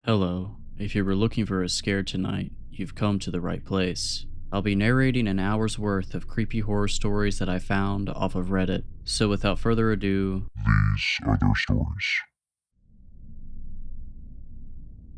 Hello, if you were looking for a scare tonight, you've come to the right place. I'll be narrating an hour's worth of creepy horror stories that I found off of Reddit. So without further ado, These are their stories.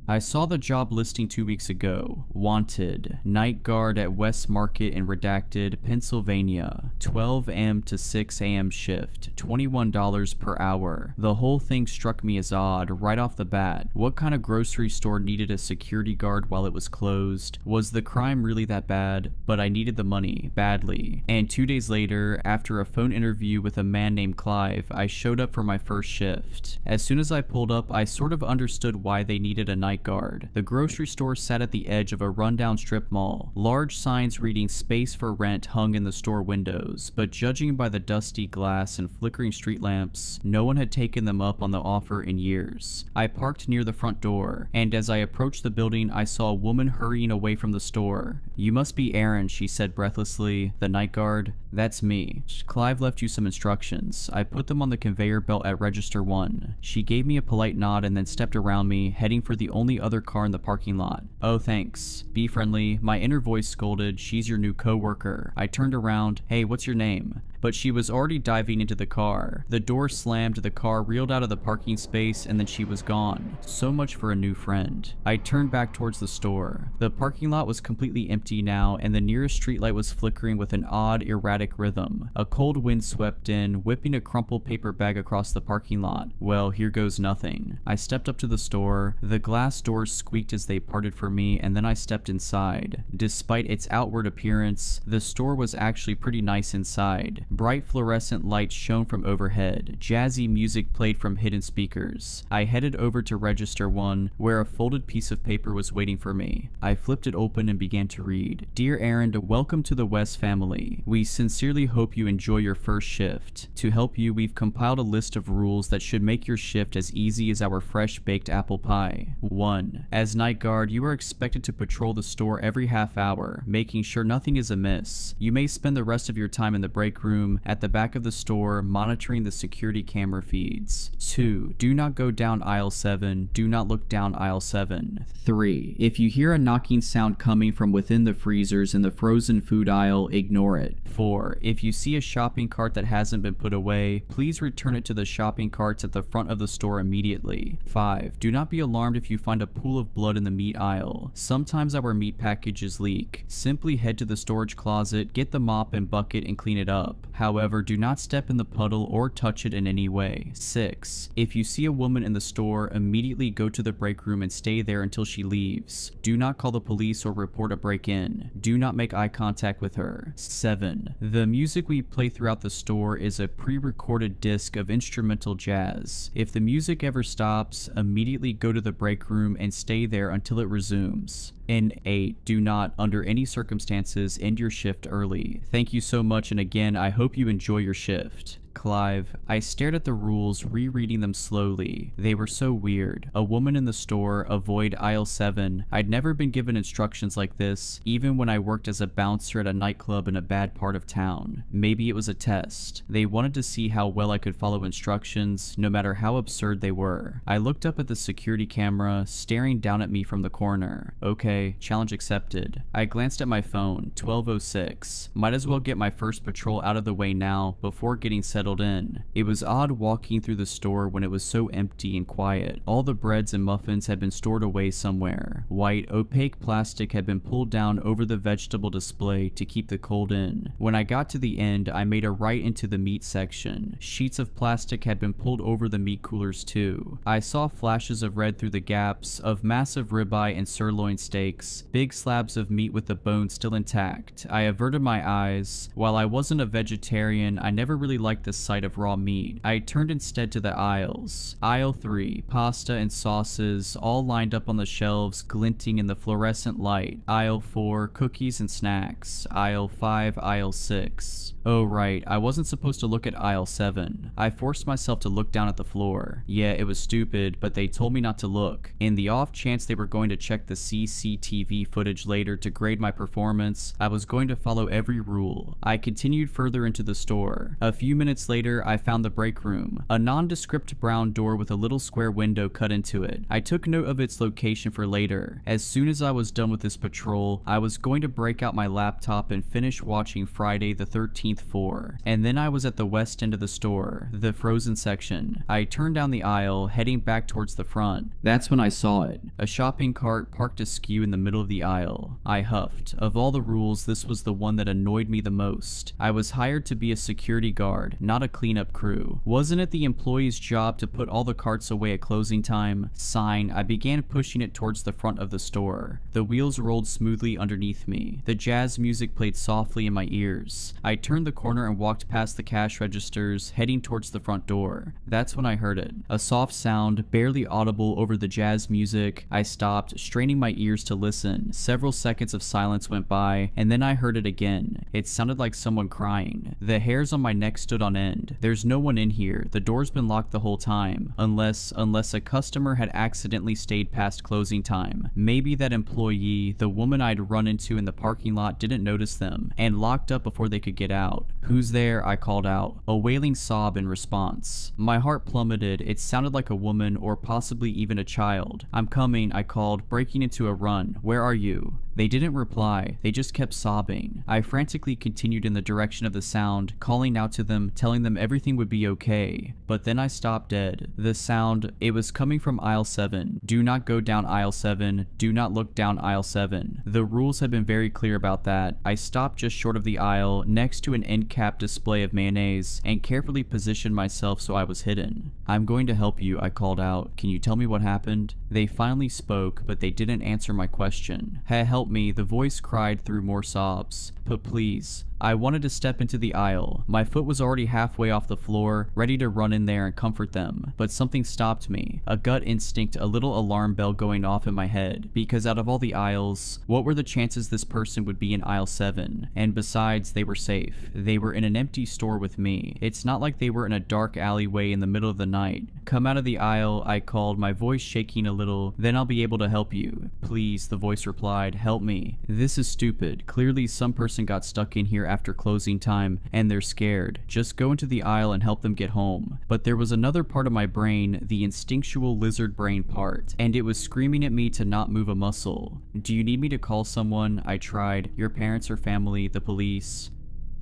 I saw the job listing 2 weeks ago. Wanted, night guard at West Market in Redacted, Pennsylvania. 12 a.m. to 6 a.m. shift, $21 per hour. The whole thing struck me as odd right off the bat. What kind of grocery store needed a security guard while it was closed? Was the crime really that bad? But I needed the money, badly. And 2 days later, after a phone interview with a man named Clive, I showed up for my first shift. As soon as I pulled up, I sort of understood why they needed a night guard. The grocery store sat at the edge of a rundown strip mall. Large signs reading "Space for Rent" hung in the store windows, but judging by the dusty glass and flickering street lamps, no one had taken them up on the offer in years. I parked near the front door, and as I approached the building, I saw a woman hurrying away from the store. "You must be Aaron," she said breathlessly. "The night guard?" "That's me. Clive left you some instructions. I put them on the conveyor belt at Register 1. She gave me a polite nod and then stepped around me, heading for the only other car in the parking lot. "Oh, thanks. Be friendly." My inner voice scolded, "She's your new co-worker." I turned around. "Hey, what's your name?" But she was already diving into the car. The door slammed, the car reeled out of the parking space, and then she was gone. So much for a new friend. I turned back towards the store. The parking lot was completely empty now, and the nearest streetlight was flickering with an odd, erratic rhythm. A cold wind swept in, whipping a crumpled paper bag across the parking lot. Well, here goes nothing. I stepped up to the store. The glass doors squeaked as they parted for me, and then I stepped inside. Despite its outward appearance, the store was actually pretty nice inside. Bright fluorescent lights shone from overhead. Jazzy music played from hidden speakers. I headed over to Register 1, where a folded piece of paper was waiting for me. I flipped it open and began to read. "Dear Aaron, welcome to the West family. We sincerely hope you enjoy your first shift. To help you, we've compiled a list of rules that should make your shift as easy as our fresh-baked apple pie. 1. As night guard, you are expected to patrol the store every half hour, making sure nothing is amiss. You may spend the rest of your time in the break room, at the back of the store, monitoring the security camera feeds. 2. Do not go down aisle 7. Do not look down aisle 7. 3. If you hear a knocking sound coming from within the freezers in the frozen food aisle, ignore it. 4. If you see a shopping cart that hasn't been put away, please return it to the shopping carts at the front of the store immediately. 5. Do not be alarmed if you find a pool of blood in the meat aisle. Sometimes our meat packages leak. Simply head to the storage closet, get the mop and bucket and clean it up. However, do not step in the puddle or touch it in any way. 6. If you see a woman in the store, immediately go to the break room and stay there until she leaves. Do not call the police or report a break-in. Do not make eye contact with her. 7. The music we play throughout the store is a pre-recorded disc of instrumental jazz. If the music ever stops, immediately go to the break room and stay there until it resumes. And 8. Do not, under any circumstances, end your shift early. Thank you so much, and again, I hope you enjoy your shift. Clive. I stared at the rules, rereading them slowly. They were so weird. A woman in the store, avoid aisle 7. I'd never been given instructions like this, even when I worked as a bouncer at a nightclub in a bad part of town. Maybe it was a test. They wanted to see how well I could follow instructions, no matter how absurd they were. I looked up at the security camera, staring down at me from the corner. Okay, challenge accepted. I glanced at my phone, 12:06. Might as well get my first patrol out of the way now, before getting settled in. It was odd walking through the store when it was so empty and quiet. All the breads and muffins had been stored away somewhere. White, opaque plastic had been pulled down over the vegetable display to keep the cold in. When I got to the end, I made a right into the meat section. Sheets of plastic had been pulled over the meat coolers too. I saw flashes of red through the gaps, of massive ribeye and sirloin steaks, big slabs of meat with the bones still intact. I averted my eyes. While I wasn't a vegetarian, I never really liked the sight of raw meat. I turned instead to the aisles. Aisle 3, pasta and sauces, all lined up on the shelves, glinting in the fluorescent light. Aisle 4, cookies and snacks. Aisle 5, aisle 6. Oh right, I wasn't supposed to look at aisle 7. I forced myself to look down at the floor. Yeah, it was stupid, but they told me not to look. In the off chance they were going to check the CCTV footage later to grade my performance, I was going to follow every rule. I continued further into the store. A few minutes minutes later, I found the break room, a nondescript brown door with a little square window cut into it. I took note of its location for later. As soon as I was done with this patrol, I was going to break out my laptop and finish watching Friday the 13th 4. And then I was at the west end of the store, the frozen section. I turned down the aisle, heading back towards the front. That's when I saw it. A shopping cart parked askew in the middle of the aisle. I huffed. Of all the rules, this was the one that annoyed me the most. I was hired to be a security guard, not a cleanup crew. Wasn't it the employee's job to put all the carts away at closing time? Sign. I began pushing it towards the front of the store. The wheels rolled smoothly underneath me. The jazz music played softly in my ears. I turned the corner and walked past the cash registers, heading towards the front door. That's when I heard it. A soft sound, barely audible over the jazz music. I stopped, straining my ears to listen. Several seconds of silence went by, and then I heard it again. It sounded like someone crying. The hairs on my neck stood on end. There's no one in here. The door's been locked the whole time. Unless a customer had accidentally stayed past closing time. Maybe that employee, the woman I'd run into in the parking lot, didn't notice them, and locked up before they could get out. "Who's there?" I called out, a wailing sob in response. My heart plummeted. It sounded like a woman, or possibly even a child. "I'm coming," I called, breaking into a run. "Where are you?" They didn't reply. They just kept sobbing. I frantically continued in the direction of the sound, calling out to them, telling them everything would be okay. But then I stopped dead. The sound, it was coming from aisle 7. Do not go down aisle 7. Do not look down aisle 7. The rules had been very clear about that. I stopped just short of the aisle, next to an end cap display of mayonnaise, and carefully positioned myself so I was hidden. "I'm going to help you," I called out. "Can you tell me what happened?" They finally spoke, but they didn't answer my question. Help me," the voice cried through more sobs. "But please." I wanted to step into the aisle. My foot was already halfway off the floor, ready to run in there and comfort them. But something stopped me. A gut instinct, a little alarm bell going off in my head. Because out of all the aisles, what were the chances this person would be in aisle 7? And besides, they were safe. They were in an empty store with me. It's not like they were in a dark alleyway in the middle of the night. "Come out of the aisle," I called, my voice shaking a little. "Then I'll be able to help you." "Please," the voice replied. "Help me. This is stupid. Clearly some person got stuck in here after closing time, and they're scared. Just go into the aisle and help them get home." But there was another part of my brain, the instinctual lizard brain part, and it was screaming at me to not move a muscle. "Do you need me to call someone?" I tried. "Your parents or family, the police?"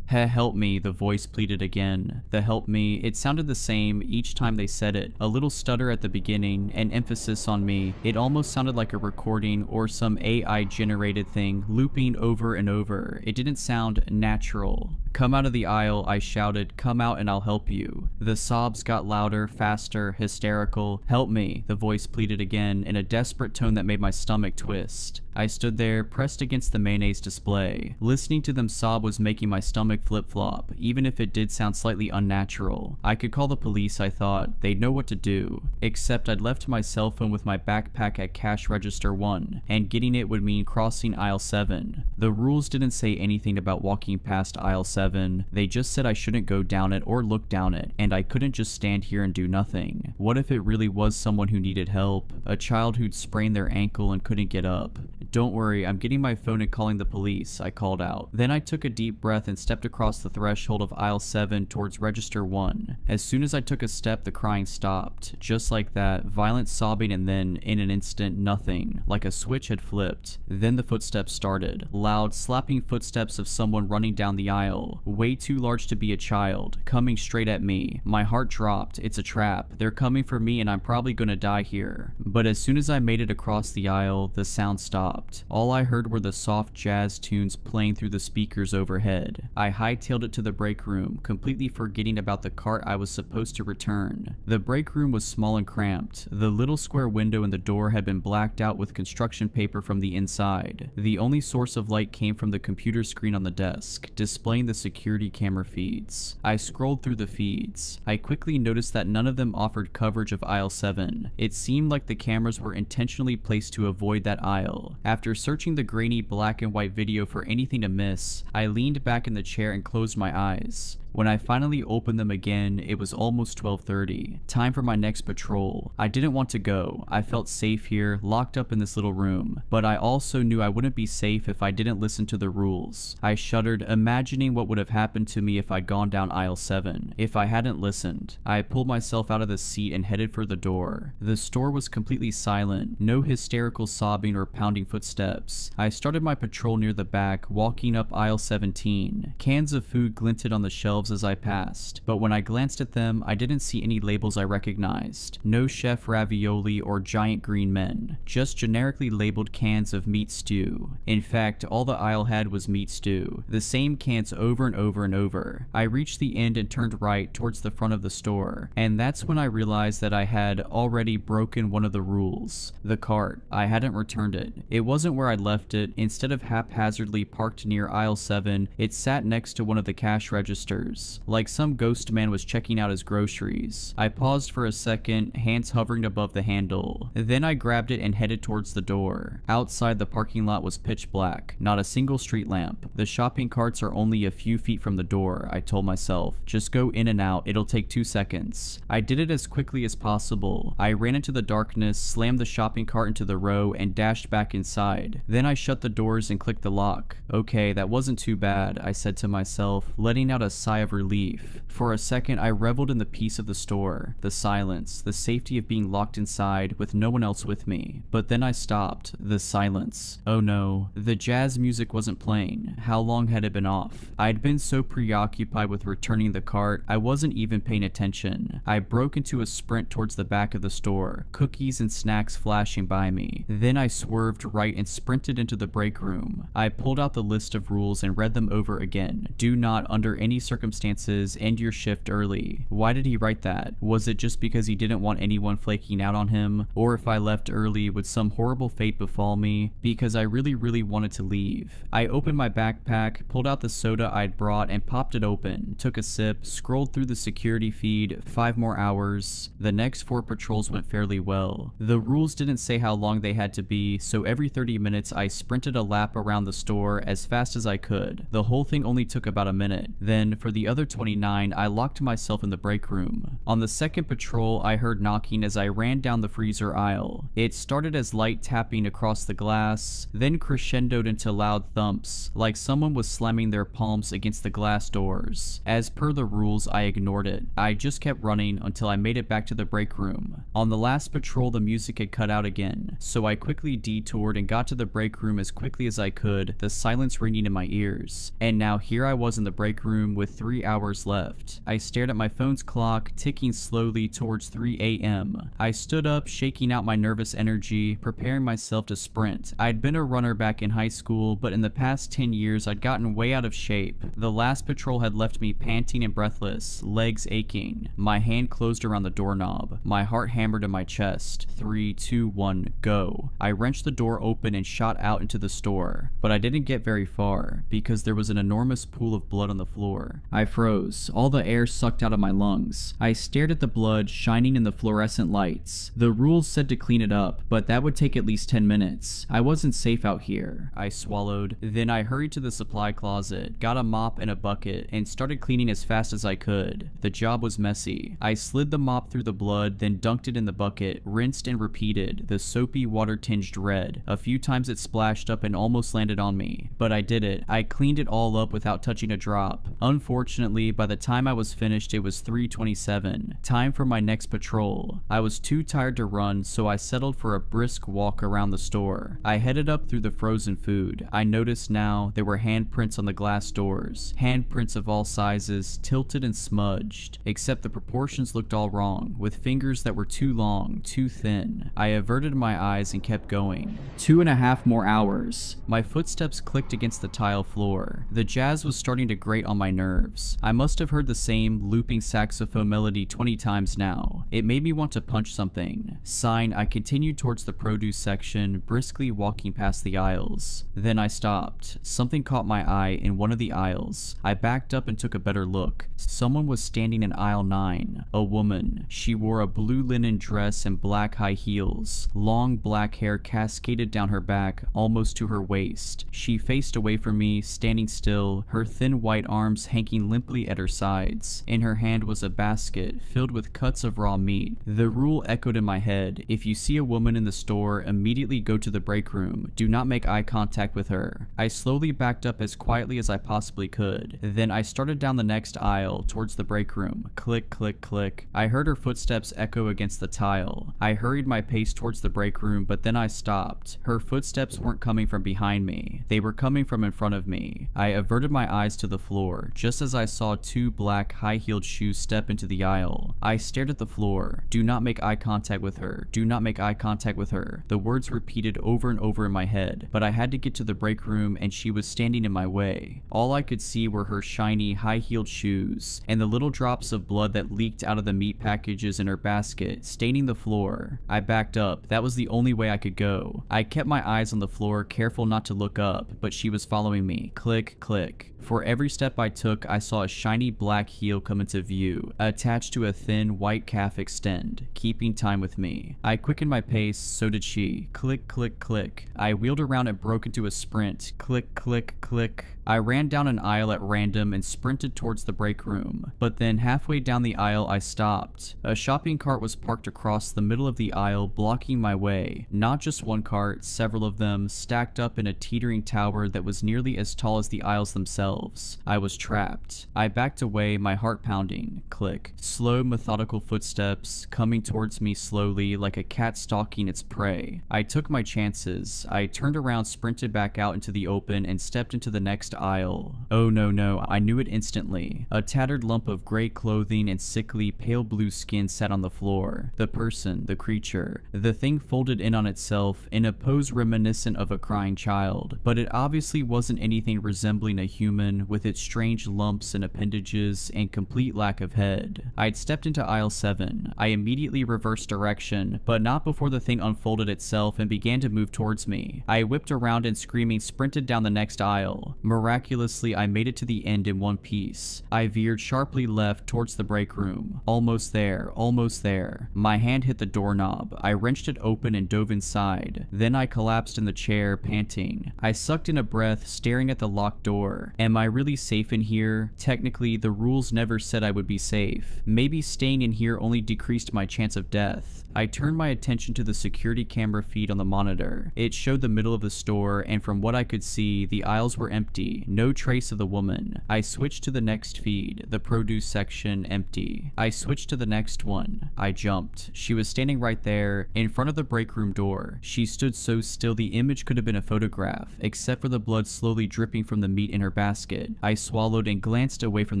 "Help me," the voice pleaded again. The "help me," it sounded the same each time they said it. A little stutter at the beginning, an emphasis on me. It almost sounded like a recording or some AI generated thing looping over and over. It didn't sound natural. "Come out of the aisle," I shouted. "Come out and I'll help you." The sobs got louder, faster, hysterical. "Help me," the voice pleaded again in a desperate tone that made my stomach twist. I stood there, pressed against the mayonnaise display. Listening to them sob was making my stomach flip-flop, even if it did sound slightly unnatural. I could call the police, I thought. They'd know what to do. Except I'd left my cell phone with my backpack at cash register 1, and getting it would mean crossing aisle 7. The rules didn't say anything about walking past aisle 7. They just said I shouldn't go down it or look down it, and I couldn't just stand here and do nothing. What if it really was someone who needed help? A child who'd sprained their ankle and couldn't get up? "Don't worry, I'm getting my phone and calling the police," I called out. Then I took a deep breath and stepped across the threshold of aisle 7 towards register 1. As soon as I took a step, the crying stopped. Just like that, violent sobbing, and then, in an instant, nothing. Like a switch had flipped. Then the footsteps started. Loud, slapping footsteps of someone running down the aisle. Way too large to be a child. Coming straight at me. My heart dropped. It's a trap. They're coming for me and I'm probably gonna die here. But as soon as I made it across the aisle, the sound stopped. All I heard were the soft jazz tunes playing through the speakers overhead. I hightailed it to the break room, completely forgetting about the cart I was supposed to return. The break room was small and cramped. The little square window in the door had been blacked out with construction paper from the inside. The only source of light came from the computer screen on the desk, displaying the security camera feeds. I scrolled through the feeds. I quickly noticed that none of them offered coverage of aisle 7. It seemed like the cameras were intentionally placed to avoid that aisle. After searching the grainy black and white video for anything to miss, I leaned back in the chair and closed my eyes. When I finally opened them again, it was almost 12:30. Time for my next patrol. I didn't want to go. I felt safe here, locked up in this little room, but I also knew I wouldn't be safe if I didn't listen to the rules. I shuddered, imagining what would have happened to me if I'd gone down aisle 7, if I hadn't listened. I pulled myself out of the seat and headed for the door. The store was completely silent, no hysterical sobbing or pounding footsteps. I started my patrol near the back, walking up aisle 17. Cans of food glinted on the shelves as I passed, but when I glanced at them, I didn't see any labels I recognized. No chef ravioli or giant green men, just generically labeled cans of meat stew. In fact, all the aisle had was meat stew, the same cans over and over and over. I reached the end and turned right towards the front of the store, and that's when I realized that I had already broken one of the rules. The cart. I hadn't returned it. It wasn't where I left it. Instead of haphazardly parked near aisle 7, it sat next to one of the cash registers, like some ghost man was checking out his groceries. I paused for a second, hands hovering above the handle. Then I grabbed it and headed towards the door. Outside, the parking lot was pitch black, not a single street lamp. The shopping carts are only a few feet from the door, I told myself. Just go in and out, it'll take 2 seconds. I did it as quickly as possible. I ran into the darkness, slammed the shopping cart into the row, and dashed back inside. Then I shut the doors and clicked the lock. Okay, that wasn't too bad, I said to myself, letting out a sigh of relief. For a second, I reveled in the peace of the store, the silence, the safety of being locked inside with no one else with me. But then I stopped. The silence. Oh no, the jazz music wasn't playing. How long had it been off? I'd been so preoccupied with returning the cart, I wasn't even paying attention. I broke into a sprint towards the back of the store, cookies and snacks flashing by me. Then I swerved right and sprinted into the break room. I pulled out the list of rules and read them over again. Do not, under any circumstances, end your shift early. Why did he write that? Was it just because he didn't want anyone flaking out on him? Or if I left early, would some horrible fate befall me? Because I really wanted to leave. I opened my backpack, pulled out the soda I'd brought and popped it open, took a sip, scrolled through the security feed, 5 more hours. The next 4 patrols went fairly well. The rules didn't say how long they had to be, so every 30 minutes I sprinted a lap around the store as fast as I could. The whole thing only took about a minute. Then, for the other 29, I locked myself in the break room. On the second patrol, I heard knocking as I ran down the freezer aisle. It started as light tapping across the glass, then crescendoed into loud thumps, like someone was slamming their palms against the glass doors. As per the rules, I ignored it. I just kept running until I made it back to the break room. On the last patrol, the music had cut out again, so I quickly detoured and got to the break room as quickly as I could, the silence ringing in my ears. And now here I was in the break room with 3 hours left. I stared at my phone's clock, ticking slowly towards 3 a.m. I stood up, shaking out my nervous energy, preparing myself to sprint. I'd been a runner back in high school, but in the past 10 years I'd gotten way out of shape. The last patrol had left me panting and breathless, legs aching. My hand closed around the doorknob. My heart hammered in my chest. 3, 2, 1, go. I wrenched the door open and shot out into the store, but I didn't get very far because there was an enormous pool of blood on the floor. I froze, all the air sucked out of my lungs. I stared at the blood shining in the fluorescent lights. The rules said to clean it up, but that would take at least 10 minutes. I wasn't safe out here. I swallowed. Then I hurried to the supply closet, got a mop and a bucket, and started cleaning as fast as I could. The job was messy. I slid the mop through the blood, then dunked it in the bucket, rinsed and repeated, the soapy water-tinged red. A few times it splashed up and almost landed on me, but I did it. I cleaned it all up without touching a drop. Unfortunately, by the time I was finished, it was 3:27. Time for my next patrol. I was too tired to run, so I settled for a brisk walk around the store. I headed up through the frozen food. I noticed now there were handprints on the glass doors. Handprints of all sizes, tilted and smudged, except the proportions looked all wrong, with fingers that were too long, too thin. I averted my eyes and kept going. 2.5 more hours. My footsteps clicked against the tile floor. The jazz was starting to grate on my nerves. I must have heard the same looping saxophone melody 20 times now. It made me want to punch something. Sighing, I continued towards the produce section, briskly walking past the aisles. Then I stopped. Something caught my eye in one of the aisles. I backed up and took a better look. Someone was standing in aisle 9. A woman. She wore a blue linen dress and black high heels. Long black hair cascaded down her back, almost to her waist. She faced away from me, standing still, her thin white arms hanging resting limply at her sides. In her hand was a basket filled with cuts of raw meat. The rule echoed in my head: if you see a woman in the store, immediately go to the break room. Do not make eye contact with her. I slowly backed up as quietly as I possibly could. Then I started down the next aisle towards the break room. Click, click, click. I heard her footsteps echo against the tile. I hurried my pace towards the break room, but then I stopped. Her footsteps weren't coming from behind me. They were coming from in front of me. I averted my eyes to the floor, just as I saw two black high-heeled shoes step into the aisle. I stared at the floor. Do not make eye contact with her. Do not make eye contact with her. The words repeated over and over in my head, but I had to get to the break room and she was standing in my way. All I could see were her shiny, high-heeled shoes and the little drops of blood that leaked out of the meat packages in her basket, staining the floor. I backed up. That was the only way I could go. I kept my eyes on the floor, careful not to look up, but she was following me. Click, click. For every step I took, I saw a shiny black heel come into view, attached to a thin white calf extend, keeping time with me. I quickened my pace, so did she. Click, click, click. I wheeled around and broke into a sprint. Click, click, click. I ran down an aisle at random and sprinted towards the break room, but then halfway down the aisle I stopped. A shopping cart was parked across the middle of the aisle, blocking my way. Not just one cart, several of them, stacked up in a teetering tower that was nearly as tall as the aisles themselves. I was trapped. I backed away, my heart pounding. Click. Slow, methodical footsteps, coming towards me slowly like a cat stalking its prey. I took my chances. I turned around, sprinted back out into the open, and stepped into the next aisle. Oh no, I knew it instantly. A tattered lump of gray clothing and sickly, pale blue skin sat on the floor. The person, the creature, the thing folded in on itself in a pose reminiscent of a crying child, but it obviously wasn't anything resembling a human with its strange lumps and appendages and complete lack of head. I'd stepped into aisle 7. I immediately reversed direction, but not before the thing unfolded itself and began to move towards me. I whipped around and screaming sprinted down the next aisle. Miraculously, I made it to the end in one piece. I veered sharply left towards the break room. Almost there, almost there. My hand hit the doorknob. I wrenched it open and dove inside. Then I collapsed in the chair, panting. I sucked in a breath, staring at the locked door. Am I really safe in here? Technically, the rules never said I would be safe. Maybe staying in here only decreased my chance of death. I turned my attention to the security camera feed on the monitor. It showed the middle of the store, and from what I could see, the aisles were empty. No trace of the woman. I switched to the next feed. The produce section, empty. I switched to the next one. I jumped. She was standing right there, in front of the break room door. She stood so still the image could have been a photograph, except for the blood slowly dripping from the meat in her basket. I swallowed and glanced away from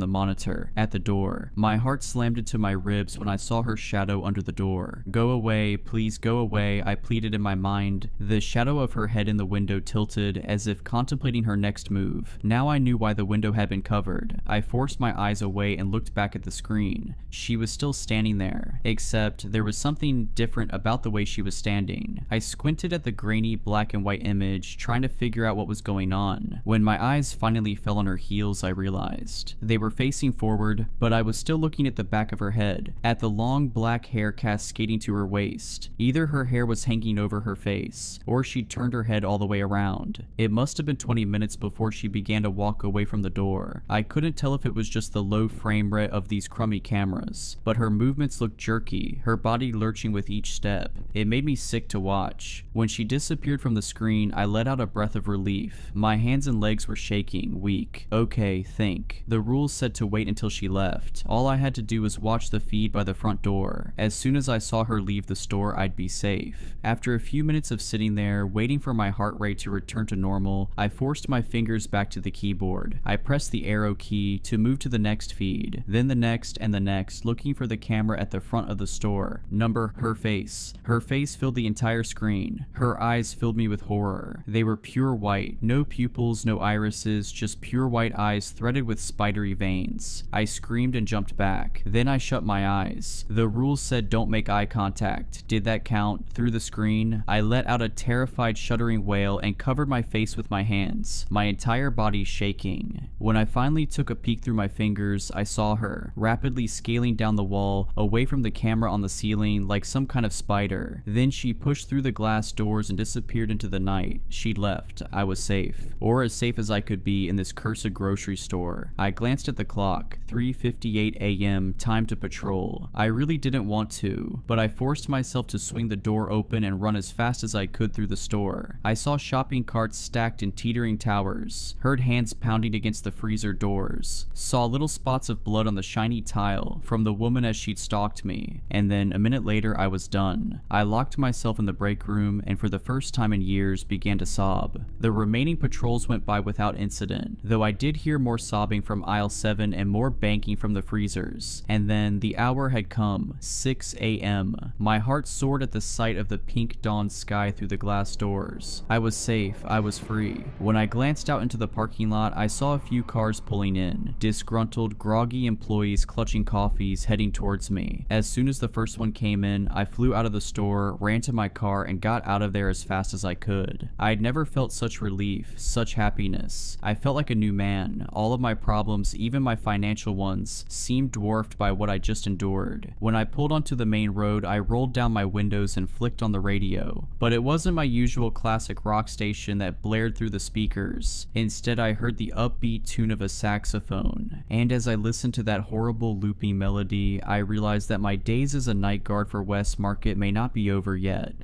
the monitor. At the door. My heart slammed into my ribs when I saw her shadow under the door. Go away, please go away, I pleaded in my mind. The shadow of her head in the window tilted, as if contemplating her next move. Now I knew why the window had been covered. I forced my eyes away and looked back at the screen. She was still standing there, except there was something different about the way she was standing. I squinted at the grainy black and white image, trying to figure out what was going on. When my eyes finally fell on her heels, I realized. They were facing forward, but I was still looking at the back of her head, at the long black hair cascading to her waist. Either her hair was hanging over her face, or she'd turned her head all the way around. It must have been 20 minutes before she began to walk away from the door. I couldn't tell if it was just the low frame rate of these crummy cameras, but her movements looked jerky, her body lurching with each step. It made me sick to watch. When she disappeared from the screen, I let out a breath of relief. My hands and legs were shaking, weak. Okay, think. The rules said to wait until she left. All I had to do was watch the feed by the front door. As soon as I saw her leave the store, I'd be safe. After a few minutes of sitting there, waiting for my heart rate to return to normal, I forced my fingers back to the keyboard. I pressed the arrow key to move to the next feed, then the next and the next, looking for the camera at the front of the store. Number, her face. Her face filled the entire screen. Her eyes filled me with horror. They were pure white. No pupils, no irises, just pure white eyes threaded with spidery veins. I screamed and jumped back. Then I shut my eyes. The rules said don't make eye contact. Did that count? Through the screen, I let out a terrified shuddering wail and covered my face with my hands. My entire body shaking. When I finally took a peek through my fingers, I saw her, rapidly scaling down the wall, away from the camera on the ceiling like some kind of spider. Then she pushed through the glass doors and disappeared into the night. She left. I was safe. Or as safe as I could be in this cursed grocery store. I glanced at the clock. 3:58 a.m. Time to patrol. I really didn't want to, but I forced myself to swing the door open and run as fast as I could through the store. I saw shopping carts stacked in teetering towers, heard hands pounding against the freezer doors, saw little spots of blood on the shiny tile from the woman as she'd stalked me, and then a minute later I was done. I locked myself in the break room and for the first time in years began to sob. The remaining patrols went by without incident, though I did hear more sobbing from aisle 7 and more banking from the freezers. And then the hour had come, 6 a.m. My heart soared at the sight of the pink dawn sky through the glass doors. I was safe, I was free. When I glanced out into the parking lot, I saw a few cars pulling in, disgruntled, groggy employees clutching coffees heading towards me. As soon as the first one came in, I flew out of the store, ran to my car, and got out of there as fast as I could. I had never felt such relief, such happiness. I felt like a new man. All of my problems, even my financial ones, seemed dwarfed by what I just endured. When I pulled onto the main road, I rolled down my windows and flicked on the radio. But it wasn't my usual classic rock station that blared through the speakers. Instead, I heard the upbeat tune of a saxophone. And as I listened to that horrible looping melody, I realized that my days as a night guard for West Market may not be over yet.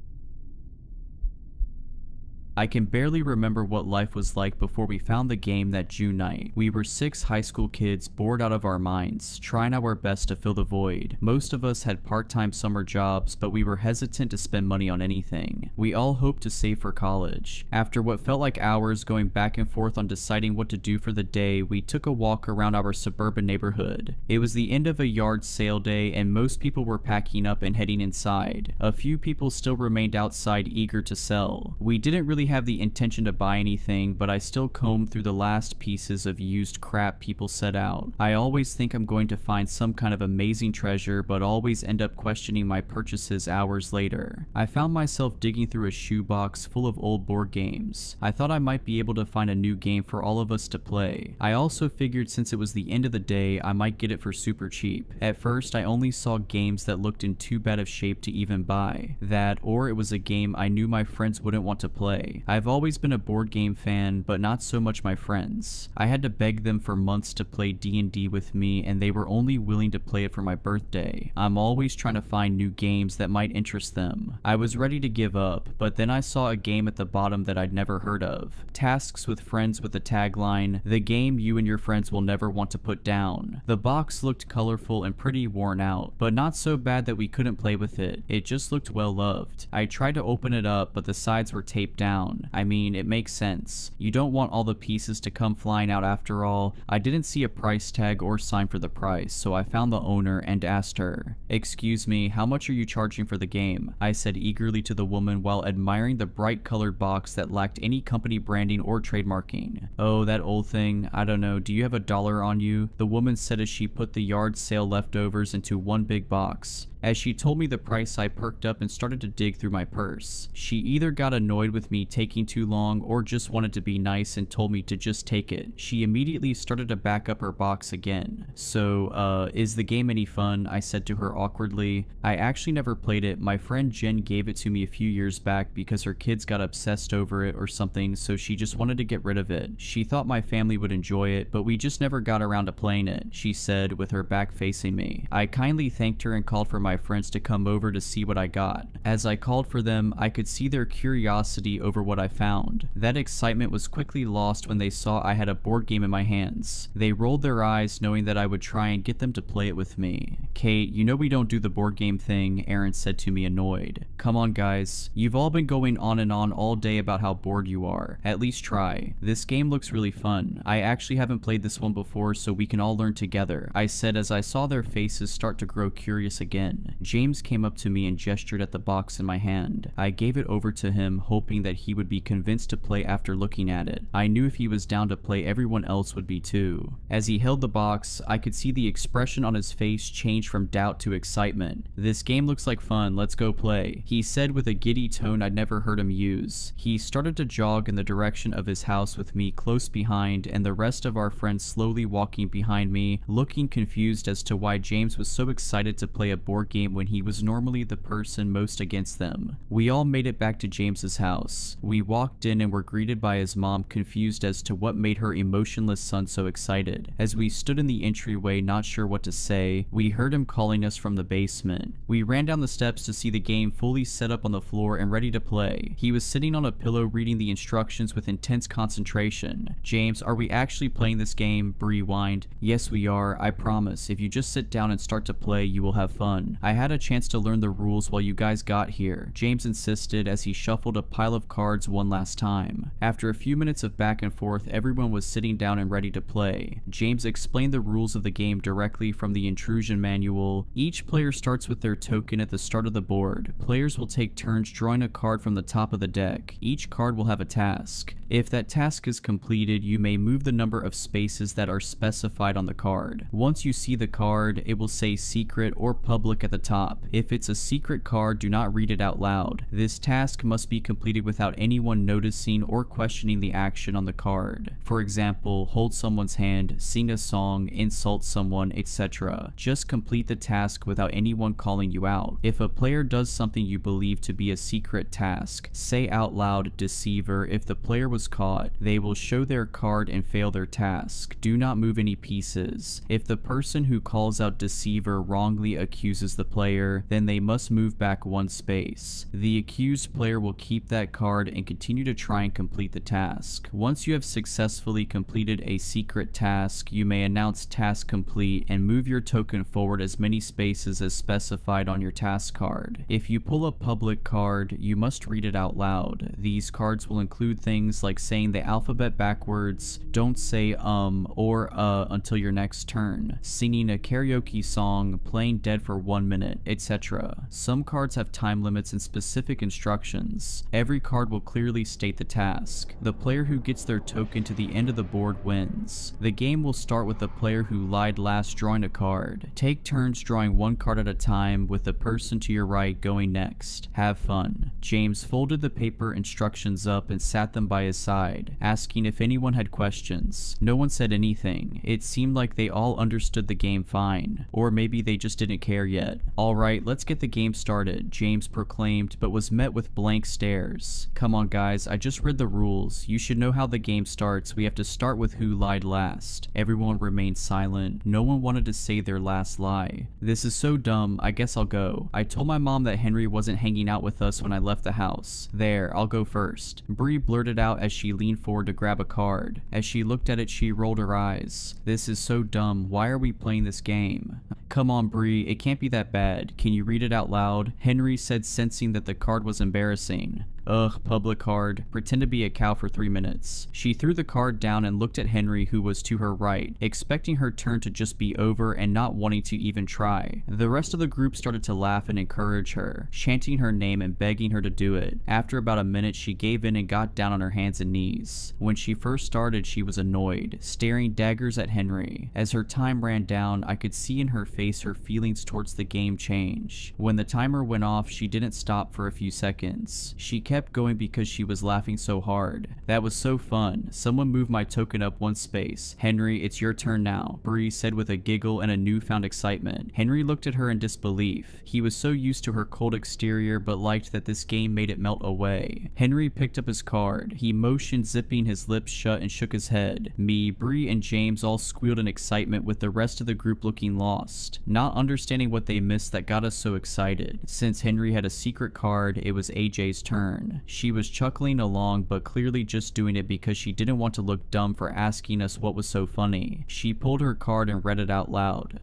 I can barely remember what life was like before we found the game that June night. We were 6 high school kids bored out of our minds, trying our best to fill the void. Most of us had part-time summer jobs, but we were hesitant to spend money on anything. We all hoped to save for college. After what felt like hours going back and forth on deciding what to do for the day, we took a walk around our suburban neighborhood. It was the end of a yard sale day and most people were packing up and heading inside. A few people still remained outside eager to sell. We didn't really have the intention to buy anything, but I still combed through the last pieces of used crap people set out. I always think I'm going to find some kind of amazing treasure, but always end up questioning my purchases hours later. I found myself digging through a shoebox full of old board games. I thought I might be able to find a new game for all of us to play. I also figured since it was the end of the day, I might get it for super cheap. At first, I only saw games that looked in too bad of shape to even buy. That, or it was a game I knew my friends wouldn't want to play. I've always been a board game fan, but not so much my friends. I had to beg them for months to play D&D with me, and they were only willing to play it for my birthday. I'm always trying to find new games that might interest them. I was ready to give up, but then I saw a game at the bottom that I'd never heard of. Tasks with Friends with the tagline, "The game you and your friends will never want to put down." The box looked colorful and pretty worn out, but not so bad that we couldn't play with it. It just looked well loved. I tried to open it up, but the sides were taped down. I mean, it makes sense. You don't want all the pieces to come flying out after all. I didn't see a price tag or sign for the price, so I found the owner and asked her, "Excuse me, how much are you charging for the game?" I said eagerly to the woman while admiring the bright colored box that lacked any company branding or trademarking. "Oh, that old thing. I don't know. Do you have $1 on you?" The woman said as she put the yard sale leftovers into one big box. As she told me the price, I perked up and started to dig through my purse. She either got annoyed with me taking too long or just wanted to be nice and told me to just take it. She immediately started to back up her box again. "So, is the game any fun?" I said to her awkwardly. "I actually never played it. My friend Jen gave it to me a few years back because her kids got obsessed over it or something, so she just wanted to get rid of it. She thought my family would enjoy it, but we just never got around to playing it," she said with her back facing me. I kindly thanked her and called for my friends to come over to see what I got. As I called for them, I could see their curiosity over what I found. That excitement was quickly lost when they saw I had a board game in my hands. They rolled their eyes knowing that I would try and get them to play it with me. "Kate, you know we don't do the board game thing," Aaron said to me annoyed. "Come on guys, you've all been going on and on all day about how bored you are. At least try. This game looks really fun. I actually haven't played this one before, so we can all learn together," I said as I saw their faces start to grow curious again. again. James came up to me and gestured at the box in my hand. I gave it over to him, hoping that he would be convinced to play after looking at it. I knew if he was down to play, everyone else would be too. As he held the box, I could see the expression on his face change from doubt to excitement. "This game looks like fun, let's go play," he said with a giddy tone I'd never heard him use. He started to jog in the direction of his house with me close behind and the rest of our friends slowly walking behind me, looking confused as to why James was so excited to play a board game when he was normally the person most against them. We all made it back to James's house. We walked in and were greeted by his mom, confused as to what made her emotionless son so excited. As we stood in the entryway not sure what to say, we heard him calling us from the basement. We ran down the steps to see the game fully set up on the floor and ready to play. He was sitting on a pillow reading the instructions with intense concentration. "James, are we actually playing this game?" Bree whined. "Yes we are, I promise. If you just sit down and start to play, you will have fun. I had a chance to learn the rules while you guys got here," James insisted as he shuffled a pile of cards one last time. After a few minutes of back and forth, everyone was sitting down and ready to play. James explained the rules of the game directly from the intrusion manual. Each player starts with their token at the start of the board. Players will take turns drawing a card from the top of the deck. Each card will have a task. If that task is completed, you may move the number of spaces that are specified on the card. Once you see the card, it will say secret or public at the top. If it's a secret card, do not read it out loud. This task must be completed without anyone noticing or questioning the action on the card. For example, hold someone's hand, sing a song, insult someone, etc. Just complete the task without anyone calling you out. If a player does something you believe to be a secret task, say out loud, "Deceiver." If the player was caught, they will show their card and fail their task. Do not move any pieces. If the person who calls out "Deceiver" wrongly accuses the player, then they must move back one space. The accused player will keep that card and continue to try and complete the task. Once you have successfully completed a secret task, you may announce task complete and move your token forward as many spaces as specified on your task card. If you pull a public card, you must read it out loud. These cards will include things like saying the alphabet backwards, don't say or until your next turn, singing a karaoke song, playing dead for 1 minute, etc. Some cards have time limits and specific instructions. Every card will clearly state the task. The player who gets their token to the end of the board wins. The game will start with the player who lied last drawing a card. Take turns drawing one card at a time, with the person to your right going next. Have fun. James folded the paper instructions up and sat them by his side, asking if anyone had questions. No one said anything. It seemed like they all understood the game fine. Or maybe they just didn't care yet. "Alright, let's get the game started," James proclaimed, but was met with blank stares. "Come on guys, I just read the rules. You should know how the game starts. We have to start with who lied last." Everyone remained silent. No one wanted to say their last lie. "This is so dumb, I guess I'll go. I told my mom that Henry wasn't hanging out with us when I left the house. There, I'll go first," Bree blurted out as she leaned forward to grab a card. As she looked at it, she rolled her eyes. "This is so dumb. Why are we playing this game?" "Come on, Bree, it can't be that bad. Can you read it out loud?" Henry said, sensing that the card was embarrassing. "Ugh, public card. Pretend to be a cow for 3 minutes." She threw the card down and looked at Henry, who was to her right, expecting her turn to just be over and not wanting to even try. The rest of the group started to laugh and encourage her, chanting her name and begging her to do it. After about a minute, she gave in and got down on her hands and knees. When she first started, she was annoyed, staring daggers at Henry. As her time ran down, I could see in her face her feelings towards the game change. When the timer went off, she didn't stop for a few seconds. She kept going because she was laughing so hard. "That was so fun. Someone move my token up one space. Henry, it's your turn now," Bree said with a giggle and a newfound excitement. Henry looked at her in disbelief. He was so used to her cold exterior but liked that this game made it melt away. Henry picked up his card. He motioned, zipping his lips shut, and shook his head. Me, Bree, and James all squealed in excitement, with the rest of the group looking lost, not understanding what they missed that got us so excited. Since Henry had a secret card, it was AJ's turn. Aaron. She was chuckling along but clearly just doing it because she didn't want to look dumb for asking us what was so funny. She pulled her card and read it out loud.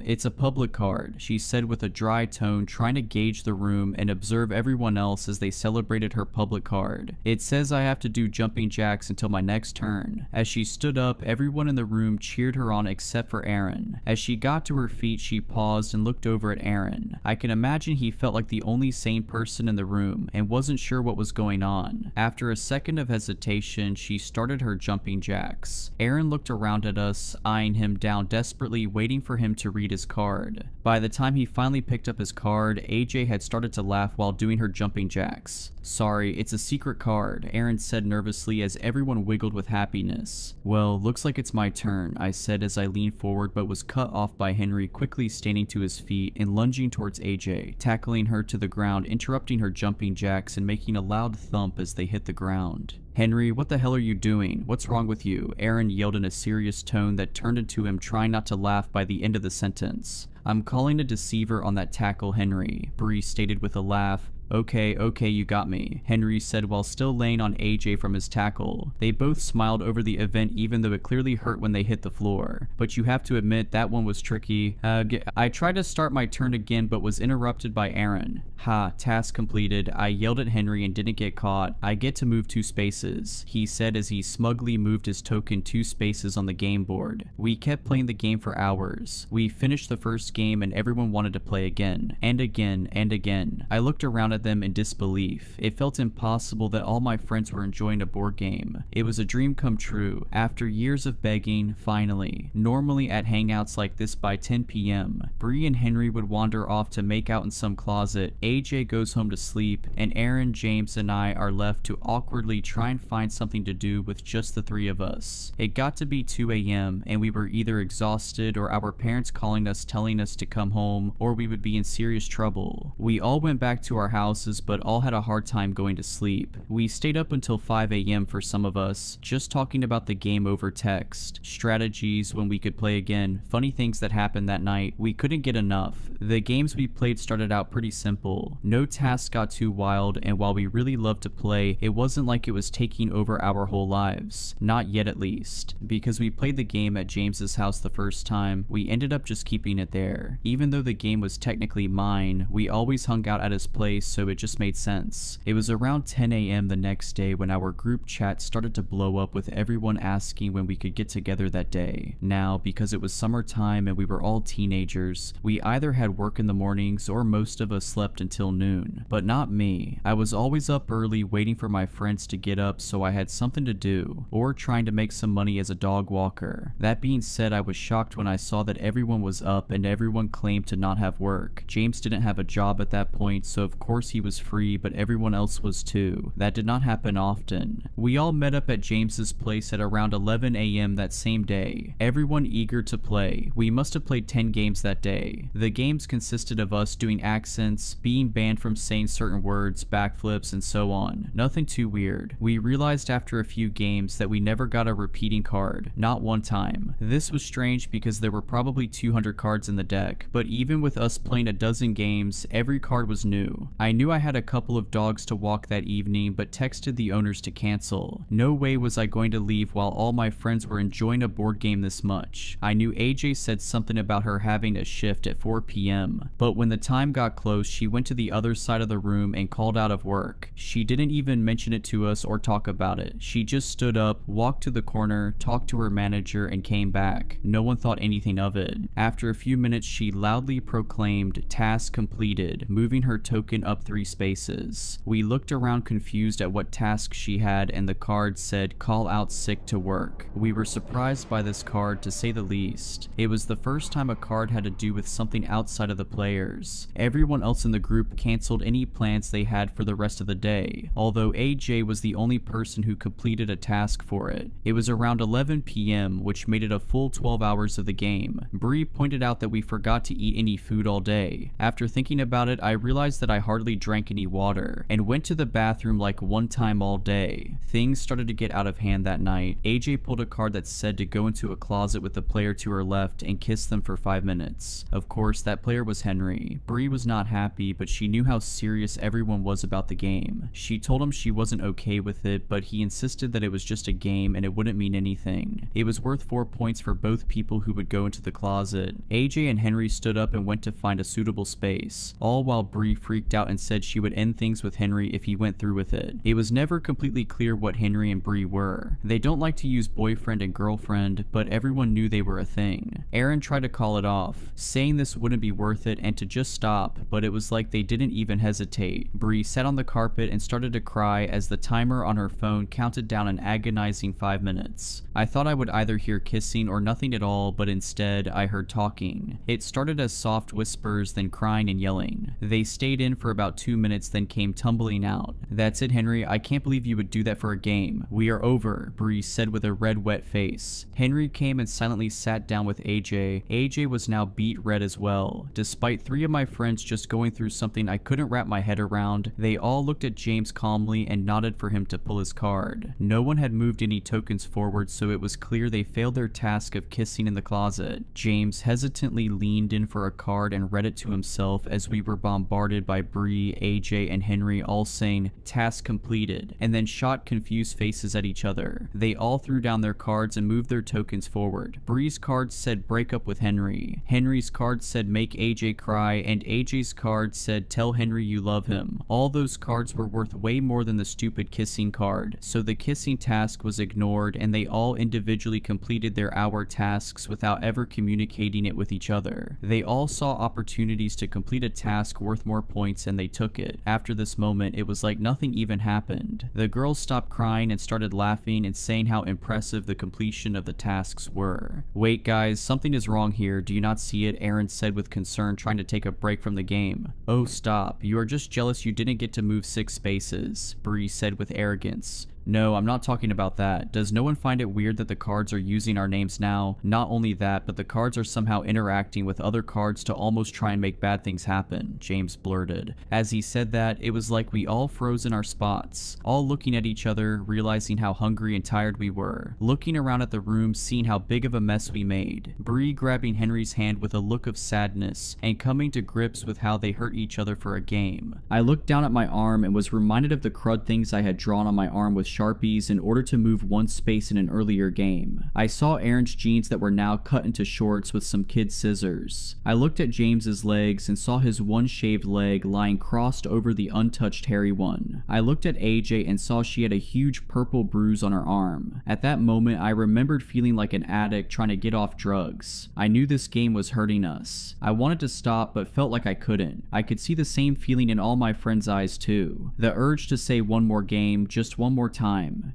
It's a public card, she said with a dry tone, trying to gauge the room and observe everyone else as they celebrated her public card. It says I have to do jumping jacks until my next turn. As she stood up, everyone in the room cheered her on except for Aaron. As she got to her feet, she paused and looked over at Aaron. I can imagine he felt like the only sane person in the room and wasn't sure what was going on. After a second of hesitation, she started her jumping jacks. Aaron looked around at us, eyeing him down desperately, waiting for him to read his card. By the time he finally picked up his card, AJ had started to laugh while doing her jumping jacks. Sorry, it's a secret card, Aaron said nervously as everyone wiggled with happiness. Well, looks like it's my turn, I said as I leaned forward but was cut off by Henry quickly standing to his feet and lunging towards AJ, tackling her to the ground, interrupting her jumping jacks and making a loud thump as they hit the ground. Henry, what the hell are you doing? What's wrong with you? Aaron yelled in a serious tone that turned into him trying not to laugh by the end of the sentence. I'm calling a deceiver on that tackle, Henry, Bree stated with a laugh. Okay, you got me, Henry said while still laying on AJ from his tackle. They both smiled over the event even though it clearly hurt when they hit the floor. But you have to admit that one was tricky. I tried to start my turn again but was interrupted by Aaron. Ha, task completed. I yelled at Henry and didn't get caught. I get to move 2 spaces, he said as he smugly moved his token 2 spaces on the game board. We kept playing the game for hours. We finished the first game and everyone wanted to play again, and again, and again. I looked around at them in disbelief. It felt impossible that all my friends were enjoying a board game. It was a dream come true. After years of begging, finally. Normally at hangouts like this by 10 p.m., Bree and Henry would wander off to make out in some closet, AJ goes home to sleep, and Aaron, James, and I are left to awkwardly try and find something to do with just the 3 of us. It got to be 2 a.m. and we were either exhausted or our parents calling us telling us to come home, or we would be in serious trouble. We all went back to our houses but all had a hard time going to sleep. We stayed up until 5 a.m. for some of us, just talking about the game over text, strategies when we could play again, funny things that happened that night. We couldn't get enough. The games we played started out pretty simple. No tasks got too wild, and while we really loved to play, it wasn't like it was taking over our whole lives. Not yet at least. Because we played the game at James's house the first time, we ended up just keeping it there. Even though the game was technically mine, we always hung out at his place, so it just made sense. It was around 10 a.m. the next day when our group chat started to blow up with everyone asking when we could get together that day. Now, because it was summertime and we were all teenagers, we either had work in the mornings or most of us slept until noon. But not me. I was always up early waiting for my friends to get up so I had something to do, or trying to make some money as a dog walker. That being said, I was shocked when I saw that everyone was up and everyone claimed to not have work. James didn't have a job at that point, so of course he was free, but everyone else was too. That did not happen often. We all met up at James's place at around 11 a.m. that same day. Everyone eager to play. We must have played 10 games that day. The games consisted of us doing accents, being banned from saying certain words, backflips, and so on. Nothing too weird. We realized after a few games that we never got a repeating card. Not one time. This was strange because there were probably 200 cards in the deck, but even with us playing a dozen games, every card was new. I knew I had a couple of dogs to walk that evening, but texted the owners to cancel. No way was I going to leave while all my friends were enjoying a board game this much. I knew AJ said something about her having a shift at 4 p.m., but when the time got close, she went to the other side of the room and called out of work. She didn't even mention it to us or talk about it. She just stood up, walked to the corner, talked to her manager, and came back. No one thought anything of it. After a few minutes, she loudly proclaimed, "Task completed," moving her token up 3 spaces. We looked around confused at what task she had, and the card said, "Call out sick to work." We were surprised by this card, to say the least. It was the first time a card had to do with something outside of the players. Everyone else in the group canceled any plans they had for the rest of the day, although AJ was the only person who completed a task for it. It was around 11 p.m., which made it a full 12 hours of the game. Bree pointed out that we forgot to eat any food all day. After thinking about it, I realized that I hardly barely drank any water, and went to the bathroom like one time all day. Things started to get out of hand that night. AJ pulled a card that said to go into a closet with the player to her left and kiss them for 5 minutes. Of course, that player was Henry. Bree was not happy, but she knew how serious everyone was about the game. She told him she wasn't okay with it, but he insisted that it was just a game and it wouldn't mean anything. It was worth 4 points for both people who would go into the closet. AJ and Henry stood up and went to find a suitable space, all while Bree freaked out and said she would end things with Henry if he went through with it. It was never completely clear what Henry and Bree were. They don't like to use boyfriend and girlfriend, but everyone knew they were a thing. Aaron tried to call it off, saying this wouldn't be worth it and to just stop, but it was like they didn't even hesitate. Bree sat on the carpet and started to cry as the timer on her phone counted down an agonizing 5 minutes. I thought I would either hear kissing or nothing at all, but instead I heard talking. It started as soft whispers, then crying and yelling. They stayed in for about 2 minutes, then came tumbling out. "That's it, Henry. I can't believe you would do that for a game. We are over," Bree said with a red, wet face. Henry came and silently sat down with AJ. AJ was now beet red as well. Despite 3 of my friends just going through something I couldn't wrap my head around, they all looked at James calmly and nodded for him to pull his card. No one had moved any tokens forward, so it was clear they failed their task of kissing in the closet. James hesitantly leaned in for a card and read it to himself as we were bombarded by Bree, AJ, and Henry all saying, "Task completed," and then shot confused faces at each other. They all threw down their cards and moved their tokens forward. Bree's card said break up with Henry. Henry's card said make AJ cry, and AJ's card said tell Henry you love him. All those cards were worth way more than the stupid kissing card, so the kissing task was ignored and they all individually completed their hour tasks without ever communicating it with each other. They all saw opportunities to complete a task worth more points and they took it. After this moment, it was like nothing even happened. The girls stopped crying and started laughing and saying how impressive the completion of the tasks were. "Wait guys, something is wrong here. Do you not see it?" Aaron said with concern, trying to take a break from the game. "Oh, stop. You are just jealous you didn't get to move 6 spaces," Bree said with arrogance. "No, I'm not talking about that. Does no one find it weird that the cards are using our names now? Not only that, but the cards are somehow interacting with other cards to almost try and make bad things happen," James blurted. As he said that, it was like we all froze in our spots, all looking at each other, realizing how hungry and tired we were, looking around at the room, seeing how big of a mess we made. Bree grabbing Henry's hand with a look of sadness and coming to grips with how they hurt each other for a game. I looked down at my arm and was reminded of the crud things I had drawn on my arm with Sharpies in order to move 1 space in an earlier game. I saw Aaron's jeans that were now cut into shorts with some kid scissors. I looked at James's legs and saw his one shaved leg lying crossed over the untouched hairy one. I looked at AJ and saw she had a huge purple bruise on her arm. At that moment, I remembered feeling like an addict trying to get off drugs. I knew this game was hurting us. I wanted to stop but felt like I couldn't. I could see the same feeling in all my friends' eyes too. The urge to say one more game, just one more time,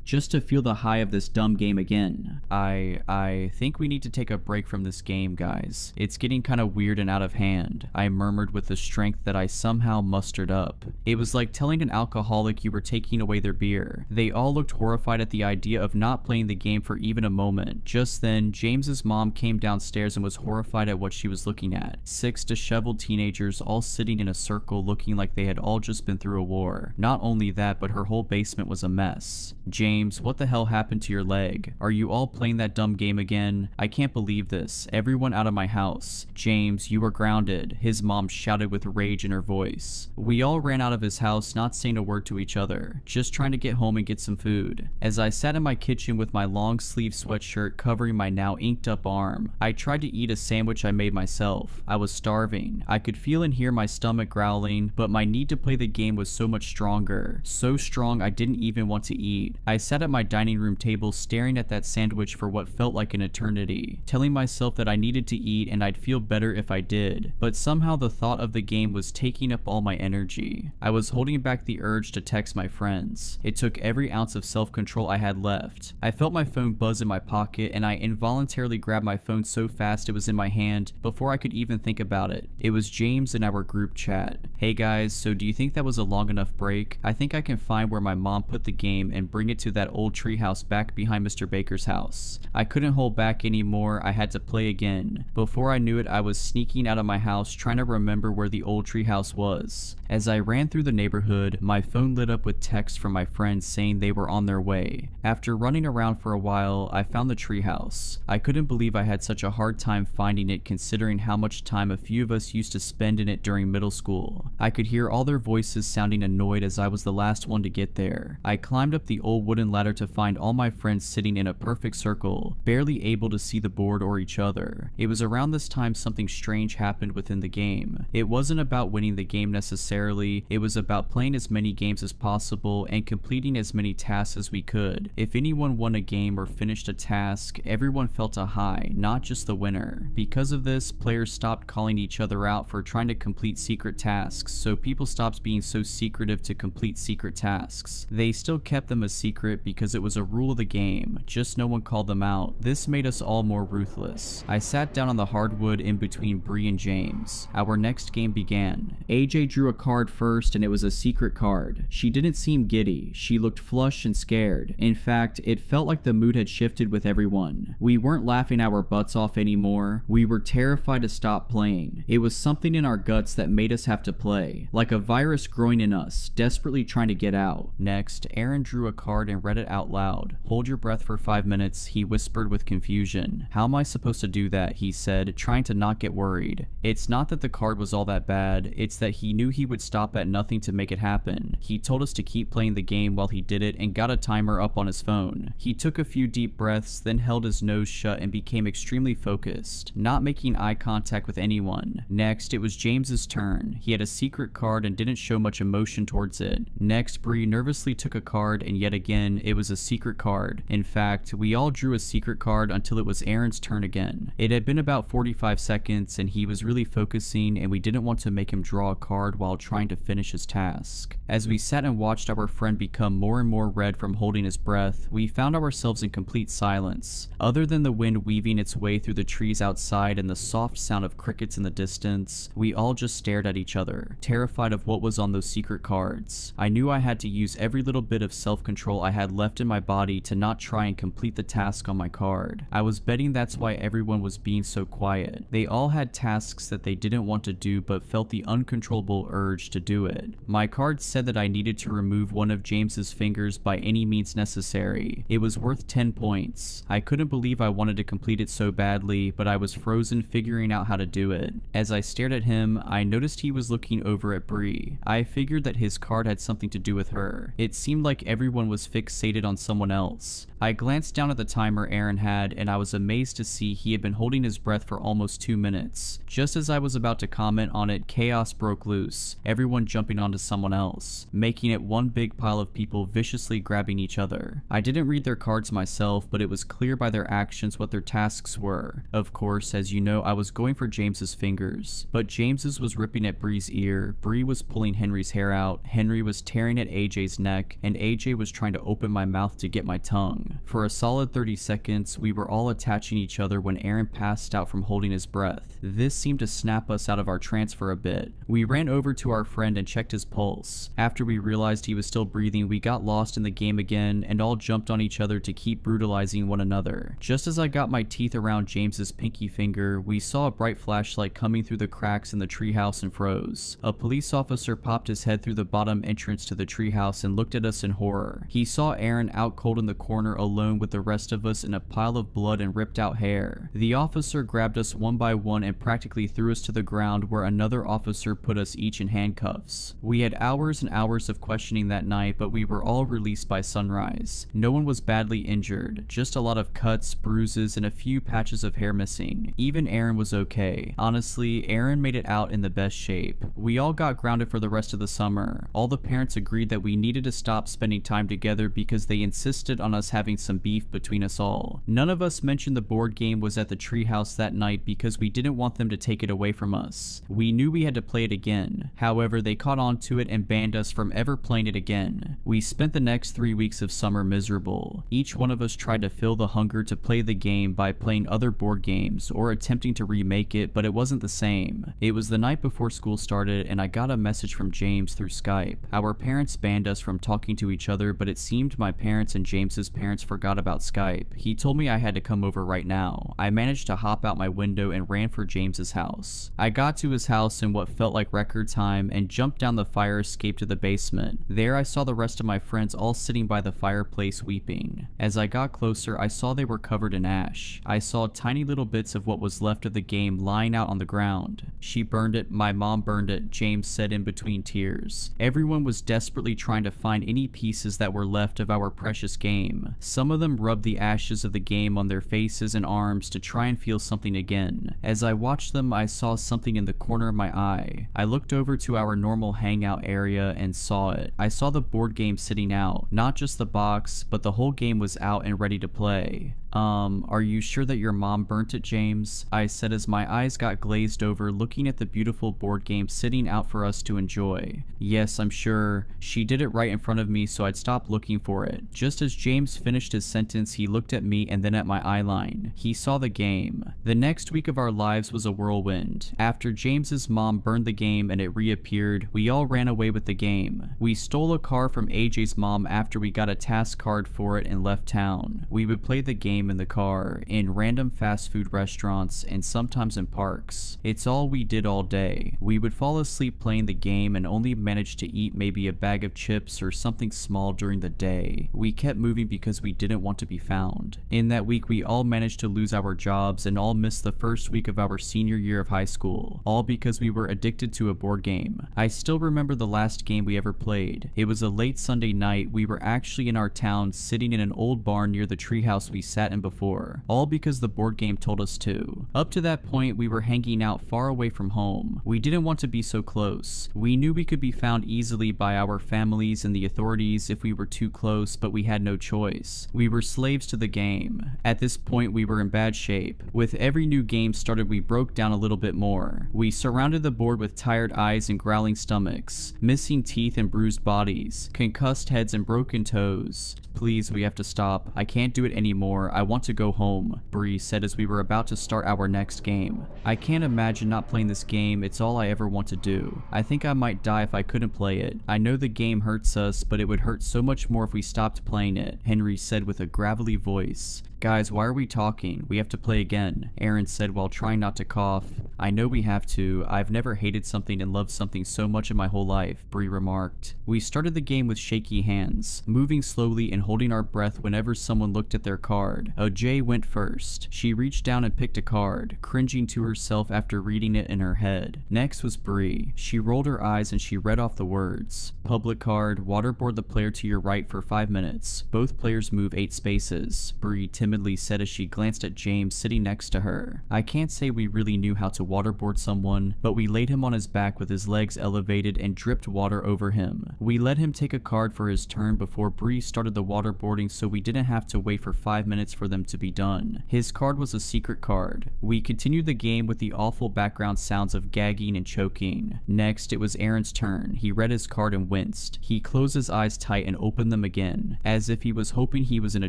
just to feel the high of this dumb game again. I think we need to take a break from this game, guys. It's getting kind of weird and out of hand," I murmured with the strength that I somehow mustered up. It was like telling an alcoholic you were taking away their beer. They all looked horrified at the idea of not playing the game for even a moment. Just then, James's mom came downstairs and was horrified at what she was looking at. 6 disheveled teenagers all sitting in a circle looking like they had all just been through a war. Not only that, but her whole basement was a mess. "James, what the hell happened to your leg? Are you all playing that dumb game again? I can't believe this. Everyone out of my house. James, you are grounded," his mom shouted with rage in her voice. We all ran out of his house, not saying a word to each other, just trying to get home and get some food. As I sat in my kitchen with my long sleeve sweatshirt covering my now inked up arm, I tried to eat a sandwich I made myself. I was starving. I could feel and hear my stomach growling, but my need to play the game was so much stronger. So strong I didn't even want to eat. I sat at my dining room table staring at that sandwich for what felt like an eternity, telling myself that I needed to eat and I'd feel better if I did, but somehow the thought of the game was taking up all my energy. I was holding back the urge to text my friends. It took every ounce of self-control I had left. I felt my phone buzz in my pocket and I involuntarily grabbed my phone so fast it was in my hand before I could even think about it. It was James in our group chat. "Hey guys, so do you think that was a long enough break? I think I can find where my mom put the game game and bring it to that old treehouse back behind Mr. Baker's house. I couldn't hold back anymore, I had to play again. Before I knew it, I was sneaking out of my house trying to remember where the old treehouse was. As I ran through the neighborhood, my phone lit up with texts from my friends saying they were on their way. After running around for a while, I found the treehouse. I couldn't believe I had such a hard time finding it considering how much time a few of us used to spend in it during middle school. I could hear all their voices sounding annoyed as I was the last one to get there. I climbed up the old wooden ladder to find all my friends sitting in a perfect circle, barely able to see the board or each other. It was around this time something strange happened within the game. It wasn't about winning the game necessarily, it was about playing as many games as possible and completing as many tasks as we could. If anyone won a game or finished a task, everyone felt a high, not just the winner. Because of this, players stopped calling each other out for trying to complete secret tasks, so people stopped being so secretive to complete secret tasks. They still kept them a secret because it was a rule of the game, just no one called them out. This made us all more ruthless. I sat down on the hardwood in between Bree and James. Our next game began. AJ drew a card first and it was a secret card. She didn't seem giddy, she looked flushed and scared. In fact, it felt like the mood had shifted with everyone. We weren't laughing our butts off anymore, we were terrified to stop playing. It was something in our guts that made us have to play, like a virus growing in us, desperately trying to get out. Next, Aaron drew a card and read it out loud. Hold your breath for 5 minutes, he whispered with confusion. How am I supposed to do that, he said, trying to not get worried. It's not that the card was all that bad, it's that he knew he would stop at nothing to make it happen. He told us to keep playing the game while he did it and got a timer up on his phone. He took a few deep breaths, then held his nose shut and became extremely focused, not making eye contact with anyone. Next, it was James's turn. He had a secret card and didn't show much emotion towards it. Next, Bree nervously took a card and yet again, it was a secret card. In fact, we all drew a secret card until it was Aaron's turn again. It had been about 45 seconds and he was really focusing and we didn't want to make him draw a card while trying to finish his task. As we sat and watched our friend become more and more red from holding his breath, we found ourselves in complete silence. Other than the wind weaving its way through the trees outside and the soft sound of crickets in the distance, we all just stared at each other, terrified of what was on those secret cards. I knew I had to use every little bit of self-control I had left in my body to not try and complete the task on my card. I was betting that's why everyone was being so quiet. They all had tasks that they didn't want to do but felt the uncontrollable urge to do it. My card said that I needed to remove one of James's fingers by any means necessary. It was worth 10 points. I couldn't believe I wanted to complete it so badly, but I was frozen figuring out how to do it. As I stared at him, I noticed he was looking over at Bree. I figured that his card had something to do with her. It seemed like everyone was fixated on someone else. I glanced down at the timer Aaron had and I was amazed to see he had been holding his breath for almost 2 minutes. Just as I was about to comment on it, chaos broke loose, everyone jumping onto someone else, making it one big pile of people viciously grabbing each other. I didn't read their cards myself, but it was clear by their actions what their tasks were. Of course, as you know, I was going for James's fingers, but James's was ripping at Bree's ear, Bree was pulling Henry's hair out, Henry was tearing at AJ's neck, and AJ was trying to open my mouth to get my tongue. For a solid 30 seconds, we were all attaching each other when Aaron passed out from holding his breath. This seemed to snap us out of our trance for a bit. We ran over to our friend and checked his pulse. After we realized he was still breathing, we got lost in the game again and all jumped on each other to keep brutalizing one another. Just as I got my teeth around James's pinky finger, we saw a bright flashlight coming through the cracks in the treehouse and froze. A police officer popped his head through the bottom entrance to the treehouse and looked at us in horror. He saw Aaron out cold in the corner alone with the rest of us in a pile of blood and ripped out hair. The officer grabbed us one by one and practically threw us to the ground where another officer put us each in handcuffs. We had hours and hours of questioning that night, but we were all released by sunrise. No one was badly injured, just a lot of cuts, bruises, and a few patches of hair missing. Even Aaron was okay. Honestly, Aaron made it out in the best shape. We all got grounded for the rest of the summer. All the parents agreed that we needed to stop spending time together because they insisted on us having some beef between us all. None of us mentioned the board game was at the treehouse that night because we didn't want them to take it away from us. We knew we had to play it again. However, they caught on to it and banned us from ever playing it again. We spent the next 3 weeks of summer miserable. Each one of us tried to fill the hunger to play the game by playing other board games or attempting to remake it, but it wasn't the same. It was the night before school started and I got a message from James through Skype. Our parents banned us from talking to each other, but it seemed my parents and James's parents forgot about Skype. He told me I had to come over right now. I managed to hop out my window and ran for James's house. I got to his house in what felt like record time and jumped down the fire escape to the basement. There I saw the rest of my friends all sitting by the fireplace weeping. As I got closer, I saw they were covered in ash. I saw tiny little bits of what was left of the game lying out on the ground. She burned it, my mom burned it, James said in between tears. Everyone was desperately trying to find any pieces that were left of our precious game. Some of them rubbed the ashes of the game on their faces and arms to try and feel something again. As I watched them, I saw something in the corner of my eye. I looked over to our normal hangout area and saw it. I saw the board game sitting out, not just the box, but the whole game was out and ready to play. Are you sure that your mom burnt it, James? I said as my eyes got glazed over looking at the beautiful board game sitting out for us to enjoy. Yes, I'm sure. She did it right in front of me, so I'd stop looking for it. Just as James finished his sentence, he looked at me and then at my eyeline. He saw the game. The next week of our lives was a whirlwind. After James's mom burned the game and it reappeared, we all ran away with the game. We stole a car from AJ's mom after we got a task card for it and left town. We would play the game in the car, in random fast food restaurants, and sometimes in parks. It's all we did all day. We would fall asleep playing the game and only manage to eat maybe a bag of chips or something small during the day. We kept moving because we didn't want to be found. In that week, we all managed to lose our jobs and all missed the first week of our senior year of high school, all because we were addicted to a board game. I still remember the last game we ever played. It was a late Sunday night. We were actually in our town sitting in an old barn near the treehouse we sat in before, all because the board game told us to. Up to that point, we were hanging out far away from home. We didn't want to be so close. We knew we could be found easily by our families and the authorities if we were too close, but we had no choice. We were slaves to the game. At this point, we were in bad shape. With every new game started, we broke down a little bit more. We surrounded the board with tired eyes and growling stomachs, missing teeth and bruised bodies, concussed heads and broken toes. Please, we have to stop. I can't do it anymore. I want to go home, Bree said as we were about to start our next game. I can't imagine not playing this game. It's all I ever want to do. I think I might die if I couldn't play it. I know the game hurts us, but it would hurt so much more if we stopped playing it, Henry said with a gravelly voice. Guys, why are we talking? We have to play again, Aaron said while trying not to cough. I know we have to. I've never hated something and loved something so much in my whole life, Bree remarked. We started the game with shaky hands, moving slowly and holding our breath whenever someone looked at their card. OJ went first. She reached down and picked a card, cringing to herself after reading it in her head. Next was Bree. She rolled her eyes and she read off the words. Public card, waterboard the player to your right for 5 minutes. Both players move 8 spaces, Bree timidly said as she glanced at James sitting next to her. I can't say we really knew how to waterboard someone, but we laid him on his back with his legs elevated and dripped water over him. We let him take a card for his turn before Bree started the waterboarding so we didn't have to wait for 5 minutes for them to be done. His card was a secret card. We continued the game with the awful background sounds of gagging and choking. Next, it was Aaron's turn. He read his card and winced. He closed his eyes tight and opened them again, as if he was hoping he was in a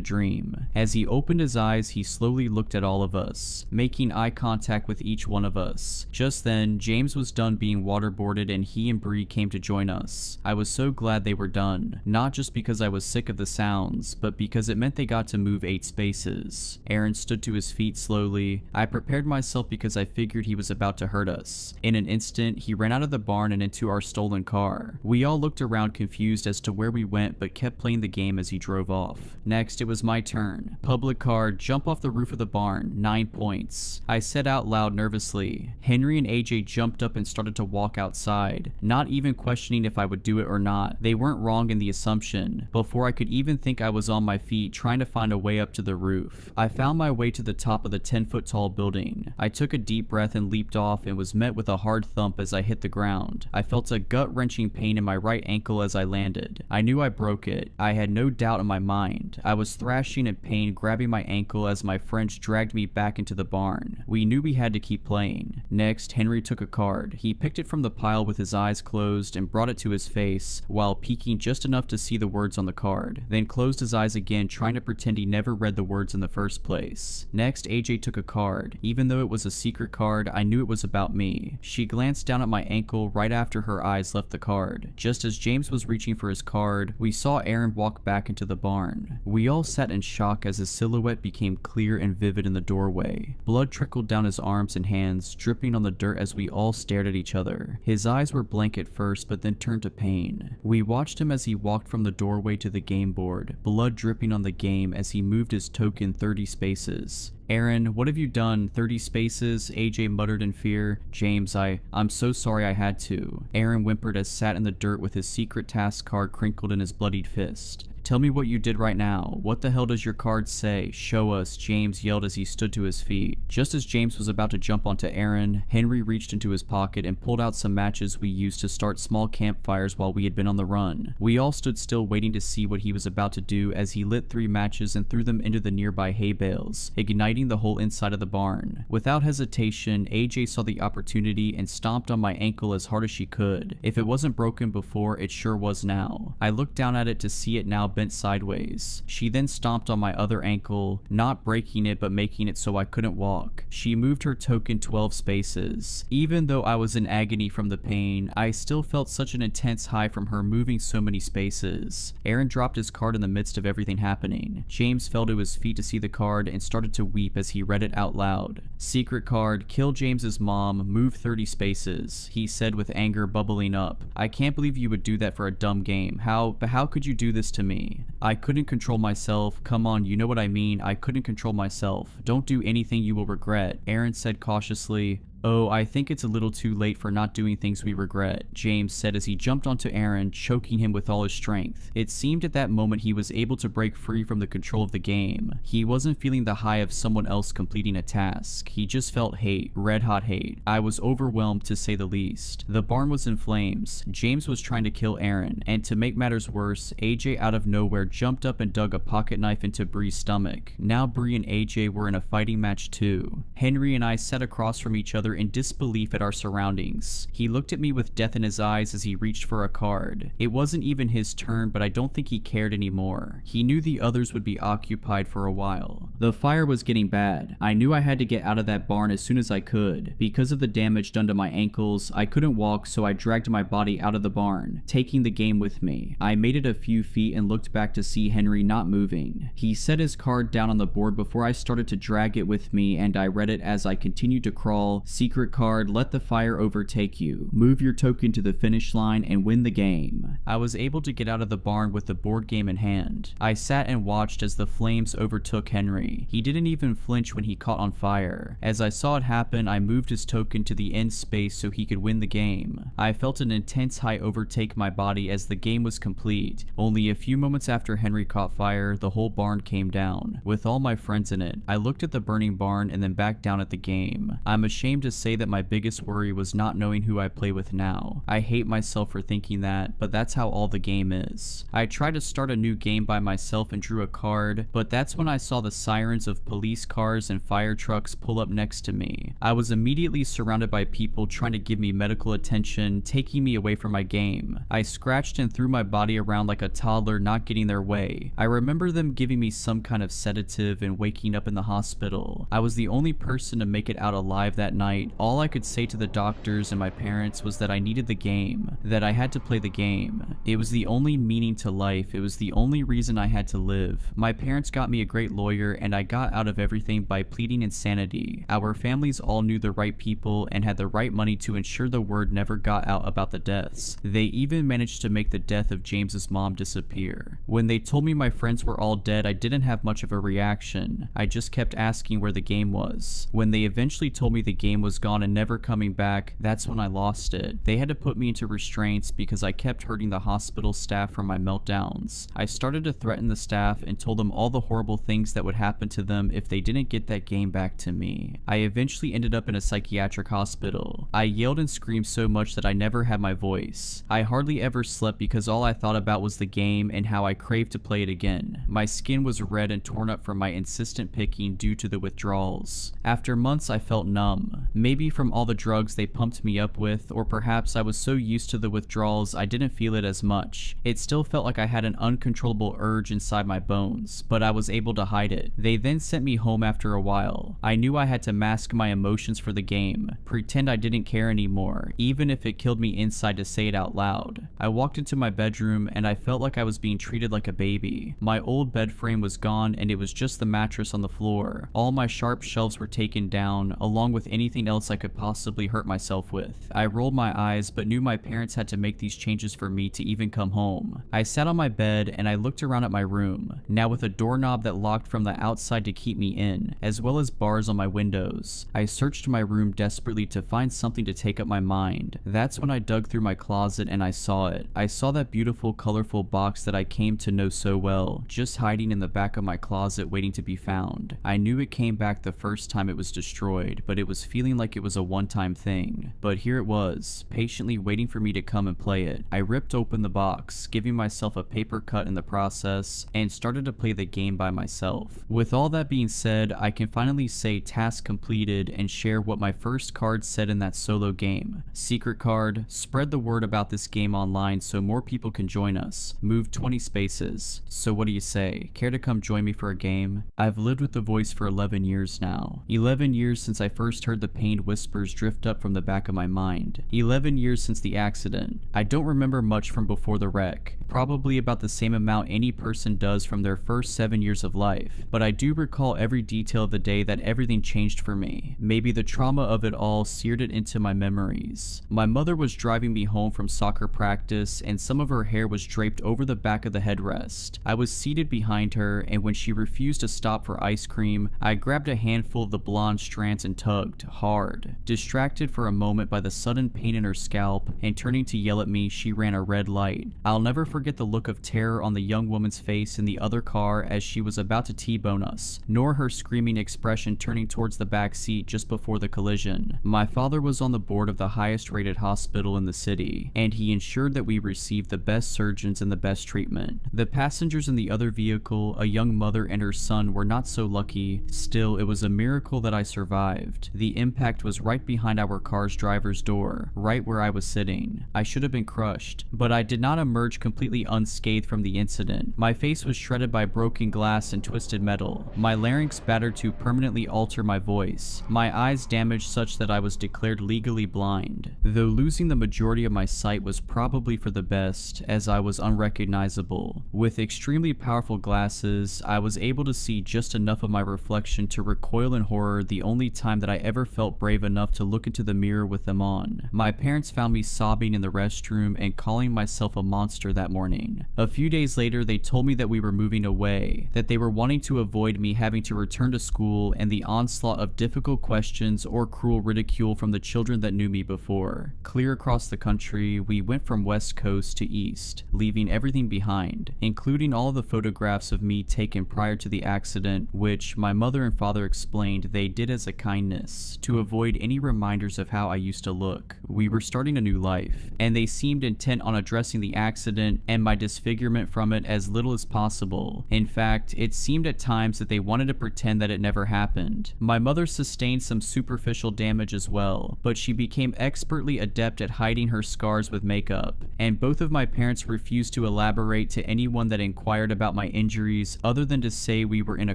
dream. As he opened his eyes, he slowly looked at all of us, making eye contact with each one of us. Just then, James was done being waterboarded and he and Bree came to join us. I was so glad they were done, not just because I was sick of the sounds, but because it meant they got to move 8 spaces. Aaron stood to his feet slowly. I prepared myself because I figured he was about to hurt us. In an instant, he ran out of the barn and into our stolen car. We all looked around confused as to where we went but kept playing the game as he drove off. Next, it was my turn. Public card, jump off the roof of the barn, 9 points. I said out loud nervously. Henry and AJ jumped up and started to walk outside, not even questioning if I would do it or not. They weren't wrong in the assumption. Before I could even think I was on my feet trying to find a way up to the roof, I found my way to the top of the 10-foot tall building. I took a deep breath and leaped off and was met with a hard thump as I hit the ground. I felt a gut-wrenching pain in my right ankle as I landed. I knew I broke it. I had no doubt in my mind. I was thrashing in pain, grabbing my ankle as my friends dragged me back into the barn. We knew we had to keep playing. Next, Henry took a card. He picked it from the pile with his eyes closed and brought it to his face while peeking just enough to see the words on the card, then closed his eyes again, trying to pretend he never read the words in the first place. Next, AJ took a card. Even though it was a secret card, I knew it was about me. She glanced down at my ankle right after her eyes left the card. Just as James was reaching for his card, we saw Aaron walk back into the barn. We all sat in shock as his silhouette became clear and vivid in the doorway. Blood trickled down his arms and hands, dripping on the dirt as we all stared at each other. His eyes were blank at first, but then turned to pain. We watched him as he walked from the doorway to the game board, blood dripping on the game as he moved his token 30 spaces. Aaron, what have you done? 30 spaces, AJ muttered in fear. James, I'm so sorry I had to. Aaron whimpered as sat in the dirt with his secret task card crinkled in his bloodied fist. Tell me what you did right now. What the hell does your card say? Show us, James yelled as he stood to his feet. Just as James was about to jump onto Aaron, Henry reached into his pocket and pulled out some matches we used to start small campfires while we had been on the run. We all stood still waiting to see what he was about to do as he lit 3 matches and threw them into the nearby hay bales, igniting the whole inside of the barn. Without hesitation, AJ saw the opportunity and stomped on my ankle as hard as she could. If it wasn't broken before, it sure was now. I looked down at it to see it now bent sideways. She then stomped on my other ankle, not breaking it but making it so I couldn't walk. She moved her token 12 spaces. Even though I was in agony from the pain, I still felt such an intense high from her moving so many spaces. Aaron dropped his card in the midst of everything happening. James fell to his feet to see the card and started to weep as he read it out loud. Secret card, kill James's mom, move 30 spaces, he said with anger bubbling up. I can't believe you would do that for a dumb game. How could you do this to me? I couldn't control myself. Come on, you know what I mean. I couldn't control myself. Don't do anything you will regret, Aaron said cautiously. Oh, I think it's a little too late for not doing things we regret, James said as he jumped onto Aaron, choking him with all his strength. It seemed at that moment he was able to break free from the control of the game. He wasn't feeling the high of someone else completing a task. He just felt hate, red hot hate. I was overwhelmed to say the least. The barn was in flames. James was trying to kill Aaron, and to make matters worse, AJ out of nowhere jumped up and dug a pocket knife into Bree's stomach. Now Bree and AJ were in a fighting match too. Henry and I sat across from each other in disbelief at our surroundings. He looked at me with death in his eyes as he reached for a card. It wasn't even his turn, but I don't think he cared anymore. He knew the others would be occupied for a while. The fire was getting bad. I knew I had to get out of that barn as soon as I could. Because of the damage done to my ankles, I couldn't walk, so I dragged my body out of the barn, taking the game with me. I made it a few feet and looked back to see Henry not moving. He set his card down on the board before I started to drag it with me, and I read it as I continued to crawl. Secret card, let the fire overtake you. Move your token to the finish line and win the game. I was able to get out of the barn with the board game in hand. I sat and watched as the flames overtook Henry. He didn't even flinch when he caught on fire. As I saw it happen, I moved his token to the end space so he could win the game. I felt an intense high overtake my body as the game was complete. Only a few moments after Henry caught fire, the whole barn came down, with all my friends in it. I looked at the burning barn and then back down at the game. I'm ashamed to say that my biggest worry was not knowing who I play with now. I hate myself for thinking that, but that's how all the game is. I tried to start a new game by myself and drew a card, but that's when I saw the sirens of police cars and fire trucks pull up next to me. I was immediately surrounded by people trying to give me medical attention, taking me away from my game. I scratched and threw my body around like a toddler not getting their way. I remember them giving me some kind of sedative and waking up in the hospital. I was the only person to make it out alive that night, night, all I could say to the doctors and my parents was that I needed the game, that I had to play the game. It was the only meaning to life, it was the only reason I had to live. My parents got me a great lawyer and I got out of everything by pleading insanity. Our families all knew the right people and had the right money to ensure the word never got out about the deaths. They even managed to make the death of James's mom disappear. When they told me my friends were all dead, I didn't have much of a reaction. I just kept asking where the game was. When they eventually told me the game was gone and never coming back, that's when I lost it. They had to put me into restraints because I kept hurting the hospital staff from my meltdowns. I started to threaten the staff and told them all the horrible things that would happen to them if they didn't get that game back to me. I eventually ended up in a psychiatric hospital. I yelled and screamed so much that I never had my voice. I hardly ever slept because all I thought about was the game and how I craved to play it again. My skin was red and torn up from my insistent picking due to the withdrawals. After months I felt numb. Maybe from all the drugs they pumped me up with, or perhaps I was so used to the withdrawals I didn't feel it as much. It still felt like I had an uncontrollable urge inside my bones, but I was able to hide it. They then sent me home after a while. I knew I had to mask my emotions for the game, pretend I didn't care anymore, even if it killed me inside to say it out loud. I walked into my bedroom and I felt like I was being treated like a baby. My old bed frame was gone and it was just the mattress on the floor. All my sharp shelves were taken down, along with anything else I could possibly hurt myself with. I rolled my eyes but knew my parents had to make these changes for me to even come home. I sat on my bed and I looked around at my room, now with a doorknob that locked from the outside to keep me in, as well as bars on my windows. I searched my room desperately to find something to take up my mind. That's when I dug through my closet and I saw it. I saw that beautiful, colorful box that I came to know so well, just hiding in the back of my closet waiting to be found. I knew it came back the first time it was destroyed, but it was feeling like it was a one-time thing. But here it was, patiently waiting for me to come and play it. I ripped open the box, giving myself a paper cut in the process, and started to play the game by myself. With all that being said, I can finally say task completed and share what my first card said in that solo game. Secret card: spread the word about this game online so more people can join us. Move 20 spaces. So what do you say? Care to come join me for a game? I've lived with the voice for 11 years now. 11 years since I first heard the pained whispers drift up from the back of my mind. 11 years since the accident. I don't remember much from before the wreck. Probably about the same amount any person does from their first 7 years of life. But I do recall every detail of the day that everything changed for me. Maybe the trauma of it all seared it into my memories. My mother was driving me home from soccer practice and some of her hair was draped over the back of the headrest. I was seated behind her and when she refused to stop for ice cream, I grabbed a handful of the blonde strands and tugged hard. Distracted for a moment by the sudden pain in her scalp and turning to yell at me, she ran a red light. I'll never forget the look of terror on the young woman's face in the other car as she was about to T-bone us, nor her screaming expression turning towards the back seat just before the collision. My father was on the board of the highest rated hospital in the city, and he ensured that we received the best surgeons and the best treatment. The passengers in the other vehicle, a young mother and her son, were not so lucky. Still, it was a miracle that I survived. The impact was right behind our car's driver's door, right where I was sitting. I should have been crushed, but I did not emerge completely unscathed from the incident. My face was shredded by broken glass and twisted metal, my larynx battered to permanently alter my voice, my eyes damaged such that I was declared legally blind, though losing the majority of my sight was probably for the best, as I was unrecognizable. With extremely powerful glasses, I was able to see just enough of my reflection to recoil in horror the only time that I ever felt brave enough to look into the mirror with them on. My parents found me sobbing in the restroom and calling myself a monster that morning. A few days later, they told me that we were moving away, that they were wanting to avoid me having to return to school and the onslaught of difficult questions or cruel ridicule from the children that knew me before. Clear across the country, we went from west coast to east, leaving everything behind, including all the photographs of me taken prior to the accident, which my mother and father explained they did as a kindness, to avoid any reminders of how I used to look. We were starting a new life, and they seemed intent on addressing the accident and my disfigurement from it as little as possible. In fact, it seemed at times that they wanted to pretend that it never happened. My mother sustained some superficial damage as well, but she became expertly adept at hiding her scars with makeup, and both of my parents refused to elaborate to anyone that inquired about my injuries other than to say we were in a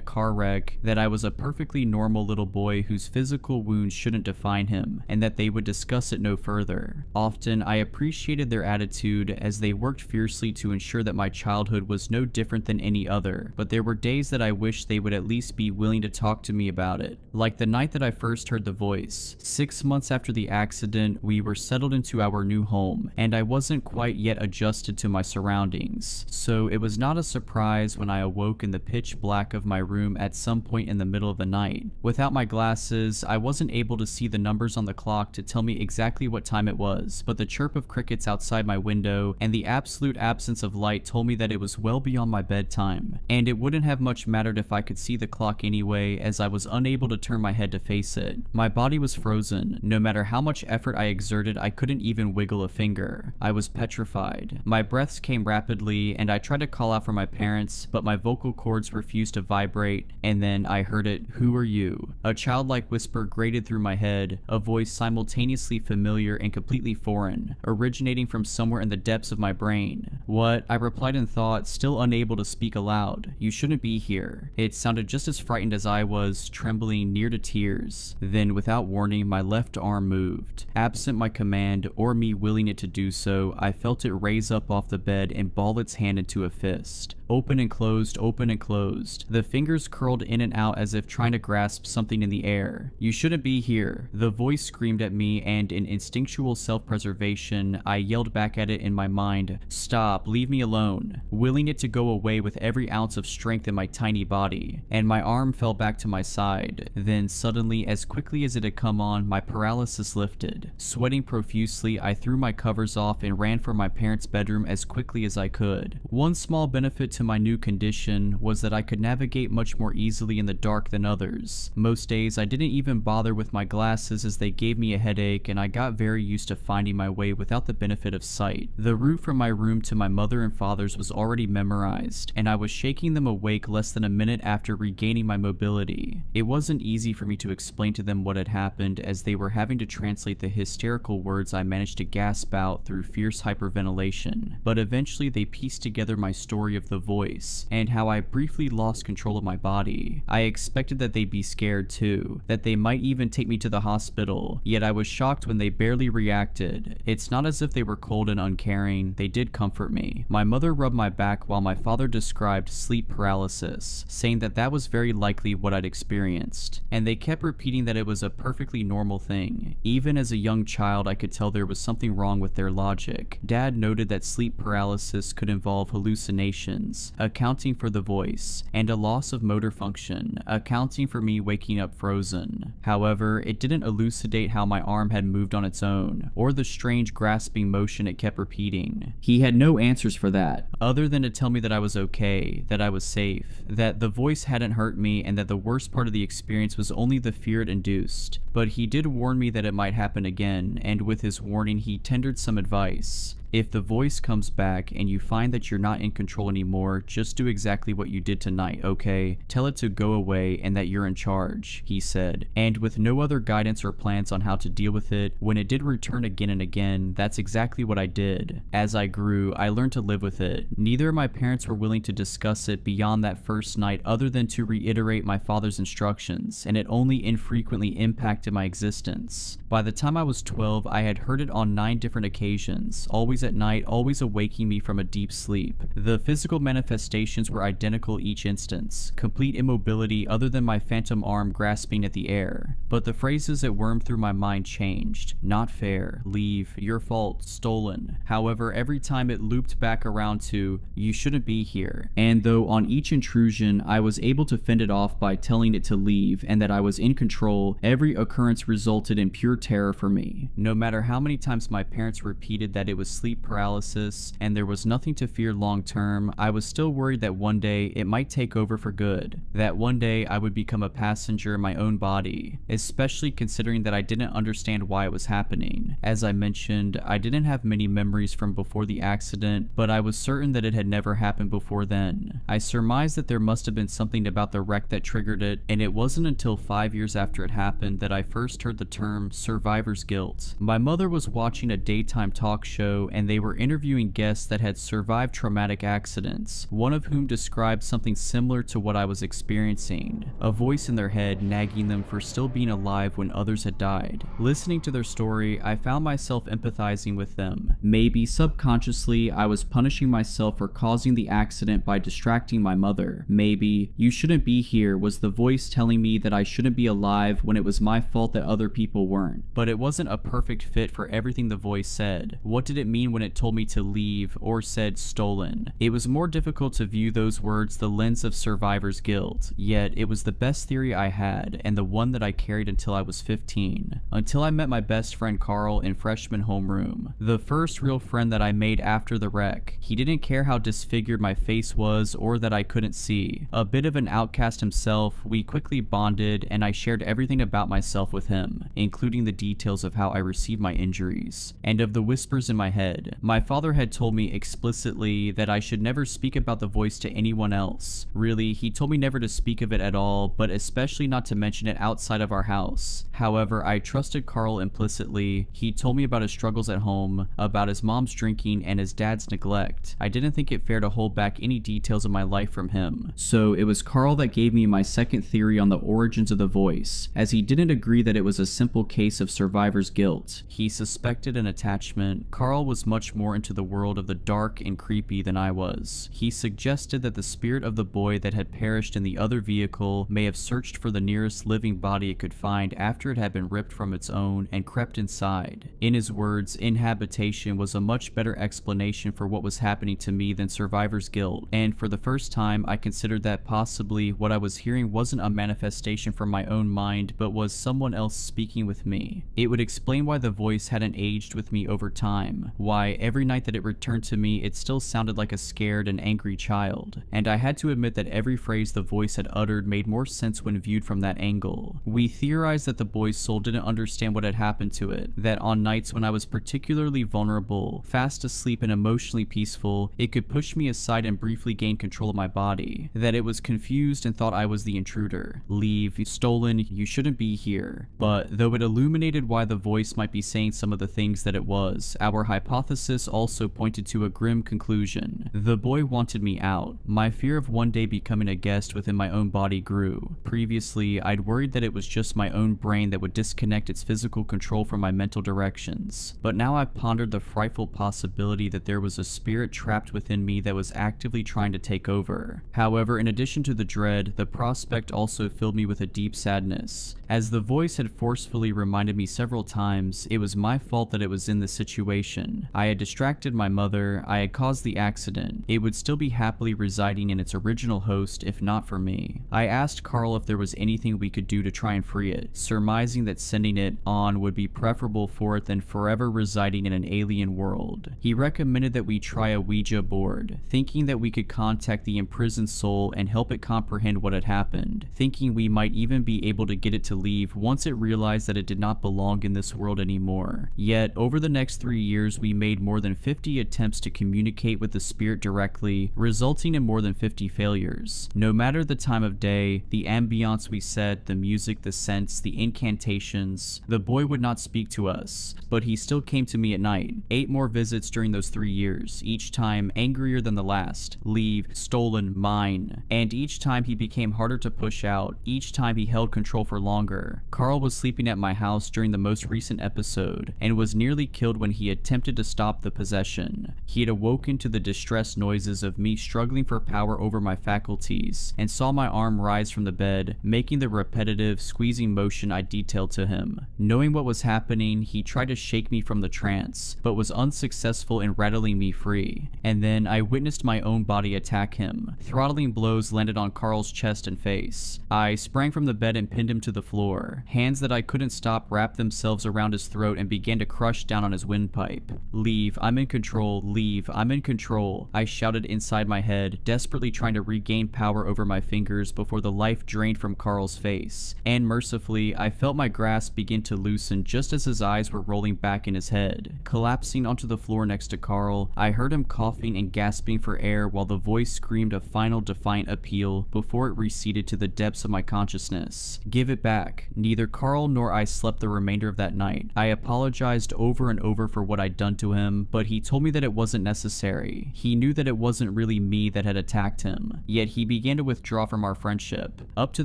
car wreck, that I was a perfectly normal little boy whose physical wounds wounds shouldn't define him, and that they would discuss it no further. Often, I appreciated their attitude as they worked fiercely to ensure that my childhood was no different than any other, but there were days that I wished they would at least be willing to talk to me about it. Like the night that I first heard the voice. 6 months after the accident, we were settled into our new home, and I wasn't quite yet adjusted to my surroundings, so it was not a surprise when I awoke in the pitch black of my room at some point in the middle of the night. Without my glasses, I wasn't able to see the numbers on the clock to tell me exactly what time it was, but the chirp of crickets outside my window and the absolute absence of light told me that it was well beyond my bedtime, and it wouldn't have much mattered if I could see the clock anyway, as I was unable to turn my head to face it. My body was frozen. No matter how much effort I exerted, I couldn't even wiggle a finger. I was petrified. My breaths came rapidly, and I tried to call out for my parents, but my vocal cords refused to vibrate, and then I heard it. "Who are you?" A childlike whisper grated through my head, a voice simultaneously familiar and completely foreign, originating from somewhere in the depths of my brain. "What?" I replied in thought, still unable to speak aloud. "You shouldn't be here." It sounded just as frightened as I was, trembling near to tears. Then, without warning, my left arm moved. Absent my command, or me willing it to do so, I felt it raise up off the bed and ball its hand into a fist. Open and closed, open and closed. The fingers curled in and out as if trying to grasp something in the air. "You shouldn't be here." The voice screamed at me, and in instinctual self-preservation, I yelled back at it in my mind, "Stop, leave me alone," willing it to go away with every ounce of strength in my tiny body, and my arm fell back to my side. Then suddenly, as quickly as it had come on, my paralysis lifted. Sweating profusely, I threw my covers off and ran for my parents' bedroom as quickly as I could. One small benefit to my new condition was that I could navigate much more easily in the dark than others. Most days I didn't even bother with my glasses as they gave me a headache, and I got very used to finding my way without the benefit of sight. The route from my room to my mother and father's was already memorized, and I was shaking them awake less than a minute after regaining my mobility. It wasn't easy for me to explain to them what had happened, as they were having to translate the hysterical words I managed to gasp out through fierce hyperventilation, but eventually they pieced together my story of the voice, and how I briefly lost control of my body. I expected that they'd be scared too, that they might even take me to the hospital, yet I was shocked when they barely reacted. It's not as if they were cold and uncaring, they did comfort me. My mother rubbed my back while my father described sleep paralysis, saying that that was very likely what I'd experienced, and they kept repeating that it was a perfectly normal thing. Even as a young child, I could tell there was something wrong with their logic. Dad noted that sleep paralysis could involve hallucinations, accounting for the voice, and a loss of motor function, accounting for me waking up frozen. However, it didn't elucidate how my arm had moved on its own, or the strange grasping motion it kept repeating. He had no answers for that, other than to tell me that I was okay, that I was safe, that the voice hadn't hurt me, and that the worst part of the experience was only the fear it induced. But he did warn me that it might happen again, and with his warning he tendered some advice. If the voice comes back and you find that you're not in control anymore, just do exactly what you did tonight, okay? Tell it to go away and that you're in charge, he said. And with no other guidance or plans on how to deal with it, when it did return again and again, that's exactly what I did. As I grew, I learned to live with it. Neither of my parents were willing to discuss it beyond that first night other than to reiterate my father's instructions, and it only infrequently impacted my existence. By the time I was 12, I had heard it on 9 different occasions, always at night, always awaking me from a deep sleep. The physical manifestations were identical each instance, complete immobility other than my phantom arm grasping at the air. But the phrases that wormed through my mind changed. Not fair, leave, your fault, stolen. However, every time it looped back around to, you shouldn't be here. And though on each intrusion I was able to fend it off by telling it to leave and that I was in control, every occurrence resulted in pure terror for me. No matter how many times my parents repeated that it was sleep paralysis and there was nothing to fear long term, I was still worried that one day it might take over for good, that one day I would become a passenger in my own body, especially considering that I didn't understand why it was happening. As I mentioned, I didn't have many memories from before the accident, but I was certain that it had never happened before then. I surmised that there must have been something about the wreck that triggered it, and it wasn't until 5 years after it happened that I first heard the term survivor's guilt. My mother was watching a daytime talk show and they were interviewing guests that had survived traumatic accidents, one of whom described something similar to what I was experiencing, a voice in their head nagging them for still being alive when others had died. Listening to their story, I found myself empathizing with them. Maybe subconsciously, I was punishing myself for causing the accident by distracting my mother. Maybe, "You shouldn't be here" was the voice telling me that I shouldn't be alive when it was my fault that other people weren't. But it wasn't a perfect fit for everything the voice said. What did it mean when it told me to leave or said stolen? It was more difficult to view those words the lens of survivor's guilt, yet it was the best theory I had and the one that I carried until I was 15. Until I met my best friend Carl in freshman homeroom, the first real friend that I made after the wreck. He didn't care how disfigured my face was or that I couldn't see. A bit of an outcast himself, we quickly bonded and I shared everything about myself with him, including the details of how I received my injuries, and of the whispers in my head. My father had told me explicitly that I should never speak about the voice to anyone else. Really, he told me never to speak of it at all, but especially not to mention it outside of our house. However, I trusted Carl implicitly. He told me about his struggles at home, about his mom's drinking and his dad's neglect. I didn't think it fair to hold back any details of my life from him. So it was Carl that gave me my second theory on the origins of the voice, as he didn't agree that it was a simple case of survivor's guilt. He suspected an attachment. Carl was much more into the world of the dark and creepy than I was. He suggested that the spirit of the boy that had perished in the other vehicle may have searched for the nearest living body it could find after it had been ripped from its own and crept inside. In his words, inhabitation was a much better explanation for what was happening to me than survivor's guilt, and for the first time I considered that possibly what I was hearing wasn't a manifestation from my own mind but was someone else speaking with me. It would explain why the voice hadn't aged with me over time, why every night that it returned to me it still sounded like a scared and angry child, and I had to admit that every phrase the voice had uttered made more sense when viewed from that angle. We theorized that the boy's soul didn't understand what had happened to it, that on nights when I was particularly vulnerable, fast asleep and emotionally peaceful, it could push me aside and briefly gain control of my body, that it was confused and thought I was the intruder. Leave, stolen, you shouldn't be here. But though it illuminated why the voice might be saying some of the things that it was, our hypothesis also pointed to a grim conclusion. The boy wanted me out. My fear of one day becoming a guest within my own body grew. Previously, I'd worried that it was just my own brain that would disconnect its physical control from my mental directions. But now I pondered the frightful possibility that there was a spirit trapped within me that was actively trying to take over. However, in addition to the dread, the prospect also filled me with a deep sadness. As the voice had forcefully reminded me several times, it was my fault that it was in this situation. I had distracted my mother, I had caused the accident. It would still be happily residing in its original host if not for me. I asked Carl if there was anything we could do to try and free it, surmising that sending it on would be preferable for it than forever residing in an alien world. He recommended that we try a Ouija board, thinking that we could contact the imprisoned soul and help it comprehend what had happened, thinking we might even be able to get it to leave once it realized that it did not belong in this world anymore. Yet, over the next 3 years, we made more than 50 attempts to communicate with the spirit directly, resulting in more than 50 failures. No matter the time of day, the ambiance we set, the music, the scents, the incantations, the boy would not speak to us, but he still came to me at night. 8 more visits during those 3 years, each time angrier than the last. Leave, stolen, mine. And each time he became harder to push out, each time he held control for longer. Carl was sleeping at my house during the most recent episode, and was nearly killed when he attempted to stop the possession. He had awoken to the distressed noises of me struggling for power over my faculties, and saw my arm rise from the bed, making the repetitive, squeezing motion I detailed to him. Knowing what was happening, he tried to shake me from the trance, but was unsuccessful in rattling me free. And then I witnessed my own body attack him. Throttling blows landed on Carl's chest and face. I sprang from the bed and pinned him to the floor. Hands that I couldn't stop wrapped themselves around his throat and began to crush down on his windpipe. Leave, I'm in control, leave, I'm in control, I shouted inside my head, desperately trying to regain power over my fingers before the life drained from Carl's face. And mercifully, I felt my grasp begin to loosen just as his eyes were rolling back in his head. Collapsing onto the floor next to Carl, I heard him coughing and gasping for air while the voice screamed a final defiant appeal before it receded to the depths of my consciousness. Give it back. Neither Carl nor I slept the remainder of that night. I apologized over and over for what I'd done to to him, but he told me that it wasn't necessary. He knew that it wasn't really me that had attacked him, yet he began to withdraw from our friendship. Up to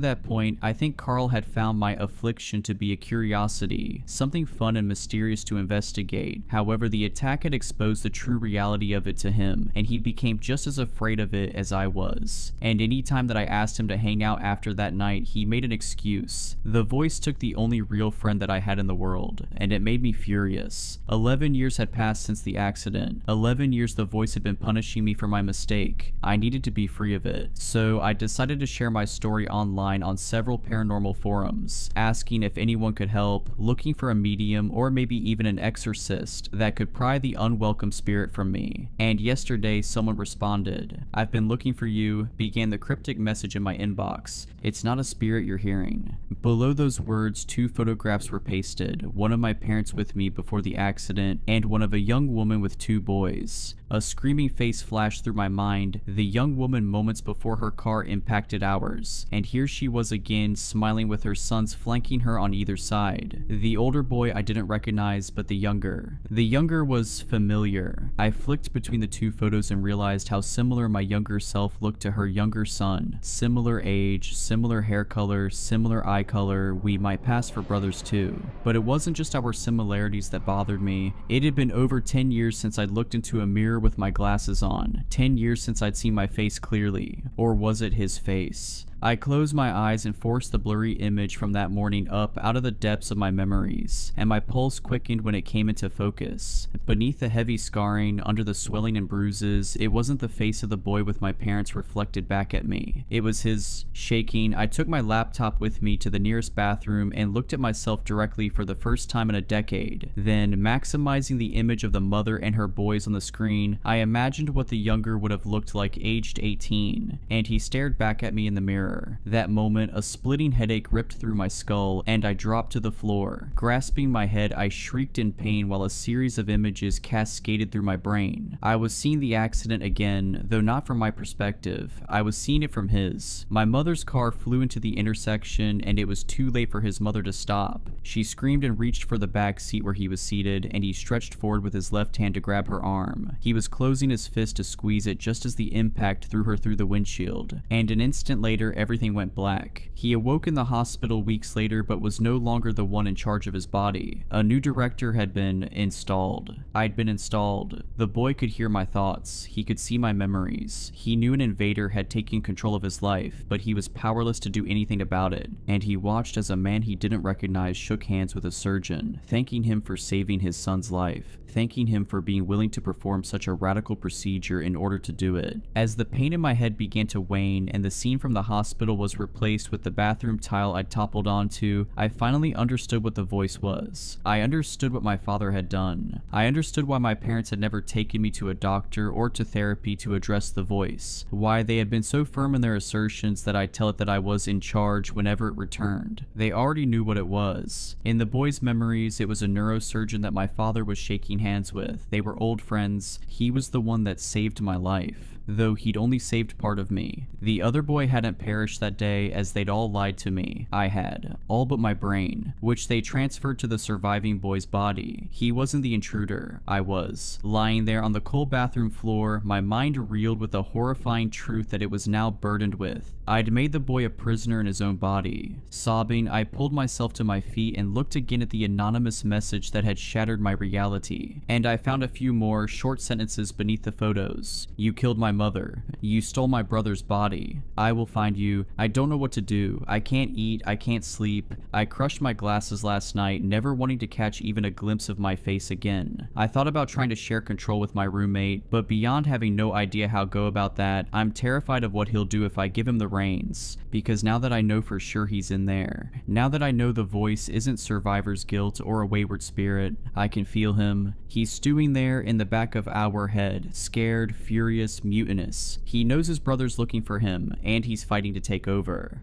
that point, I think Carl had found my affliction to be a curiosity, something fun and mysterious to investigate. However, the attack had exposed the true reality of it to him, and he became just as afraid of it as I was. And any time that I asked him to hang out after that night, he made an excuse. The voice took the only real friend that I had in the world, and it made me furious. 11 years had passed since the accident. 11 years the voice had been punishing me for my mistake. I needed to be free of it. So I decided to share my story online on several paranormal forums, asking if anyone could help, looking for a medium or maybe even an exorcist that could pry the unwelcome spirit from me. And yesterday someone responded. "I've been looking for you," began the cryptic message in my inbox. "It's not a spirit you're hearing." Below those words, 2 photographs were pasted, one of my parents with me before the accident and one of a young woman with 2 boys. A screaming face flashed through my mind, the young woman moments before her car impacted ours, and here she was again, smiling with her sons flanking her on either side. The older boy I didn't recognize, but the younger. The younger was familiar. I flicked between the 2 photos and realized how similar my younger self looked to her younger son. Similar age, similar hair color, similar eye color, we might pass for brothers too. But it wasn't just our similarities that bothered me. It had been over 10 years since I'd looked into a mirror with my glasses on. 10 years since I'd seen my face clearly. Or was it his face? I closed my eyes and forced the blurry image from that morning up out of the depths of my memories, and my pulse quickened when it came into focus. Beneath the heavy scarring, under the swelling and bruises, it wasn't the face of the boy with my parents reflected back at me. It was his. Shaking, I took my laptop with me to the nearest bathroom and looked at myself directly for the first time in a decade. Then, maximizing the image of the mother and her boys on the screen, I imagined what the younger would have looked like aged 18, and he stared back at me in the mirror. That moment, a splitting headache ripped through my skull, and I dropped to the floor. Grasping my head, I shrieked in pain while a series of images cascaded through my brain. I was seeing the accident again, though not from my perspective. I was seeing it from his. My mother's car flew into the intersection, and it was too late for his mother to stop. She screamed and reached for the back seat where he was seated, and he stretched forward with his left hand to grab her arm. He was closing his fist to squeeze it just as the impact threw her through the windshield, and an instant later, everything went black. He awoke in the hospital weeks later but was no longer the one in charge of his body. A new director had been installed. I'd been installed. The boy could hear my thoughts. He could see my memories. He knew an invader had taken control of his life, but he was powerless to do anything about it. And he watched as a man he didn't recognize shook hands with a surgeon, thanking him for saving his son's life, thanking him for being willing to perform such a radical procedure in order to do it. As the pain in my head began to wane and the scene from the hospital was replaced with the bathroom tile I'd toppled onto, I finally understood what the voice was. I understood what my father had done. I understood why my parents had never taken me to a doctor or to therapy to address the voice, why they had been so firm in their assertions that I'd tell it that I was in charge whenever it returned. They already knew what it was. In the boy's memories, it was a neurosurgeon that my father was shaking hands with. They were old friends. He was the one that saved my life, though he'd only saved part of me. The other boy hadn't perished that day, as they'd all lied to me. I had. All but my brain, which they transferred to the surviving boy's body. He wasn't the intruder. I was. Lying there on the cold bathroom floor, my mind reeled with the horrifying truth that it was now burdened with. I'd made the boy a prisoner in his own body. Sobbing, I pulled myself to my feet and looked again at the anonymous message that had shattered my reality. And I found a few more short sentences beneath the photos. "You killed my mother. You stole my brother's body. I will find you. I don't know what to do. I can't eat. I can't sleep. I crushed my glasses last night, never wanting to catch even a glimpse of my face again. I thought about trying to share control with my roommate, but beyond having no idea how to go about that, I'm terrified of what he'll do if I give him the reins, because now that I know for sure he's in there, now that I know the voice isn't survivor's guilt or a wayward spirit, I can feel him. He's stewing there in the back of our head, scared, furious, mutinous. He knows his brother's looking for him, and he's fighting to take over.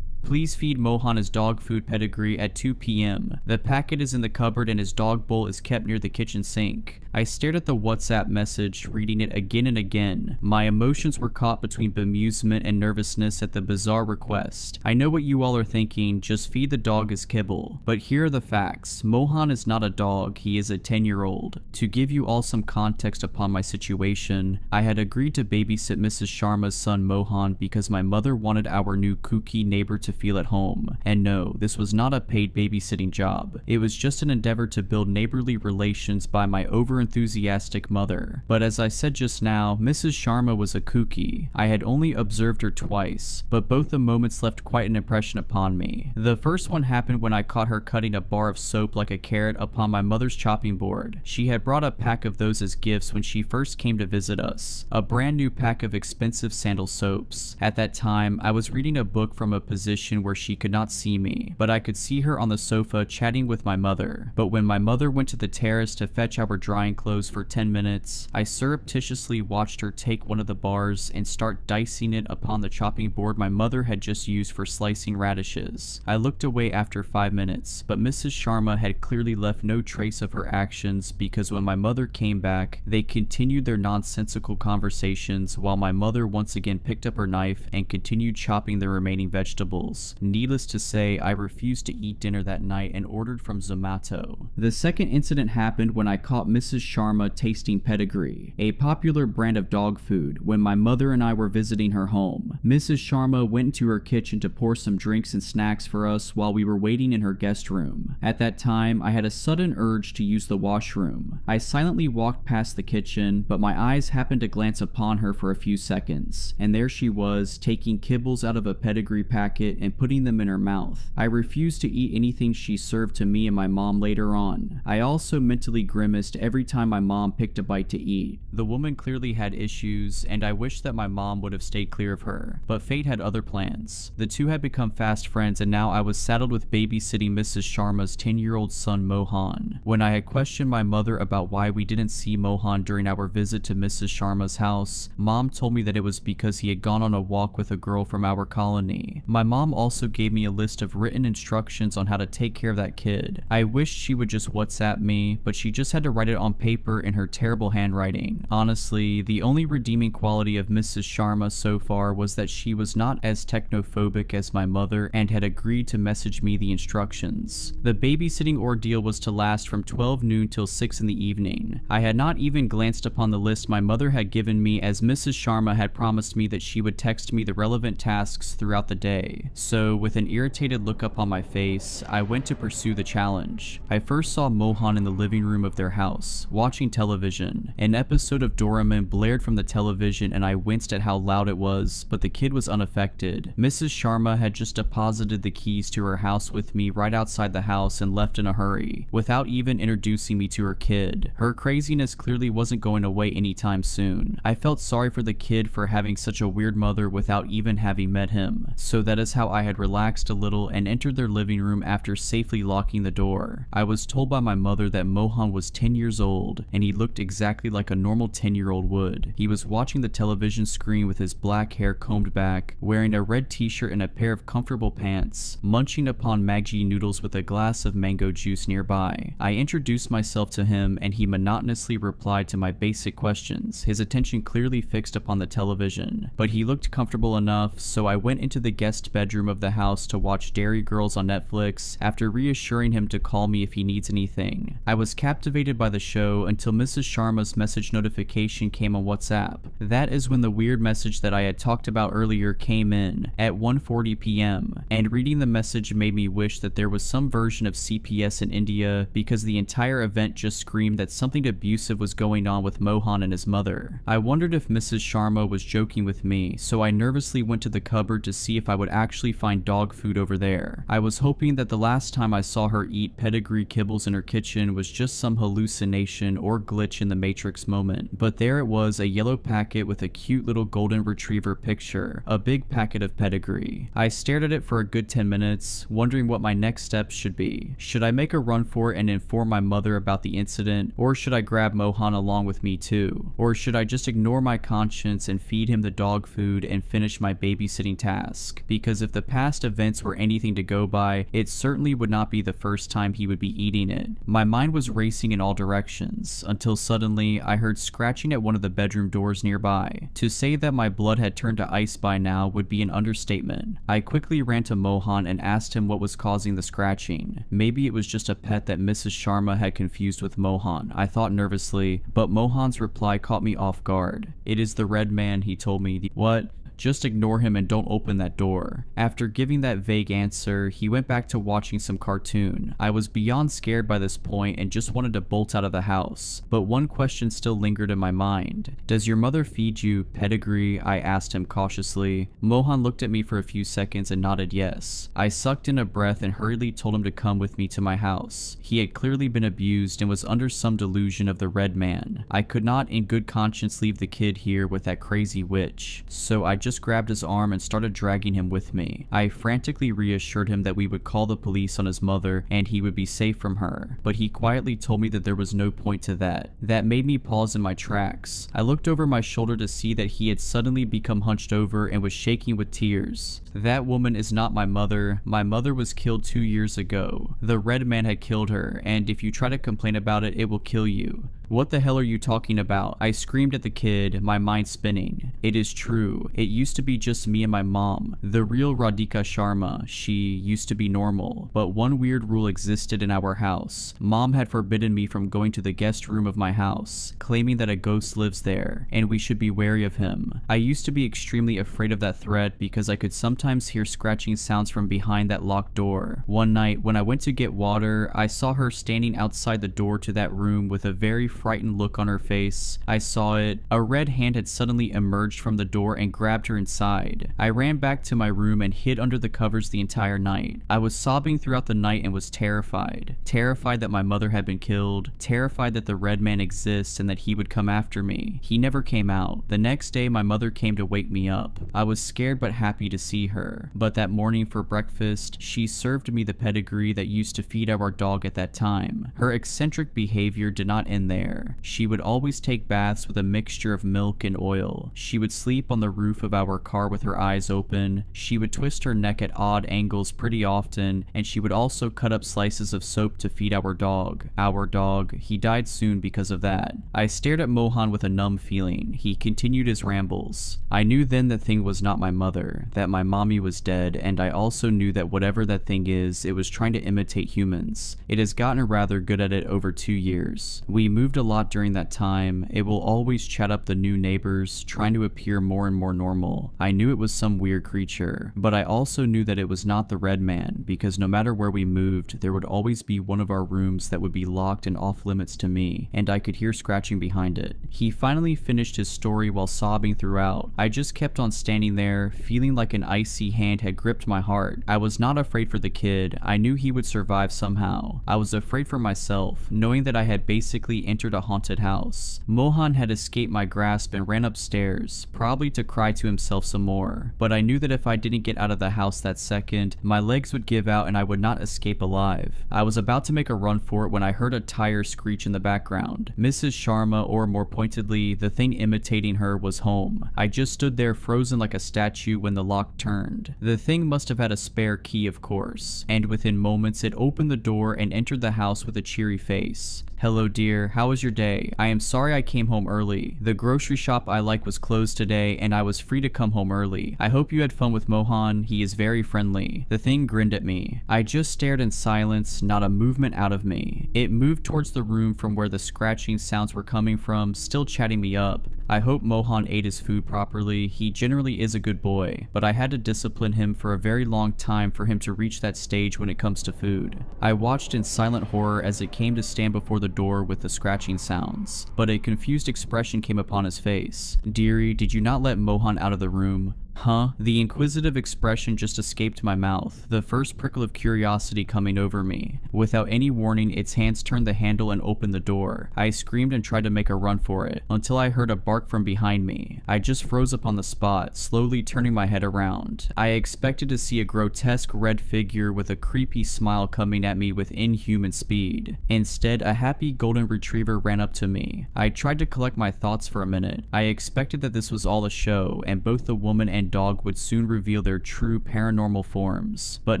Please feed Mohan his dog food pedigree at 2 p.m. The packet is in the cupboard and his dog bowl is kept near the kitchen sink. I stared at the WhatsApp message, reading it again and again. My emotions were caught between bemusement and nervousness at the bizarre request. I know what you all are thinking, just feed the dog his kibble. But here are the facts. Mohan is not a dog, he is a 10-year-old. To give you all some context upon my situation, I had agreed to babysit Mrs. Sharma's son Mohan because my mother wanted our new kooky neighbor to feel at home. And no, this was not a paid babysitting job. It was just an endeavor to build neighborly relations by my over-enthusiastic mother. But as I said just now, Mrs. Sharma was a kooky. I had only observed her twice, but both the moments left quite an impression upon me. The first one happened when I caught her cutting a bar of soap like a carrot upon my mother's chopping board. She had brought a pack of those as gifts when she first came to visit us. A brand new pack of expensive sandal soaps. At that time, I was reading a book from a position where she could not see me, but I could see her on the sofa chatting with my mother. But when my mother went to the terrace to fetch our drying clothes for 10 minutes, I surreptitiously watched her take one of the bars and start dicing it upon the chopping board my mother had just used for slicing radishes. I looked away after 5 minutes, but Mrs. Sharma had clearly left no trace of her actions because when my mother came back, they continued their nonsensical conversations while my mother once again picked up her knife and continued chopping the remaining vegetables. Needless to say, I refused to eat dinner that night and ordered from Zomato. The second incident happened when I caught Mrs. Sharma tasting Pedigree, a popular brand of dog food, when my mother and I were visiting her home. Mrs. Sharma went into her kitchen to pour some drinks and snacks for us while we were waiting in her guest room. At that time, I had a sudden urge to use the washroom. I silently walked past the kitchen, but my eyes happened to glance upon her for a few seconds, and there she was, taking kibbles out of a Pedigree packet and putting them in her mouth. I refused to eat anything she served to me and my mom later on. I also mentally grimaced every time my mom picked a bite to eat. The woman clearly had issues, and I wish that my mom would have stayed clear of her, but fate had other plans. The two had become fast friends, and now I was saddled with babysitting Mrs. Sharma's 10-year-old son Mohan. When I had questioned my mother about why we didn't see Mohan during our visit to Mrs. Sharma's house, Mom told me that it was because he had gone on a walk with a girl from our colony. My mom also gave me a list of written instructions on how to take care of that kid. I wished she would just WhatsApp me, but she just had to write it on paper in her terrible handwriting. Honestly, the only redeeming quality of Mrs. Sharma so far was that she was not as technophobic as my mother and had agreed to message me the instructions. The babysitting ordeal was to last from 12 noon till 6 in the evening. I had not even glanced upon the list my mother had given me, as Mrs. Sharma had promised me that she would text me the relevant tasks throughout the day. So, with an irritated look up on my face, I went to pursue the challenge. I first saw Mohan in the living room of their house, watching television. An episode of Doraemon blared from the television and I winced at how loud it was, but the kid was unaffected. Mrs. Sharma had just deposited the keys to her house with me right outside the house and left in a hurry, without even introducing me to her kid. Her craziness clearly wasn't going away anytime soon. I felt sorry for the kid for having such a weird mother without even having met him, so that is how I had relaxed a little and entered their living room after safely locking the door. I was told by my mother that Mohan was 10 years old, and he looked exactly like a normal 10-year-old would. He was watching the television screen with his black hair combed back, wearing a red t-shirt and a pair of comfortable pants, munching upon Maggi noodles with a glass of mango juice nearby. I introduced myself to him and he monotonously replied to my basic questions, his attention clearly fixed upon the television. But he looked comfortable enough, so I went into the guest bedroom of the house to watch Dairy Girls on Netflix after reassuring him to call me if he needs anything. I was captivated by the show until Mrs. Sharma's message notification came on WhatsApp. That is when the weird message that I had talked about earlier came in at 1:40 p.m. and reading the message made me wish that there was some version of CPS in India, because the entire event just screamed that something abusive was going on with Mohan and his mother. I wondered if Mrs. Sharma was joking with me, so I nervously went to the cupboard to see if I would actually find dog food over there. I was hoping that the last time I saw her eat Pedigree kibbles in her kitchen was just some hallucination or glitch in the Matrix moment, but there it was, a yellow packet with a cute little golden retriever picture, a big packet of Pedigree. I stared at it for a good 10 minutes, wondering what my next steps should be. Should I make a run for it and inform my mother about the incident, or should I grab Mohan along with me too? Or should I just ignore my conscience and feed him the dog food and finish my babysitting task? Because if the past events were anything to go by, it certainly would not be the first time he would be eating it. My mind was racing in all directions, until suddenly I heard scratching at one of the bedroom doors nearby. To say that my blood had turned to ice by now would be an understatement. I quickly ran to Mohan and asked him what was causing the scratching. Maybe it was just a pet that Mrs. Sharma had confused with Mohan, I thought nervously, but Mohan's reply caught me off guard. "It is the red man," he told me. What? Just ignore him and don't open that door. After giving that vague answer, he went back to watching some cartoon. I was beyond scared by this point and just wanted to bolt out of the house. But one question still lingered in my mind. "Does your mother feed you pedigree?" I asked him cautiously. Mohan looked at me for a few seconds and nodded yes. I sucked in a breath and hurriedly told him to come with me to my house. He had clearly been abused and was under some delusion of the red man. I could not in good conscience leave the kid here with that crazy witch. So I just grabbed his arm and started dragging him with me. I frantically reassured him that we would call the police on his mother and he would be safe from her, but he quietly told me that there was no point to that. That made me pause in my tracks. I looked over my shoulder to see that he had suddenly become hunched over and was shaking with tears. "That woman is not my mother. My mother was killed 2 years ago. The red man had killed her, and if you try to complain about it, it will kill you." "What the hell are you talking about?" I screamed at the kid, my mind spinning. "It is true. It used to be just me and my mom. The real Radhika Sharma, she used to be normal. But one weird rule existed in our house. Mom had forbidden me from going to the guest room of my house, claiming that a ghost lives there, and we should be wary of him. I used to be extremely afraid of that threat because I could sometimes hear scratching sounds from behind that locked door. One night, when I went to get water, I saw her standing outside the door to that room with a very frightened look on her face. I saw it. A red hand had suddenly emerged from the door and grabbed her inside. I ran back to my room and hid under the covers the entire night. I was sobbing throughout the night and was terrified. Terrified that my mother had been killed. Terrified that the red man exists and that he would come after me. He never came out. The next day, my mother came to wake me up. I was scared but happy to see her. But that morning for breakfast, she served me the pedigree that used to feed our dog at that time. Her eccentric behavior did not end there. She would always take baths with a mixture of milk and oil. She would sleep on the roof of our car with her eyes open. She would twist her neck at odd angles pretty often, and she would also cut up slices of soap to feed our dog. Our dog, he died soon because of that. I stared at Mohan with a numb feeling. He continued his rambles. I knew then that thing was not my mother, that my mommy was dead, and I also knew that whatever that thing is, it was trying to imitate humans. It has gotten rather good at it over 2 years. We moved a lot during that time. It will always chat up the new neighbors, trying to appear more and more normal. I knew it was some weird creature, but I also knew that it was not the red man, because no matter where we moved, there would always be one of our rooms that would be locked and off limits to me, and I could hear scratching behind it. He finally finished his story while sobbing throughout. I just kept on standing there, feeling like an icy hand had gripped my heart. I was not afraid for the kid. I knew he would survive somehow. I was afraid for myself, knowing that I had basically entered a haunted house. Mohan had escaped my grasp and ran upstairs, probably to cry to himself some more. But I knew that if I didn't get out of the house that second, my legs would give out and I would not escape alive. I was about to make a run for it when I heard a tire screech in the background. Mrs. Sharma, or more pointedly, the thing imitating her, was home. I just stood there frozen like a statue when the lock turned. The thing must have had a spare key, of course, and within moments it opened the door and entered the house with a cheery face. "Hello dear, how was your day? I am sorry I came home early. The grocery shop I like was closed today and I was free to come home early. I hope you had fun with Mohan, he is very friendly." The thing grinned at me. I just stared in silence, not a movement out of me. It moved towards the room from where the scratching sounds were coming from, still chatting me up. I hope Mohan ate his food properly. He generally is a good boy, but I had to discipline him for a very long time for him to reach that stage when it comes to food. I watched in silent horror as it came to stand before the door with the scratching sounds, but a confused expression came upon his face. "Dearie, did you not let Mohan out of the room?" Huh? The inquisitive expression just escaped my mouth, the first prickle of curiosity coming over me. Without any warning, its hands turned the handle and opened the door. I screamed and tried to make a run for it, until I heard a bark from behind me. I just froze up on the spot, slowly turning my head around. I expected to see a grotesque red figure with a creepy smile coming at me with inhuman speed. Instead, a happy golden retriever ran up to me. I tried to collect my thoughts for a minute. I expected that this was all a show, and both the woman and and dog would soon reveal their true paranormal forms, but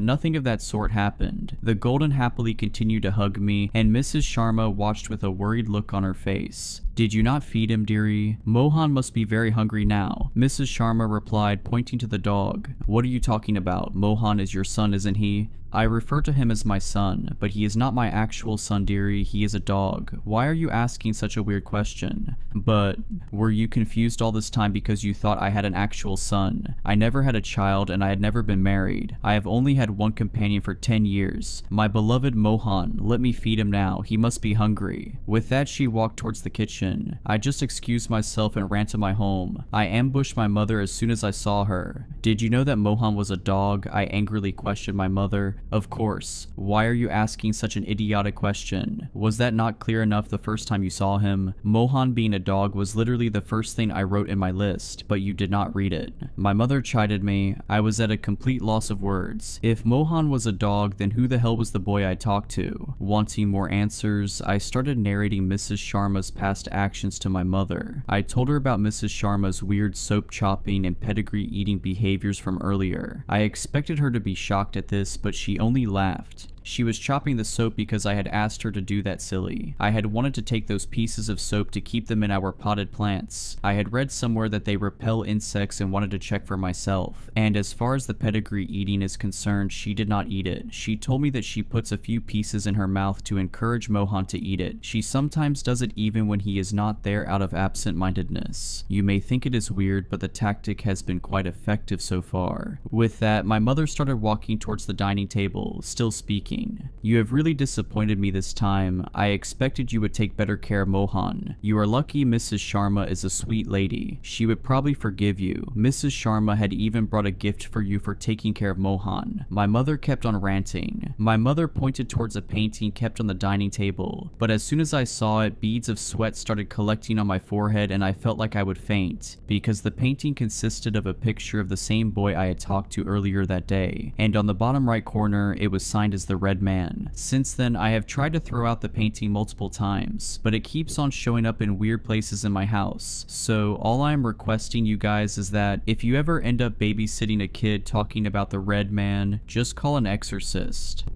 nothing of that sort happened. The golden happily continued to hug me, and Mrs. Sharma watched with a worried look on her face. "Did you not feed him, dearie? Mohan must be very hungry now," Mrs. Sharma replied, pointing to the dog. "What are you talking about? Mohan is your son, isn't he?" "I refer to him as my son, but he is not my actual son, dearie. He is a dog. Why are you asking such a weird question?" "But were you confused all this time because you thought I had an actual son? I never had a child, and I had never been married. I have only had one companion for 10 years. My beloved Mohan. Let me feed him now. He must be hungry." With that, she walked towards the kitchen. I just excused myself and ran to my home. I ambushed my mother as soon as I saw her. "Did you know that Mohan was a dog?" I angrily questioned my mother. "Of course. Why are you asking such an idiotic question? Was that not clear enough the first time you saw him? Mohan being a dog was literally the first thing I wrote in my list, but you did not read it." My mother chided me. I was at a complete loss of words. If Mohan was a dog, then who the hell was the boy I talked to? Wanting more answers, I started narrating Mrs. Sharma's past actions to my mother. I told her about Mrs. Sharma's weird soap chopping and pedigree eating behaviors from earlier. I expected her to be shocked at this, but she only laughed. She was chopping the soap because I had asked her to do that, silly. I had wanted to take those pieces of soap to keep them in our potted plants. I had read somewhere that they repel insects and wanted to check for myself. And as far as the pedigree eating is concerned, she did not eat it. She told me that she puts a few pieces in her mouth to encourage Mohan to eat it. She sometimes does it even when he is not there out of absent-mindedness. You may think it is weird, but the tactic has been quite effective so far. With that, my mother started walking towards the dining table, still speaking. "You have really disappointed me this time. I expected you would take better care of Mohan. You are lucky Mrs. Sharma is a sweet lady. She would probably forgive you. Mrs. Sharma had even brought a gift for you for taking care of Mohan." My mother kept on ranting. My mother pointed towards a painting kept on the dining table, but as soon as I saw it, beads of sweat started collecting on my forehead and I felt like I would faint, because the painting consisted of a picture of the same boy I had talked to earlier that day, and on the bottom right corner, it was signed as the Red Man. Since then, I have tried to throw out the painting multiple times, but it keeps on showing up in weird places in my house. So all I am requesting you guys is that if you ever end up babysitting a kid talking about the Red Man, just call an exorcist.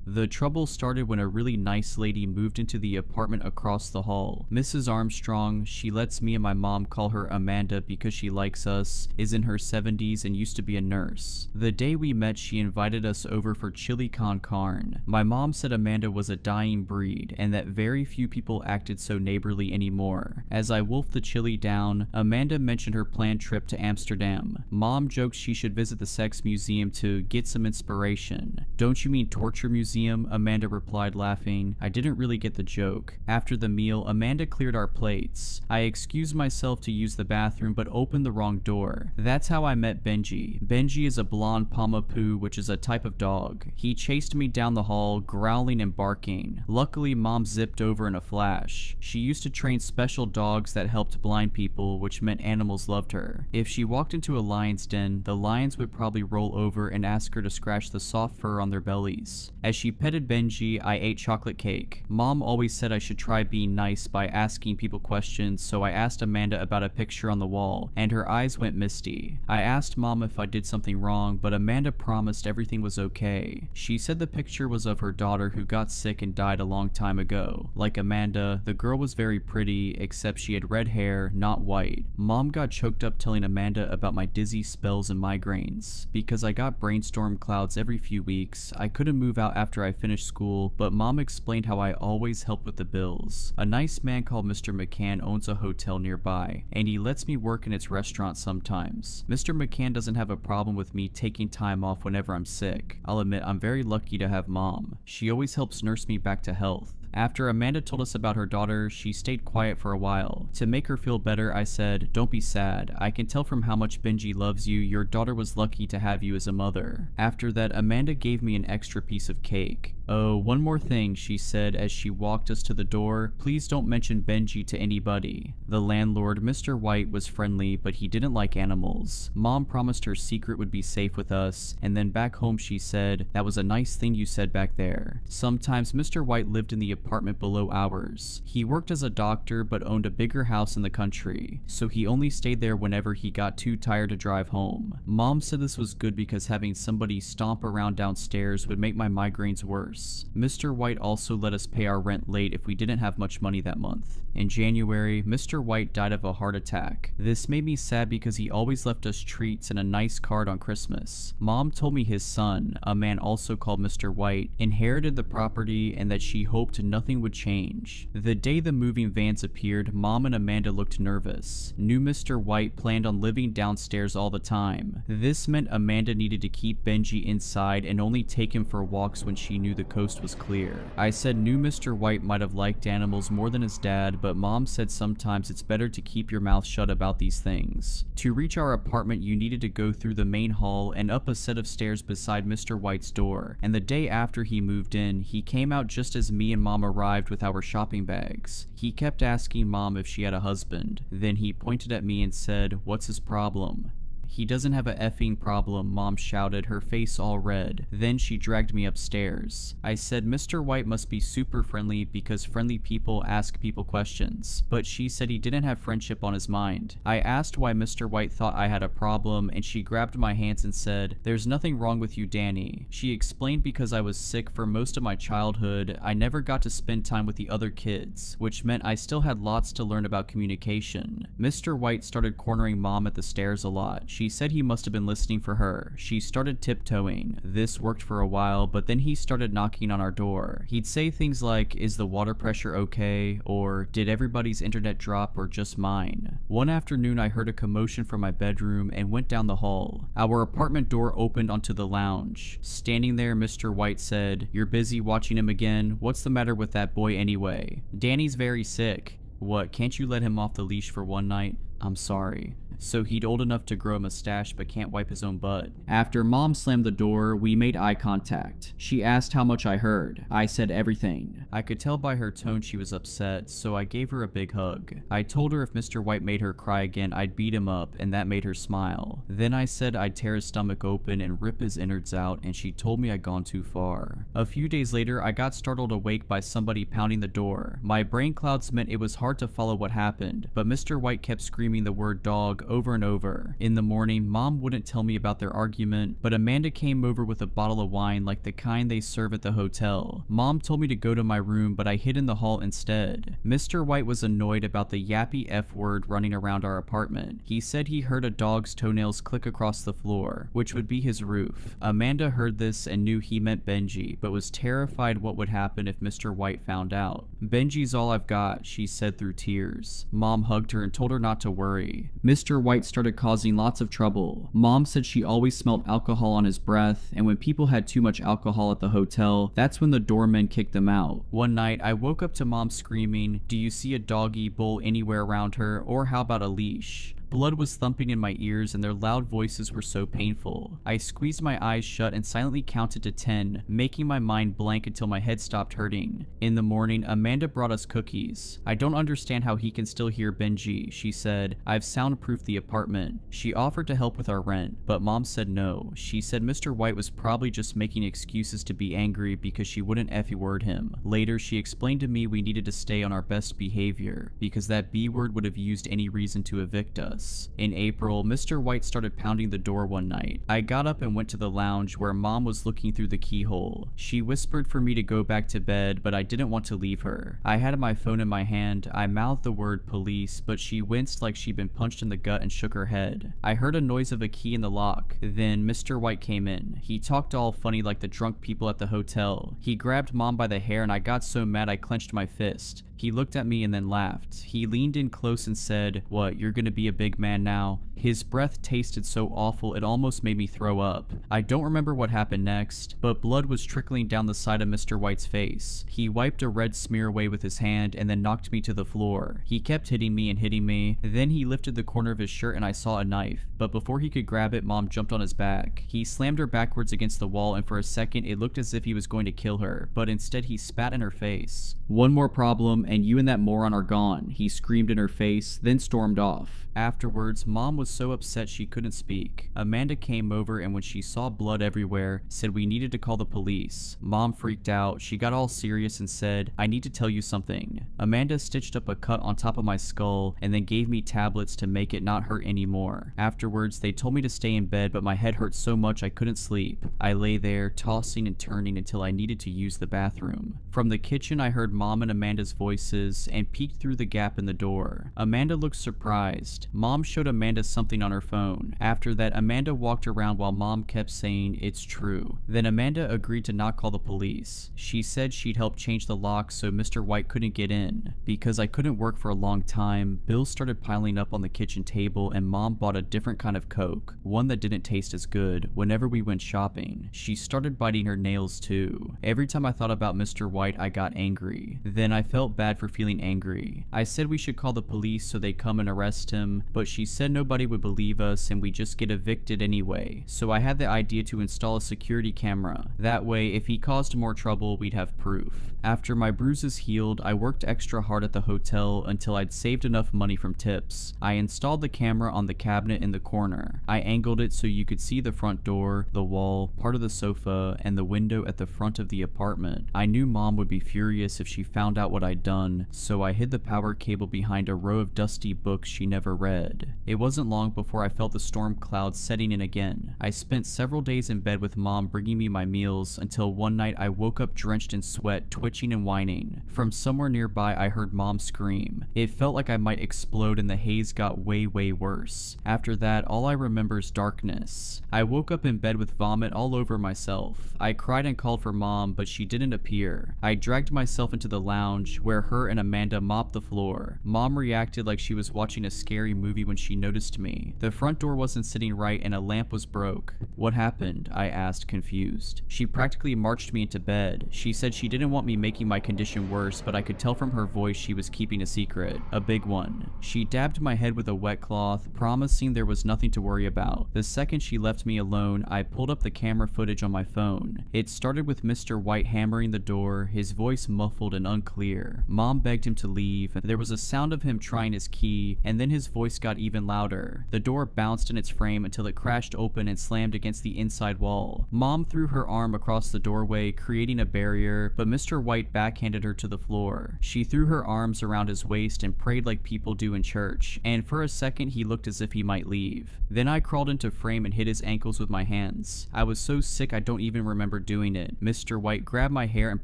The trouble started when a really nice lady moved into the apartment across the hall. Mrs. Armstrong, she lets me and my mom call her Amanda because she likes us, is in her 70s and used to be a nurse. The day we met, she invited us over for chili con carne. My mom said Amanda was a dying breed and that very few people acted so neighborly anymore. As I wolfed the chili down, Amanda mentioned her planned trip to Amsterdam. Mom joked she should visit the sex museum to get some inspiration. "Don't you mean torture museum?" Amanda replied, laughing. I didn't really get the joke. After the meal, Amanda cleared our plates. I excused myself to use the bathroom but opened the wrong door. That's how I met Benji. Benji is a blonde Pomapoo, which is a type of dog. He chased me down the hall, growling and barking. Luckily, Mom zipped over in a flash. She used to train special dogs that helped blind people, which meant animals loved her. If she walked into a lion's den, the lions would probably roll over and ask her to scratch the soft fur on their bellies. As she petted Benji, I ate chocolate cake. Mom always said I should try being nice by asking people questions, so I asked Amanda about a picture on the wall, and her eyes went misty. I asked Mom if I did something wrong, but Amanda promised everything was okay. She said the picture was of her daughter who got sick and died a long time ago. Like Amanda, the girl was very pretty, except she had red hair, not white. Mom got choked up telling Amanda about my dizzy spells and migraines. Because I got brainstorm clouds every few weeks, I couldn't move out after I finished school, but Mom explained how I always help with the bills. A nice man called Mr. McCann owns a hotel nearby, and he lets me work in its restaurant sometimes. Mr. McCann doesn't have a problem with me taking time off whenever I'm sick. I'll admit I'm very lucky to have Mom. She always helps nurse me back to health. After Amanda told us about her daughter, she stayed quiet for a while. To make her feel better, I said, "Don't be sad. I can tell from how much Benji loves you, your daughter was lucky to have you as a mother." After that, Amanda gave me an extra piece of cake. "Oh, one more thing," she said as she walked us to the door. "Please don't mention Benji to anybody." The landlord, Mr. White, was friendly, but he didn't like animals. Mom promised her secret would be safe with us, and then back home she said, "That was a nice thing you said back there." Sometimes Mr. White lived in the apartment below ours. He worked as a doctor but owned a bigger house in the country, so he only stayed there whenever he got too tired to drive home. Mom said this was good because having somebody stomp around downstairs would make my migraines worse. Mr. White also let us pay our rent late if we didn't have much money that month. In January, Mr. White died of a heart attack. This made me sad because he always left us treats and a nice card on Christmas. Mom told me his son, a man also called Mr. White, inherited the property and that she hoped nothing would change. The day the moving vans appeared, Mom and Amanda looked nervous. New Mr. White planned on living downstairs all the time. This meant Amanda needed to keep Benji inside and only take him for walks when she knew the coast was clear. I said new Mr. White might have liked animals more than his dad, but Mom said sometimes it's better to keep your mouth shut about these things. To reach our apartment, you needed to go through the main hall and up a set of stairs beside Mr. White's door, and the day after he moved in, he came out just as me and Mom arrived with our shopping bags. He kept asking Mom if she had a husband. Then he pointed at me and said, "What's his problem?" "He doesn't have a effing problem," Mom shouted, her face all red. Then she dragged me upstairs. I said Mr. White must be super friendly because friendly people ask people questions, but she said he didn't have friendship on his mind. I asked why Mr. White thought I had a problem, and she grabbed my hands and said, "There's nothing wrong with you, Danny." She explained because I was sick for most of my childhood, I never got to spend time with the other kids, which meant I still had lots to learn about communication. Mr. White started cornering Mom at the stairs a lot. She said he must have been listening for her. She started tiptoeing. This worked for a while, but then he started knocking on our door. He'd say things like, "Is the water pressure okay?" or "Did everybody's internet drop or just mine?" One afternoon I heard a commotion from my bedroom and went down the hall. Our apartment door opened onto the lounge. Standing there, Mr. White said, "You're busy watching him again? What's the matter with that boy anyway?" "Danny's very sick." "What, can't you let him off the leash for one night?" "I'm sorry." So he'd old enough to grow a mustache but can't wipe his own butt. After Mom slammed the door, we made eye contact. She asked how much I heard. I said everything. I could tell by her tone she was upset, so I gave her a big hug. I told her if Mr. White made her cry again, I'd beat him up, and that made her smile. Then I said I'd tear his stomach open and rip his innards out, and she told me I'd gone too far. A few days later, I got startled awake by somebody pounding the door. My brain clouds meant it was hard to follow what happened, but Mr. White kept screaming the word dog over and over. In the morning, Mom wouldn't tell me about their argument, but Amanda came over with a bottle of wine like the kind they serve at the hotel. Mom told me to go to my room, but I hid in the hall instead. Mr. White was annoyed about the yappy F word running around our apartment. He said he heard a dog's toenails click across the floor, which would be his roof. Amanda heard this and knew he meant Benji, but was terrified what would happen if Mr. White found out. "Benji's all I've got," she said through tears. Mom hugged her and told her not to worry. Mr. White started causing lots of trouble. Mom said she always smelled alcohol on his breath, and when people had too much alcohol at the hotel, that's when the doormen kicked them out. One night, I woke up to Mom screaming, "Do you see a doggy bull anywhere around her, or how about a leash?" Blood was thumping in my ears and their loud voices were so painful. I squeezed my eyes shut and silently counted to 10, making my mind blank until my head stopped hurting. In the morning, Amanda brought us cookies. "I don't understand how he can still hear Benji," she said. "I've soundproofed the apartment." She offered to help with our rent, but Mom said no. She said Mr. White was probably just making excuses to be angry because she wouldn't F-word him. Later, she explained to me we needed to stay on our best behavior because that B-word would have used any reason to evict us. In April, Mr. White started pounding the door one night. I got up and went to the lounge where Mom was looking through the keyhole. She whispered for me to go back to bed, but I didn't want to leave her. I had my phone in my hand. I mouthed the word police, but she winced like she'd been punched in the gut and shook her head. I heard a noise of a key in the lock. Then Mr. White came in. He talked all funny like the drunk people at the hotel. He grabbed Mom by the hair and I got so mad I clenched my fist. He looked at me and then laughed. He leaned in close and said, "What, you're gonna be a big big man now. His breath tasted so awful it almost made me throw up. I don't remember what happened next, but blood was trickling down the side of Mr. White's face. He wiped a red smear away with his hand and then knocked me to the floor. He kept hitting me and hitting me. Then he lifted the corner of his shirt and I saw a knife, but before he could grab it, Mom jumped on his back. He slammed her backwards against the wall, and for a second it looked as if he was going to kill her, but instead he spat in her face. "One more problem and you and that moron are gone," he screamed in her face, then stormed off. Afterwards, Mom was so upset she couldn't speak. Amanda came over and when she saw blood everywhere, said we needed to call the police. Mom freaked out. She got all serious and said, "I need to tell you something." Amanda stitched up a cut on top of my skull and then gave me tablets to make it not hurt anymore. Afterwards, they told me to stay in bed, but my head hurt so much I couldn't sleep. I lay there, tossing and turning until I needed to use the bathroom. From the kitchen, I heard Mom and Amanda's voices and peeked through the gap in the door. Amanda looked surprised. Mom showed Amanda something on her phone. After that, Amanda walked around while Mom kept saying, "It's true." Then Amanda agreed to not call the police. She said she'd help change the lock so Mr. White couldn't get in. Because I couldn't work for a long time, bills started piling up on the kitchen table and Mom bought a different kind of Coke, one that didn't taste as good, whenever we went shopping. She started biting her nails too. Every time I thought about Mr. White, I got angry. Then I felt bad for feeling angry. I said we should call the police so they'd come and arrest him, but she said nobody would believe us and we'd just get evicted anyway. So I had the idea to install a security camera. That way, if he caused more trouble, we'd have proof. After my bruises healed, I worked extra hard at the hotel until I'd saved enough money from tips. I installed the camera on the cabinet in the corner. I angled it so you could see the front door, the wall, part of the sofa, and the window at the front of the apartment. I knew Mom would be furious if she found out what I'd done, so I hid the power cable behind a row of dusty books she never read. It wasn't long before I felt the storm clouds setting in again. I spent several days in bed with Mom bringing me my meals until one night I woke up drenched in sweat, twitching and whining. From somewhere nearby I heard Mom scream. It felt like I might explode and the haze got way worse. After that, all I remember is darkness. I woke up in bed with vomit all over myself. I cried and called for Mom, but she didn't appear. I dragged myself into the lounge where her and Amanda mopped the floor. Mom reacted like she was watching a scary movie when she noticed me. The front door wasn't sitting right and a lamp was broke. "What happened?" I asked, confused. She practically marched me into bed. She said she didn't want me making my condition worse, but I could tell from her voice she was keeping a secret. A big one. She dabbed my head with a wet cloth, promising there was nothing to worry about. The second she left me alone, I pulled up the camera footage on my phone. It started with Mr. White hammering the door, his voice muffled and unclear. Mom begged him to leave. There was a sound of him trying his key, and then his voice got even louder. The door bounced in its frame until it crashed open and slammed against the inside wall. Mom threw her arm across the doorway, creating a barrier, but Mr. White backhanded her to the floor. She threw her arms around his waist and prayed like people do in church, and for a second he looked as if he might leave. Then I crawled into frame and hit his ankles with my hands. I was so sick I don't even remember doing it. Mr. White grabbed my hair and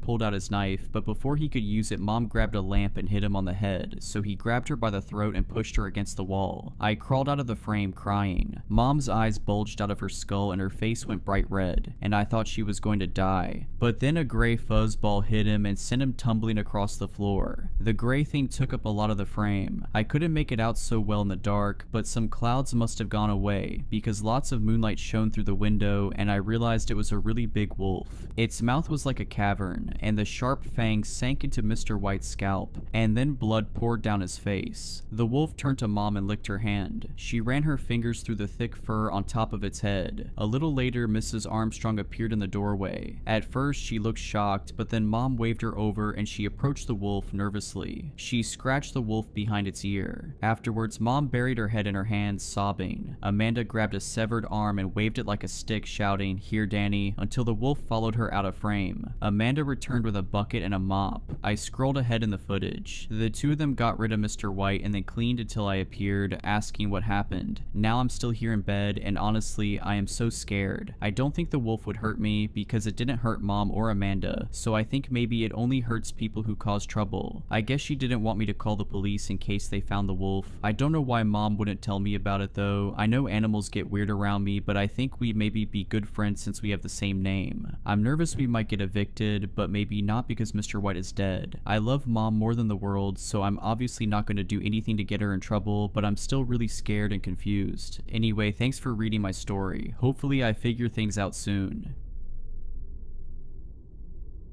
pulled out his knife, but before he could use it, Mom grabbed a lamp and hit him on the head, so he grabbed her by the throat and pushed her against the wall. I crawled out of the frame crying. Mom's eyes bulged out of her skull and her face went bright red, and I thought she was going to die. But then a gray fuzzball hit him and sent him tumbling across the floor. The gray thing took up a lot of the frame. I couldn't make it out so well in the dark, but some clouds must have gone away because lots of moonlight shone through the window and I realized it was a really big wolf. Its mouth was like a cavern, and the sharp fangs sank into Mr. White's scalp, and then blood poured down his face. The wolf turned to Mom and licked her hand. She ran her fingers through the thick fur on top of its head. A little later, Mrs. Armstrong appeared in the doorway. At first, she looked shocked, but then Mom waved her over and she approached the wolf nervously. She scratched the wolf behind its ear. Afterwards, Mom buried her head in her hands, sobbing. Amanda grabbed a severed arm and waved it like a stick, shouting, "Here, Danny," until the wolf followed her out of frame. Amanda returned with a bucket and a mop. I scrolled ahead in the footage. The two of them got rid of Mr. White and then cleaned until I appeared, asking what happened. Now I'm still here in bed, and honestly, I am so scared. I don't think the wolf would hurt me because it didn't hurt Mom or Amanda, so I think maybe it only hurts people who cause trouble. I guess she didn't want me to call the police in case they found the wolf. I don't know why Mom wouldn't tell me about it though. I know animals get weird around me, but I think we maybe be good friends since we have the same name. I'm nervous we might get evicted, but maybe not because Mr. White is dead. I love Mom more than the world, so I'm obviously not going to do anything to get her in trouble, but I'm still really scared and confused. Anyway, thanks for reading my story. Hopefully I figure things out soon.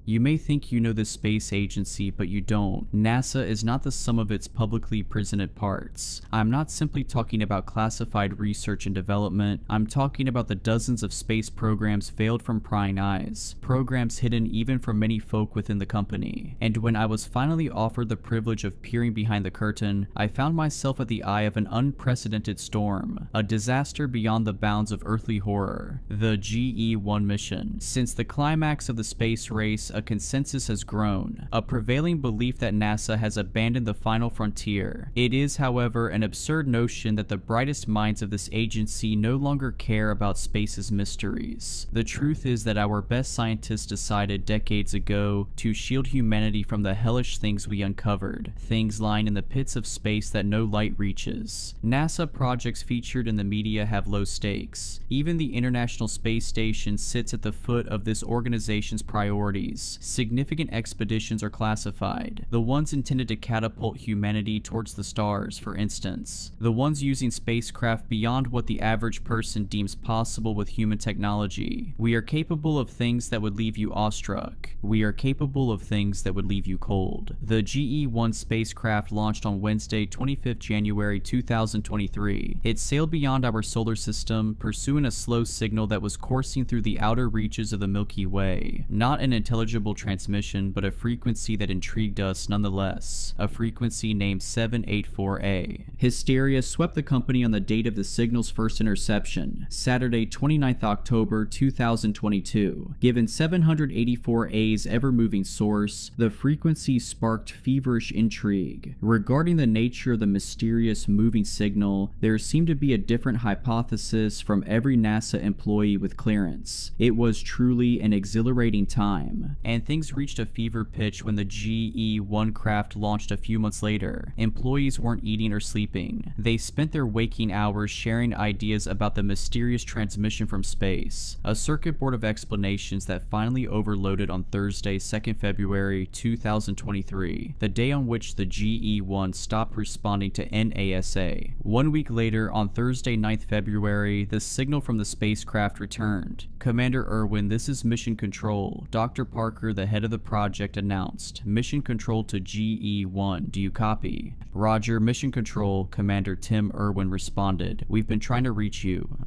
You may think you know this space agency, but you don't. NASA is not the sum of its publicly presented parts. I'm not simply talking about classified research and development. I'm talking about the dozens of space programs veiled from prying eyes, programs hidden even from many folk within the company. And when I was finally offered the privilege of peering behind the curtain, I found myself at the eye of an unprecedented storm, a disaster beyond the bounds of earthly horror, the GE-1 mission. Since the climax of the space race, a consensus has grown, a prevailing belief that NASA has abandoned the final frontier. It is, however, an absurd notion that the brightest minds of this agency no longer care about space's mysteries. The truth is that our best scientists decided decades ago to shield humanity from the hellish things we uncovered, things lying in the pits of space that no light reaches. NASA projects featured in the media have low stakes. Even the International Space Station sits at the foot of this organization's priorities. Significant expeditions are classified. The ones intended to catapult humanity towards the stars, for instance. The ones using spacecraft beyond what the average person deems possible with human technology. We are capable of things that would leave you awestruck. We are capable of things that would leave you cold. The GE-1 spacecraft launched on Wednesday, 25th January 2023. It sailed beyond our solar system, pursuing a slow signal that was coursing through the outer reaches of the Milky Way. Not an intelligible transmission, but a frequency that intrigued us nonetheless, a frequency named 784A. Hysteria swept the company on the date of the signal's first interception, Saturday 29th October 2022. Given 784A's ever-moving source, the frequency sparked feverish intrigue. Regarding the nature of the mysterious moving signal, there seemed to be a different hypothesis from every NASA employee with clearance. It was truly an exhilarating time. And things reached a fever pitch when the GE-1 craft launched a few months later. Employees weren't eating or sleeping. They spent their waking hours sharing ideas about the mysterious transmission from space, a circuit board of explanations that finally overloaded on Thursday, 2nd February 2023, the day on which the GE-1 stopped responding to NASA. 1 week later, on Thursday, 9th February, the signal from the spacecraft returned. Commander Irwin, this is Mission Control. Dr. Parker, the head of the project, announced, Mission Control to GE-1, do you copy? Roger, Mission Control, Commander Tim Irwin responded. We've been trying to reach you.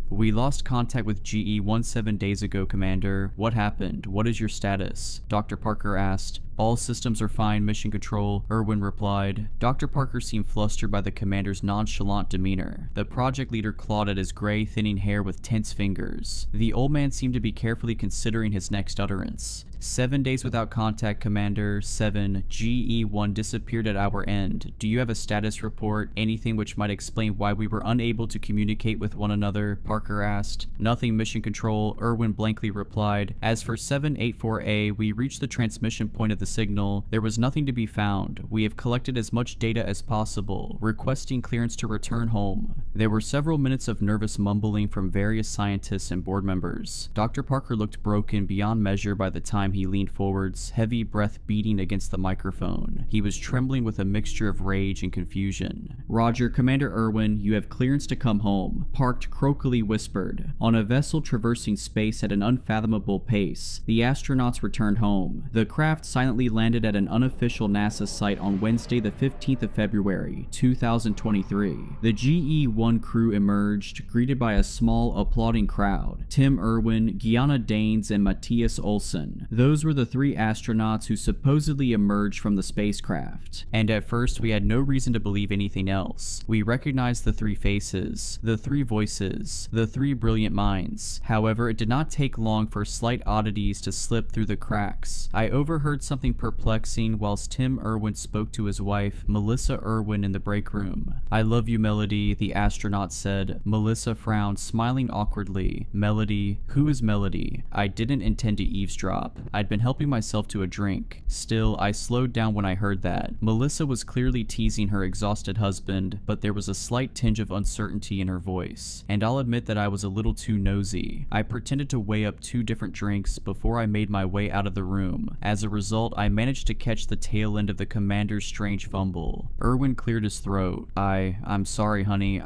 We lost contact with GE-1 7 days ago, Commander. What happened? What is your status? Dr. Parker asked. All systems are fine, Mission Control, Irwin replied. Dr. Parker seemed flustered by the commander's nonchalant demeanor. The project leader clawed at his gray, thinning hair with tense fingers. The old man seemed to be carefully considering his next utterance. 7 days without contact, Commander. 7. GE-1 disappeared at our end. Do you have a status report? Anything which might explain why we were unable to communicate with one another? Parker asked. Nothing, Mission Control, Irwin blankly replied. As for 784A, we reached the transmission point of the signal. There was nothing to be found. We have collected as much data as possible, requesting clearance to return home. There were several minutes of nervous mumbling from various scientists and board members. Dr. Parker looked broken beyond measure by the time he leaned forwards, heavy breath beating against the microphone. He was trembling with a mixture of rage and confusion. Roger, Commander Irwin, you have clearance to come home, Parked croakily whispered. On a vessel traversing space at an unfathomable pace, the astronauts returned home. The craft silently landed at an unofficial NASA site on Wednesday the 15th of February, 2023. The GE-1 crew emerged, greeted by a small, applauding crowd. Tim Irwin, Gianna Danes, and Matthias Olsen. Those were the three astronauts who supposedly emerged from the spacecraft. And at first, we had no reason to believe anything else. We recognized the three faces, the three voices, the three brilliant minds. However, it did not take long for slight oddities to slip through the cracks. I overheard something perplexing whilst Tim Irwin spoke to his wife, Melissa Irwin, in the break room. I love you, Melody, the astronaut said. Melissa frowned, smiling awkwardly. Melody? Who is Melody? I didn't intend to eavesdrop. I'd been helping myself to a drink. Still, I slowed down when I heard that. Melissa was clearly teasing her exhausted husband, but there was a slight tinge of uncertainty in her voice. And I'll admit that I was a little too nosy. I pretended to weigh up 2 different drinks before I made my way out of the room. As a result, I managed to catch the tail end of the commander's strange fumble. Irwin cleared his throat. I'm sorry, honey,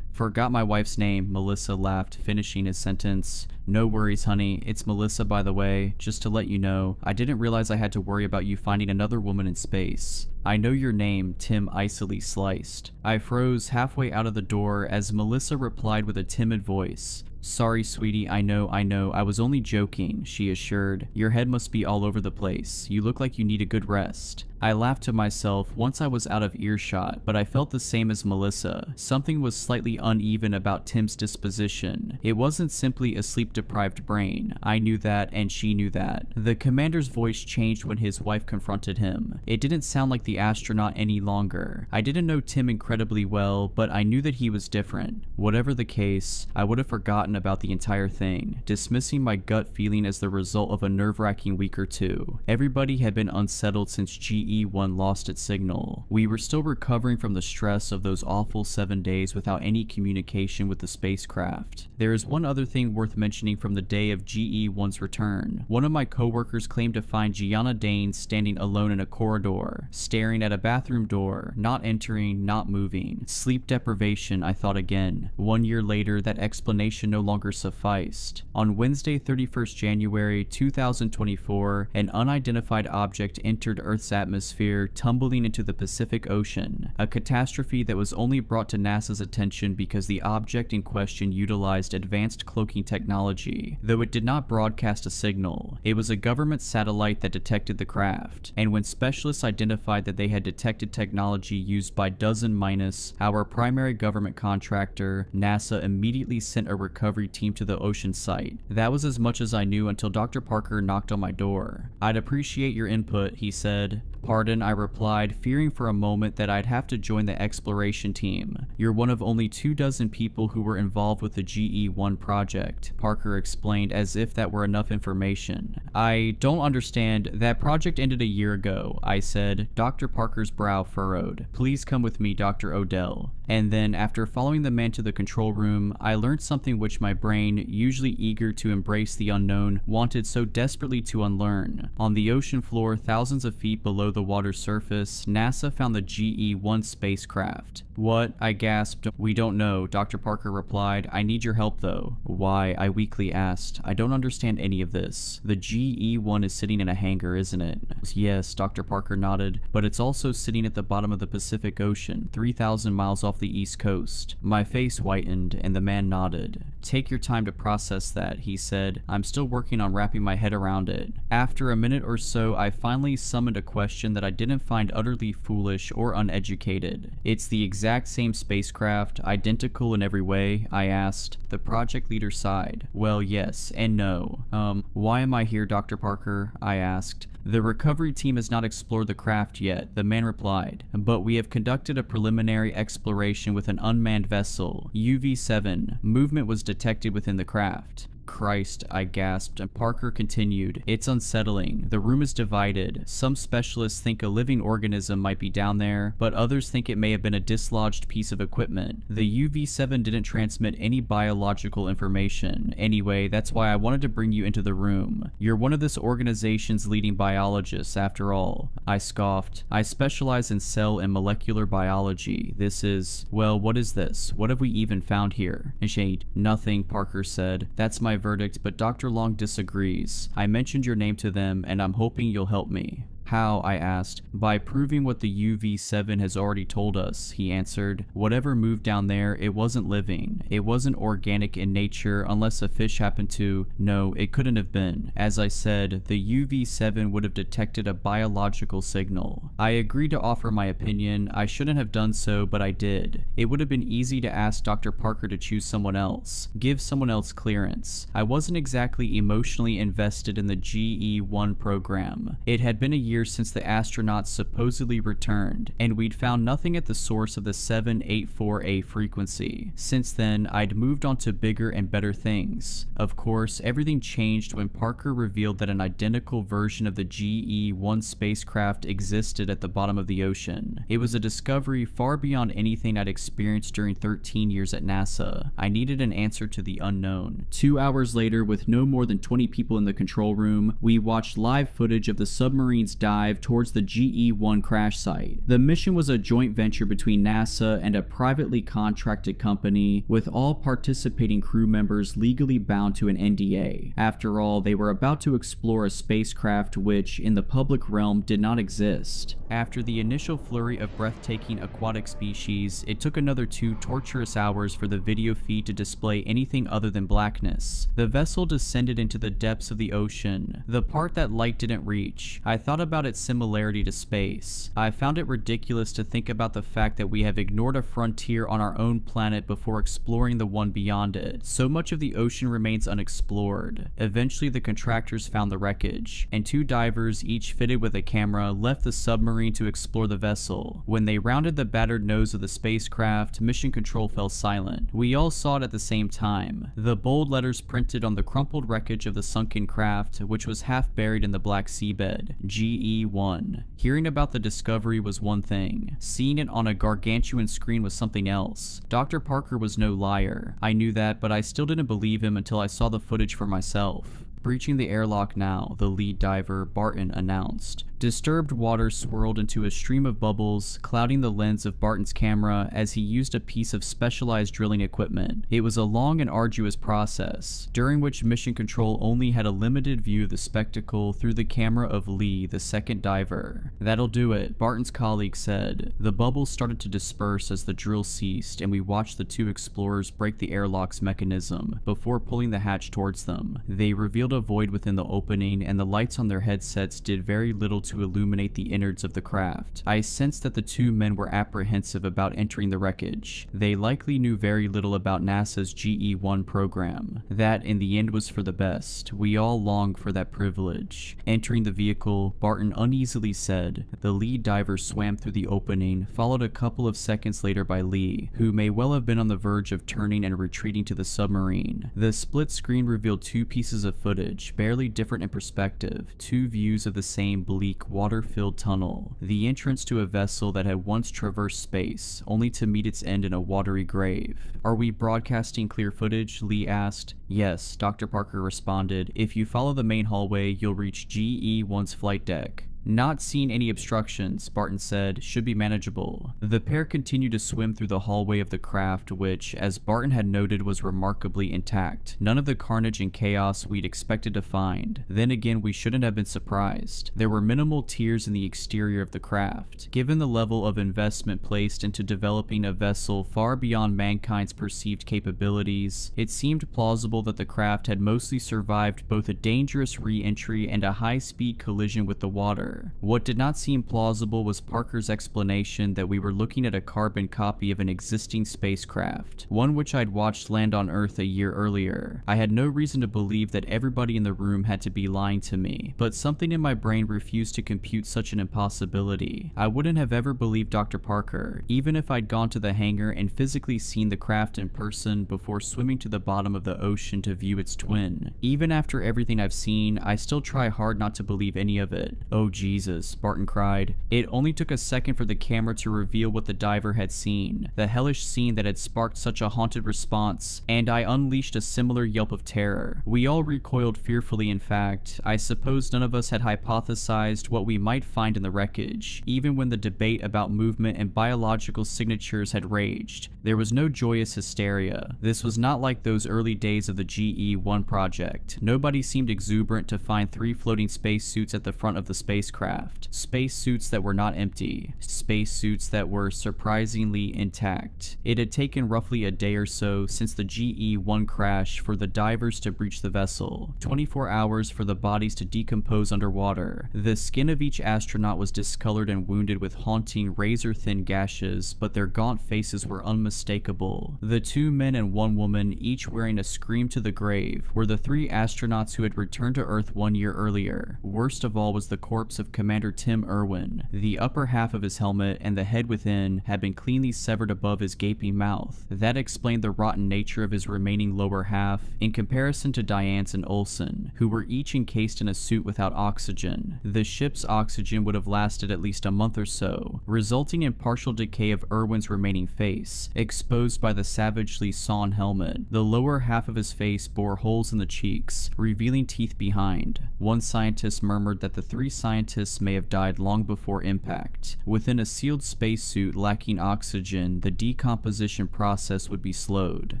forgot my wife's name, Melissa laughed, finishing his sentence. No worries, honey. It's Melissa, by the way. Just to let you know, I didn't realize I had to worry about you finding another woman in space. I know your name, Tim icily sliced. I froze halfway out of the door as Melissa replied with a timid voice. Sorry, sweetie, I know, I was only joking, she assured. Your head must be all over the place. You look like you need a good rest. I laughed to myself once I was out of earshot, but I felt the same as Melissa. Something was slightly uneven about Tim's disposition. It wasn't simply a sleep-deprived brain. I knew that, and she knew that. The commander's voice changed when his wife confronted him. It didn't sound like the astronaut any longer. I didn't know Tim incredibly well, but I knew that he was different. Whatever the case, I would have forgotten about the entire thing, dismissing my gut feeling as the result of a nerve-wracking week or two. Everybody had been unsettled since GE-1 lost its signal. We were still recovering from the stress of those awful 7 days without any communication with the spacecraft. There is one other thing worth mentioning from the day of GE-1's return. One of my coworkers claimed to find Gianna Dane standing alone in a corridor, staring at a bathroom door, not entering, not moving. Sleep deprivation, I thought again. 1 year later, that explanation no longer sufficed. On Wednesday, 31st January 2024, an unidentified object entered Earth's atmosphere, tumbling into the Pacific Ocean, a catastrophe that was only brought to NASA's attention because the object in question utilized advanced cloaking technology, though it did not broadcast a signal. It was a government satellite that detected the craft, and when specialists identified that they had detected technology used by minus our primary government contractor, NASA immediately sent a recovery team to the ocean site. That was as much as I knew until Dr. Parker knocked on my door. I'd appreciate your input, he said. Pardon, I replied, fearing for a moment that I'd have to join the exploration team. You're one of only 24 people who were involved with the GE-1 project, Parker explained as if that were enough information. I don't understand. That project ended a year ago, I said. Dr. Parker's brow furrowed. Please come with me, Dr. Odell. And then, after following the man to the control room, I learned something which my brain, usually eager to embrace the unknown, wanted so desperately to unlearn. On the ocean floor, thousands of feet below the water's surface, NASA found the GE-1 spacecraft. What? I gasped. We don't know, Dr. Parker replied. I need your help though. Why? I weakly asked. I don't understand any of this. The GE-1 is sitting in a hangar, isn't it? Yes, Dr. Parker nodded, but it's also sitting at the bottom of the Pacific Ocean, 3,000 miles off the east coast. My face whitened, and the man nodded. Take your time to process that, he said. I'm still working on wrapping my head around it. After a minute or so, I finally summoned a question that I didn't find utterly foolish or uneducated. It's the exact same spacecraft, identical in every way, I asked. The project leader sighed. Well, yes and no. Why am I here, Dr. Parker? I asked. The recovery team has not explored the craft yet, the man replied, but we have conducted a preliminary exploration with an unmanned vessel, UV-7. Movement was detected within the craft. Christ, I gasped, and Parker continued. It's unsettling. The room is divided. Some specialists think a living organism might be down there, but others think it may have been a dislodged piece of equipment. The UV-7 didn't transmit any biological information. Anyway, that's why I wanted to bring you into the room. You're one of this organization's leading biologists, after all. I scoffed. I specialize in cell and molecular biology. This is... well, what is this? What have we even found here? And Shade. Nothing, Parker said. That's my verdict, but Dr. Long disagrees. I mentioned your name to them, and I'm hoping you'll help me. How? I asked. By proving what the UV-7 has already told us, he answered. Whatever moved down there, it wasn't living. It wasn't organic in nature unless a fish happened to... No, it couldn't have been. As I said, the UV-7 would have detected a biological signal. I agreed to offer my opinion. I shouldn't have done so, but I did. It would have been easy to ask Dr. Parker to choose someone else. Give someone else clearance. I wasn't exactly emotionally invested in the GE-1 program. It had been a year years since the astronauts supposedly returned, and we'd found nothing at the source of the 784A frequency. Since then, I'd moved on to bigger and better things. Of course, everything changed when Parker revealed that an identical version of the GE-1 spacecraft existed at the bottom of the ocean. It was a discovery far beyond anything I'd experienced during 13 years at NASA. I needed an answer to the unknown. 2 hours later, with no more than 20 people in the control room, we watched live footage of the submarine's dive towards the GE-1 crash site. The mission was a joint venture between NASA and a privately contracted company, with all participating crew members legally bound to an NDA. After all, they were about to explore a spacecraft which, in the public realm, did not exist. After the initial flurry of breathtaking aquatic species, it took another 2 torturous hours for the video feed to display anything other than blackness. The vessel descended into the depths of the ocean, the part that light didn't reach. I thought about its similarity to space. I found it ridiculous to think about the fact that we have ignored a frontier on our own planet before exploring the one beyond it. So much of the ocean remains unexplored. Eventually, the contractors found the wreckage, and 2 divers, each fitted with a camera, left the submarine to explore the vessel. When they rounded the battered nose of the spacecraft, mission control fell silent. We all saw it at the same time. The bold letters printed on the crumpled wreckage of the sunken craft, which was half buried in the black seabed: GE-1. Hearing about the discovery was one thing. Seeing it on a gargantuan screen was something else. Dr. Parker was no liar. I knew that, but I still didn't believe him until I saw the footage for myself. "Breaching the airlock now," the lead diver, Barton, announced. Disturbed water swirled into a stream of bubbles, clouding the lens of Barton's camera as he used a piece of specialized drilling equipment. It was a long and arduous process, during which Mission Control only had a limited view of the spectacle through the camera of Lee, the second diver. "That'll do it," Barton's colleague said. The bubbles started to disperse as the drill ceased, and we watched the 2 explorers break the airlock's mechanism before pulling the hatch towards them. They revealed a void within the opening, and the lights on their headsets did very little to illuminate the innards of the craft. I sensed that the 2 men were apprehensive about entering the wreckage. They likely knew very little about NASA's GE-1 program. That, in the end, was for the best. We all longed for that privilege. Entering the vehicle, Barton uneasily said. The lead diver swam through the opening, followed a couple of seconds later by Lee, who may well have been on the verge of turning and retreating to the submarine. The split screen revealed 2 pieces of footage, barely different in perspective, 2 views of the same bleak, water-filled tunnel, the entrance to a vessel that had once traversed space, only to meet its end in a watery grave. "Are we broadcasting clear footage?" Lee asked. "Yes," Dr. Parker responded. "If you follow the main hallway, you'll reach GE-1's flight deck." "Not seeing any obstructions," Barton said. "Should be manageable." The pair continued to swim through the hallway of the craft, which, as Barton had noted, was remarkably intact. None of the carnage and chaos we'd expected to find. Then again, we shouldn't have been surprised. There were minimal tears in the exterior of the craft. Given the level of investment placed into developing a vessel far beyond mankind's perceived capabilities, it seemed plausible that the craft had mostly survived both a dangerous re-entry and a high-speed collision with the water. What did not seem plausible was Parker's explanation that we were looking at a carbon copy of an existing spacecraft, one which I'd watched land on Earth a year earlier. I had no reason to believe that everybody in the room had to be lying to me, but something in my brain refused to compute such an impossibility. I wouldn't have ever believed Dr. Parker, even if I'd gone to the hangar and physically seen the craft in person before swimming to the bottom of the ocean to view its twin. Even after everything I've seen, I still try hard not to believe any of it. "Oh Jesus," Barton cried. It only took a second for the camera to reveal what the diver had seen, the hellish scene that had sparked such a haunted response, and I unleashed a similar yelp of terror. We all recoiled fearfully. In fact, I suppose none of us had hypothesized what we might find in the wreckage, even when the debate about movement and biological signatures had raged. There was no joyous hysteria. This was not like those early days of the GE-1 project. Nobody seemed exuberant to find 3 floating spacesuits at the front of the spacecraft. Spacesuits that were not empty. Spacesuits that were surprisingly intact. It had taken roughly a day or so since the GE-1 crash for the divers to breach the vessel. 24 hours for the bodies to decompose underwater. The skin of each astronaut was discolored and wounded with haunting, razor-thin gashes, but their gaunt faces were unmistakable. The 2 men and 1 woman, each wearing a scream to the grave, were the 3 astronauts who had returned to Earth 1 year earlier. Worst of all was the corpse of Commander Tim Irwin. The upper half of his helmet and the head within had been cleanly severed above his gaping mouth. That explained the rotten nature of his remaining lower half, in comparison to Diane's and Olsen, who were each encased in a suit without oxygen. The ship's oxygen would have lasted at least a month or so, resulting in partial decay of Irwin's remaining face, exposed by the savagely sawn helmet. The lower half of his face bore holes in the cheeks, revealing teeth behind. One scientist murmured that the 3 scientists may have died long before impact. Within a sealed spacesuit lacking oxygen, the decomposition process would be slowed.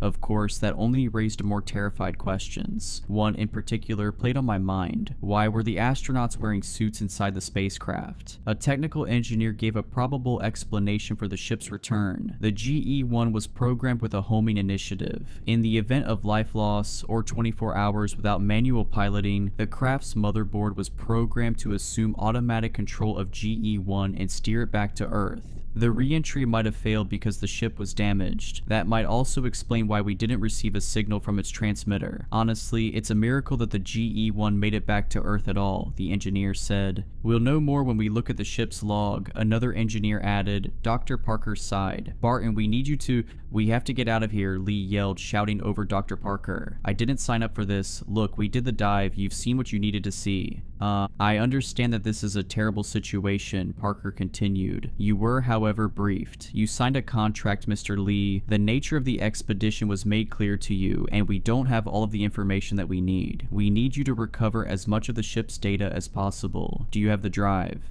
Of course, that only raised more terrified questions. One in particular played on my mind. Why were the astronauts wearing suits inside the spacecraft? A technical engineer gave a probable explanation for the ship's return. The GE-1 was programmed with a homing initiative. In the event of life loss, or 24 hours without manual piloting, the craft's motherboard was programmed to assume automatic control of GE-1 and steer it back to Earth. The re-entry might have failed because the ship was damaged. That might also explain why we didn't receive a signal from its transmitter. Honestly, it's a miracle that the GE-1 made it back to Earth at all, the engineer said. We'll know more when we look at the ship's log, another engineer added. Dr. Parker sighed. Barton, we have to get out of here, Lee yelled, shouting over Dr. Parker. I didn't sign up for this. Look, we did the dive. You've seen what you needed to see. I understand that this is a terrible situation, Parker continued. You were, however, briefed. You signed a contract, Mr. Lee. The nature of the expedition was made clear to you, and we don't have all of the information that we need. We need you to recover as much of the ship's data as possible. Do you have the drive?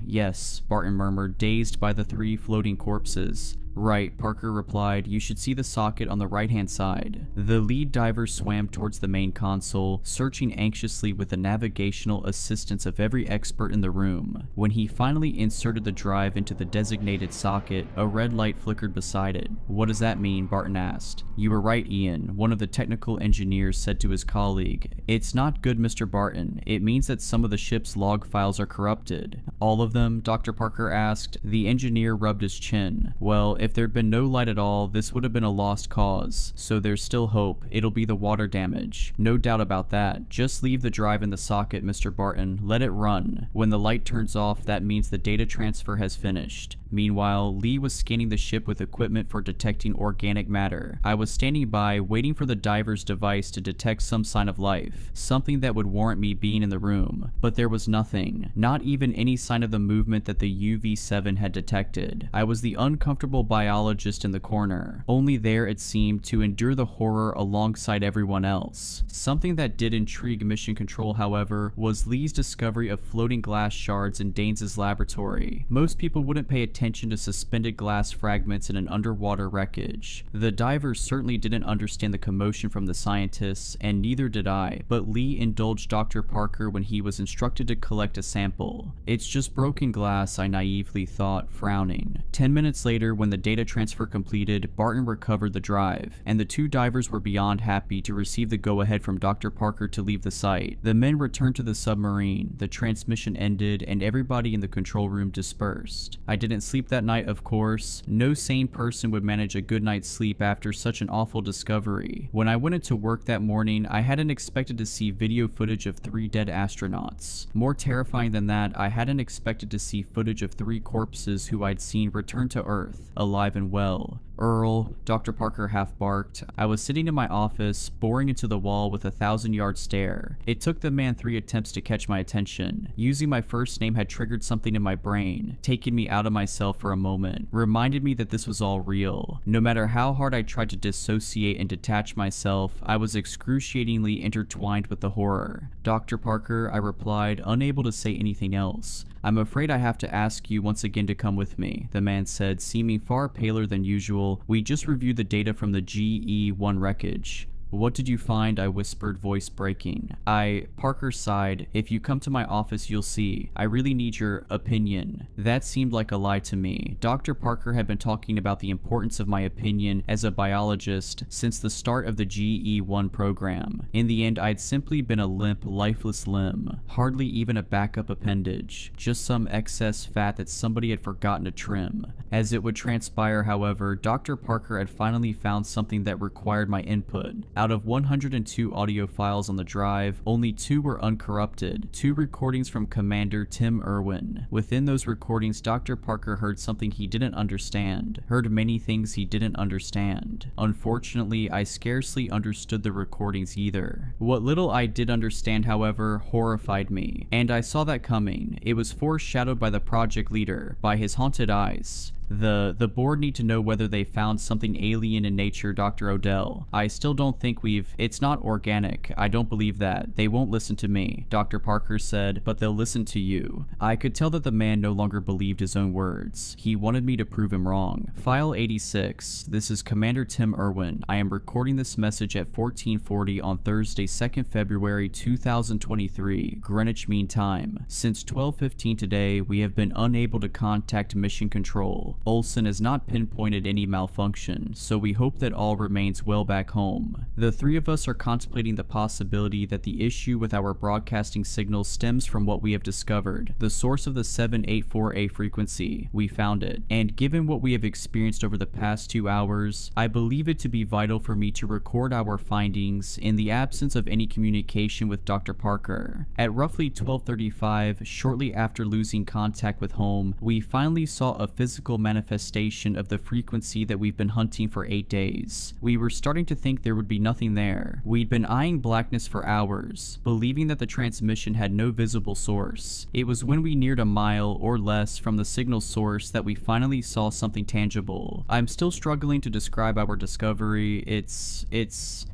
Yes, Barton murmured, dazed by the 3 floating corpses. Right, Parker replied. You should see the socket on the right-hand side. The lead diver swam towards the main console, searching anxiously with the navigational assistance of every expert in the room. When he finally inserted the drive into the designated socket, a red light flickered beside it. What does that mean? Barton asked. You were right, Ian, one of the technical engineers said to his colleague. It's not good, Mr. Barton. It means that some of the ship's log files are corrupted. All of them? Dr. Parker asked. The engineer rubbed his chin. Well, if there'd been no light at all, this would have been a lost cause. So there's still hope. It'll be the water damage. No doubt about that. Just leave the drive in the socket, Mr. Barton. Let it run. When the light turns off, that means the data transfer has finished. Meanwhile, Lee was scanning the ship with equipment for detecting organic matter. I was standing by, waiting for the diver's device to detect some sign of life, something that would warrant me being in the room. But there was nothing. Not even any sign of the movement that the UV-7 had detected. I was the uncomfortable biologist in the corner, only there, it seemed, to endure the horror alongside everyone else. Something that did intrigue Mission Control, however, was Lee's discovery of floating glass shards in Danes' laboratory. Most people wouldn't pay attention to suspended glass fragments in an underwater wreckage. The divers certainly didn't understand the commotion from the scientists, and neither did I, but Lee indulged Dr. Parker when he was instructed to collect a sample. It's just broken glass, I naively thought, frowning. 10 minutes later, when the data transfer completed, Barton recovered the drive, and the 2 divers were beyond happy to receive the go-ahead from Dr. Parker to leave the site. The men returned to the submarine, the transmission ended, and everybody in the control room dispersed. I didn't sleep that night, of course. No sane person would manage a good night's sleep after such an awful discovery. When I went into work that morning, I hadn't expected to see video footage of 3 dead astronauts. More terrifying than that, I hadn't expected to see footage of 3 corpses who I'd seen return to Earth, alive and well. Earl, Dr. Parker half barked. I was sitting in my office, boring into the wall with a 1,000-yard stare. It took the man 3 attempts to catch my attention. Using my first name had triggered something in my brain, taking me out of myself for a moment, reminded me that this was all real. No matter how hard I tried to dissociate and detach myself, I was excruciatingly intertwined with the horror. Dr. Parker, I replied, unable to say anything else. I'm afraid I have to ask you once again to come with me, the man said, seeming far paler than usual. We just reviewed the data from the GE-1 wreckage. What did you find? I whispered, voice breaking. Parker sighed. If you come to my office, you'll see. I really need your opinion. That seemed like a lie to me. Dr. Parker had been talking about the importance of my opinion as a biologist since the start of the GE-1 program. In the end, I'd simply been a limp, lifeless limb. Hardly even a backup appendage. Just some excess fat that somebody had forgotten to trim. As it would transpire, however, Dr. Parker had finally found something that required my input. Out of 102 audio files on the drive, only 2 were uncorrupted, 2 recordings from Commander Tim Irwin. Within those recordings, Dr. Parker heard something he didn't understand, heard many things he didn't understand. Unfortunately, I scarcely understood the recordings either. What little I did understand, however, horrified me, and I saw that coming. It was foreshadowed by the project leader, by his haunted eyes. The board need to know whether they found something alien in nature, Dr. Odell. I still don't think it's not organic. I don't believe that. They won't listen to me, Dr. Parker said, but they'll listen to you. I could tell that the man no longer believed his own words. He wanted me to prove him wrong. File 86. This is Commander Tim Irwin. I am recording this message at 1440 on Thursday, 2nd February 2023, Greenwich Mean Time. Since 12:15 today, we have been unable to contact Mission Control. Olsen has not pinpointed any malfunction, so we hope that all remains well back home. The 3 of us are contemplating the possibility that the issue with our broadcasting signal stems from what we have discovered, the source of the 784A frequency. We found it, and given what we have experienced over the past 2 hours, I believe it to be vital for me to record our findings in the absence of any communication with Dr. Parker. At roughly 12:35, shortly after losing contact with home, we finally saw a physical manifestation of the frequency that we've been hunting for 8 days. We were starting to think there would be nothing there. We'd been eyeing blackness for hours, believing that the transmission had no visible source. It was when we neared a mile or less from the signal source that we finally saw something tangible. I'm still struggling to describe our discovery.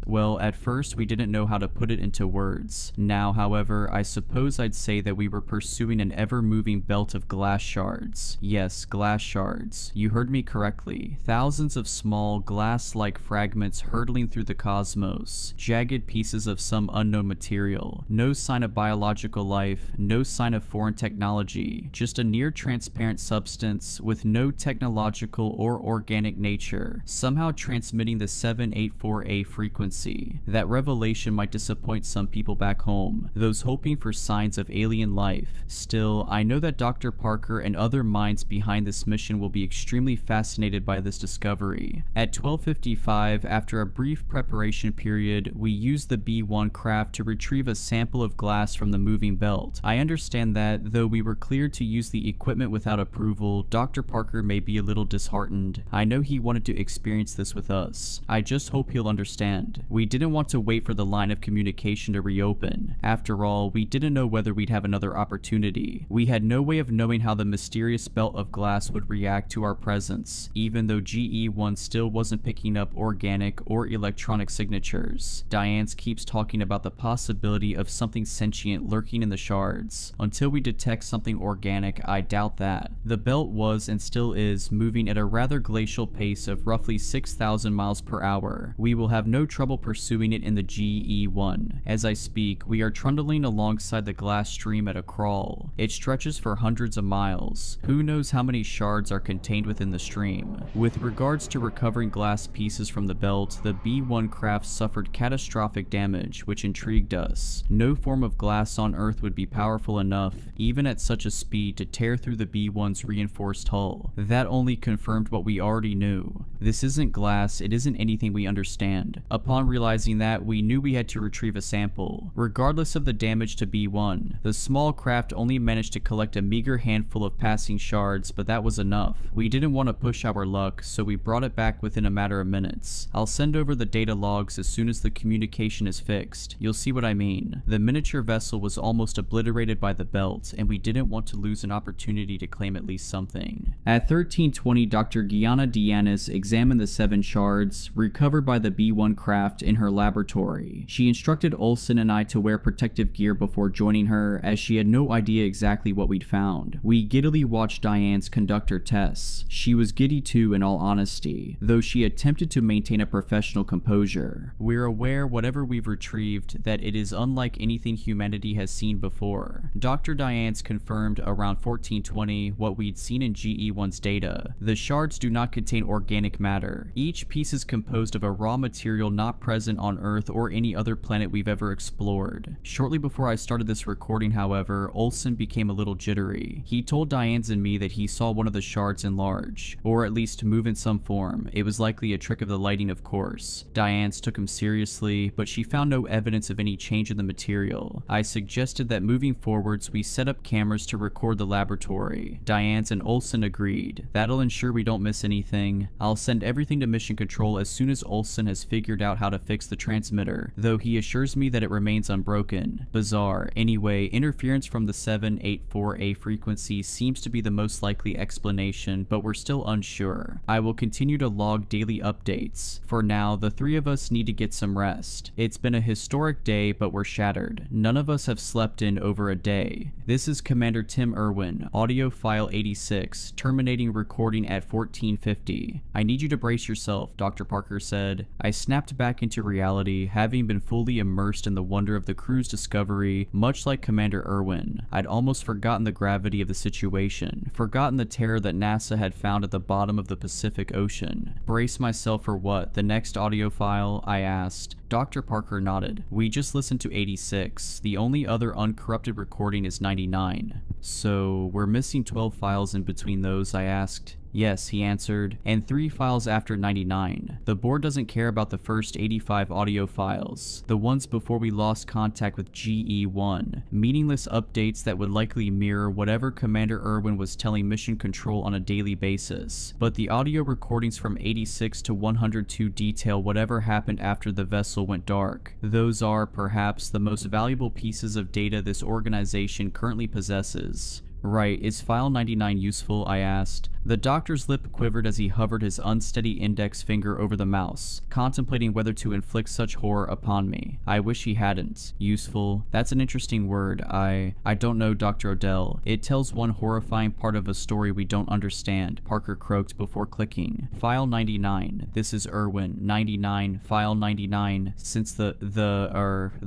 Well, at first we didn't know how to put it into words. Now, however, I suppose I'd say that we were pursuing an ever-moving belt of glass shards. Yes, glass shards. You heard me correctly. Thousands of small, glass-like fragments hurtling through the cosmos. Jagged pieces of some unknown material. No sign of biological life, no sign of foreign technology. Just a near-transparent substance with no technological or organic nature, somehow transmitting the 784A frequency. That revelation might disappoint some people back home, those hoping for signs of alien life. Still, I know that Dr. Parker and other minds behind this mission will be extremely fascinated by this discovery. At 12:55, after a brief preparation period, we used the B1 craft to retrieve a sample of glass from the moving belt. I understand that, though we were cleared to use the equipment without approval, Dr. Parker may be a little disheartened. I know he wanted to experience this with us. I just hope he'll understand. We didn't want to wait for the line of communication to reopen. After all, we didn't know whether we'd have another opportunity. We had no way of knowing how the mysterious belt of glass would react to our presence, even though GE1 still wasn't picking up organic or electronic signatures. Diane keeps talking about the possibility of something sentient lurking in the shards. Until we detect something organic, I doubt that. The belt was and still is moving at a rather glacial pace of roughly 6,000 miles per hour. We will have no trouble pursuing it in the GE1. As I speak, we are trundling alongside the glass stream at a crawl. It stretches for hundreds of miles. Who knows how many shards are contained within the stream? With regards to recovering glass pieces from the belt, the B1 craft suffered catastrophic damage, which intrigued us. No form of glass on Earth would be powerful enough, even at such a speed, to tear through the B1's reinforced hull. That only confirmed what we already knew. This isn't glass, it isn't anything we understand. Upon realizing that, we knew we had to retrieve a sample. Regardless of the damage to B1, the small craft only managed to collect a meager handful of passing shards, but that was enough. We didn't want to push our luck, so we brought it back within a matter of minutes. I'll send over the data logs as soon as the communication is fixed. You'll see what I mean. The miniature vessel was almost obliterated by the belt, and we didn't want to lose an opportunity to claim at least something. At 13:20, Dr. Gianna Dianis examined the 7 shards recovered by the B1 craft in her laboratory. She instructed Olsen and I to wear protective gear before joining her, as she had no idea exactly what we'd found. We giddily watched Diane's conduct her tests. She was giddy too, in all honesty, though she attempted to maintain a professional composure. We're aware, whatever we've retrieved, that it is unlike anything humanity has seen before. Dr. Diane's confirmed around 1420 what we'd seen in GE1's data. The shards do not contain organic matter. Each piece is composed of a raw material not present on Earth or any other planet we've ever explored. Shortly before I started this recording, however, Olsen became a little jittery. He told Diane's and me that he saw one of the shards parts enlarge, or at least move in some form. It was likely a trick of the lighting, of course. Diane's took him seriously, but she found no evidence of any change in the material. I suggested that moving forwards we set up cameras to record the laboratory. Diane's and Olsen agreed. That'll ensure we don't miss anything. I'll send everything to Mission Control as soon as Olsen has figured out how to fix the transmitter, though he assures me that it remains unbroken. Bizarre. Anyway, interference from the 784A frequency seems to be the most likely explanation, but we're still unsure. I will continue to log daily updates. For now, the three of us need to get some rest. It's been a historic day, but we're shattered. None of us have slept in over a day. This is Commander Tim Irwin, audio file 86, terminating recording at 1450. I need you to brace yourself, Dr. Parker said. I snapped back into reality, having been fully immersed in the wonder of the crew's discovery, much like Commander Irwin. I'd almost forgotten the gravity of the situation, forgotten the terror that NASA had found at the bottom of the Pacific Ocean. Brace myself for what? The next audio file? I asked. Dr. Parker nodded. We just listened to 86. The only other uncorrupted recording is 99. So, we're missing 12 files in between those, I asked. Yes, he answered, and 3 files after 99. The board doesn't care about the first 85 audio files, the ones before we lost contact with GE-1, meaningless updates that would likely mirror whatever Commander Irwin was telling Mission Control on a daily basis. But the audio recordings from 86 to 102 detail whatever happened after the vessel went dark. Those are, perhaps, the most valuable pieces of data this organization currently possesses. Right, is file 99 useful? I asked. The doctor's lip quivered as he hovered his unsteady index finger over the mouse, contemplating whether to inflict such horror upon me. I wish he hadn't. Useful? That's an interesting word. I don't know, Dr. Odell. It tells one horrifying part of a story we don't understand, Parker croaked before clicking. File 99. This is Irwin. 99. File 99. Since the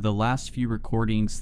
last few recordings,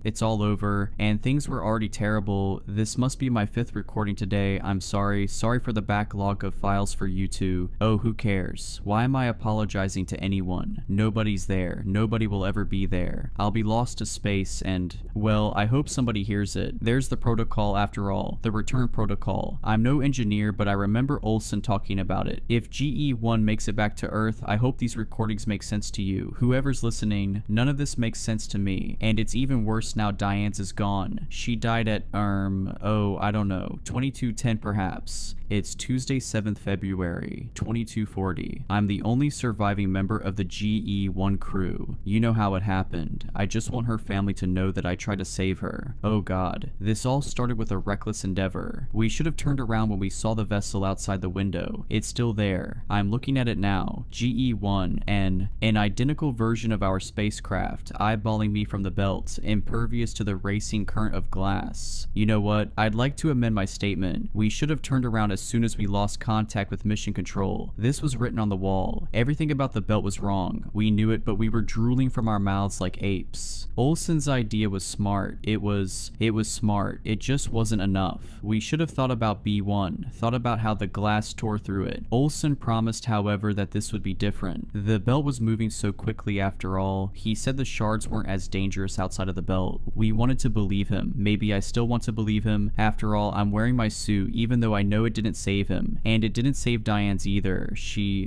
it's all over, and things were already terrible. This must be my 5th recording today. I'm sorry. Sorry for the backlog of files for you two. Oh, who cares? Why am I apologizing to anyone? Nobody's there. Nobody will ever be there. I'll be lost to space and, well, I hope somebody hears it. There's the protocol after all. The return protocol. I'm no engineer, but I remember Olsen talking about it. If GE-1 makes it back to Earth, I hope these recordings make sense to you. Whoever's listening, none of this makes sense to me. And it's even worse now Diane's is gone. She died at, I don't know, 2210 perhaps. It's Tuesday, 7th February, 2240. I'm the only surviving member of the GE-1 crew. You know how it happened. I just want her family to know that I tried to save her. Oh god. This all started with a reckless endeavor. We should have turned around when we saw the vessel outside the window. It's still there. I'm looking at it now. GE-1, an identical version of our spacecraft, eyeballing me from the belt, impervious to the racing current of glass. You know what? I'd like to amend my statement. We should have turned around as soon as we lost contact with Mission Control. This was written on the wall. Everything about the belt was wrong. We knew it, but we were drooling from our mouths like apes. Olsen's idea was smart. It was smart. It just wasn't enough. We should have thought about B1, thought about how the glass tore through it. Olsen promised, however, that this would be different. The belt was moving so quickly after all. He said the shards weren't as dangerous outside of the belt. We wanted to believe him. Maybe I still want to believe him. After all, I'm wearing my suit, even though I know it didn't save him. And it didn't save Diane's either.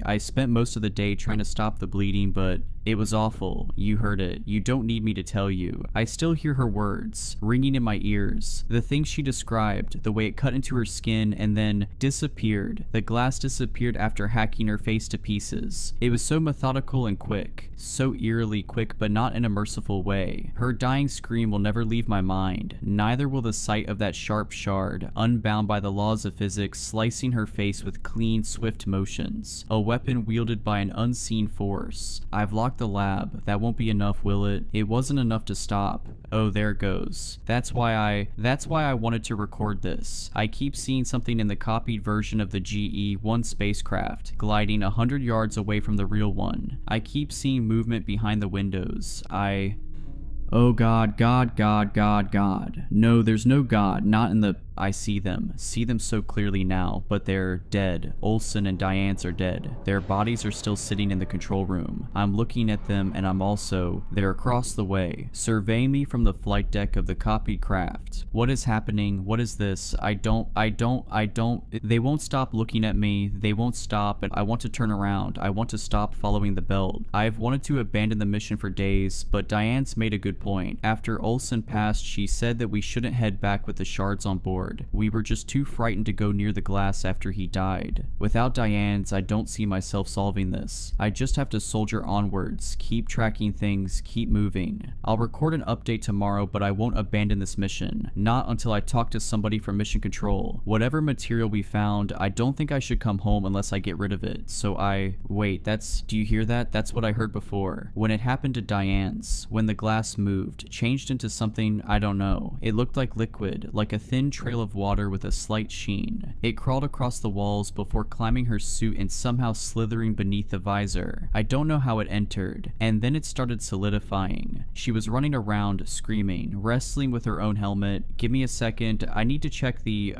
I spent most of the day trying to stop the bleeding, but it was awful. You heard it. You don't need me to tell you. I still hear her words, ringing in my ears. The things she described, the way it cut into her skin and then disappeared. The glass disappeared after hacking her face to pieces. It was so methodical and quick. So eerily quick, but not in a merciful way. Her dying scream will never leave my mind. Neither will the sight of that sharp shard, unbound by the laws of physics, slicing her face with clean, swift motions. A weapon wielded by an unseen force. I've locked the lab. That won't be enough, will it? It wasn't enough to stop. Oh, there it goes. That's why I wanted to record this. I keep seeing something in the copied version of the GE-1 spacecraft, gliding 100 yards away from the real one. I keep seeing movement behind the windows. Oh God, God, God, God, God. No, there's no God, not in the I see them so clearly now, but they're dead. Olsen and Diane's are dead. Their bodies are still sitting in the control room. I'm looking at them and they're across the way, surveying me from the flight deck of the copied craft. What is happening? What is this? They won't stop looking at me. They won't stop, and I want to turn around. I want to stop following the belt. I've wanted to abandon the mission for days, but Diane's made a good point. After Olsen passed, she said that we shouldn't head back with the shards on board. We were just too frightened to go near the glass after he died. Without Diane's, I don't see myself solving this. I just have to soldier onwards, keep tracking things, keep moving. I'll record an update tomorrow, but I won't abandon this mission. Not until I talk to somebody from Mission Control. Whatever material we found, I don't think I should come home unless I get rid of it. So wait, do you hear that? That's what I heard before. When it happened to Diane's, when the glass moved, changed into something, I don't know. It looked like liquid, like a thin trail of water with a slight sheen. It crawled across the walls before climbing her suit and somehow slithering beneath the visor. I don't know how it entered, and then it started solidifying. She was running around, screaming, wrestling with her own helmet. Give me a second, I need to check the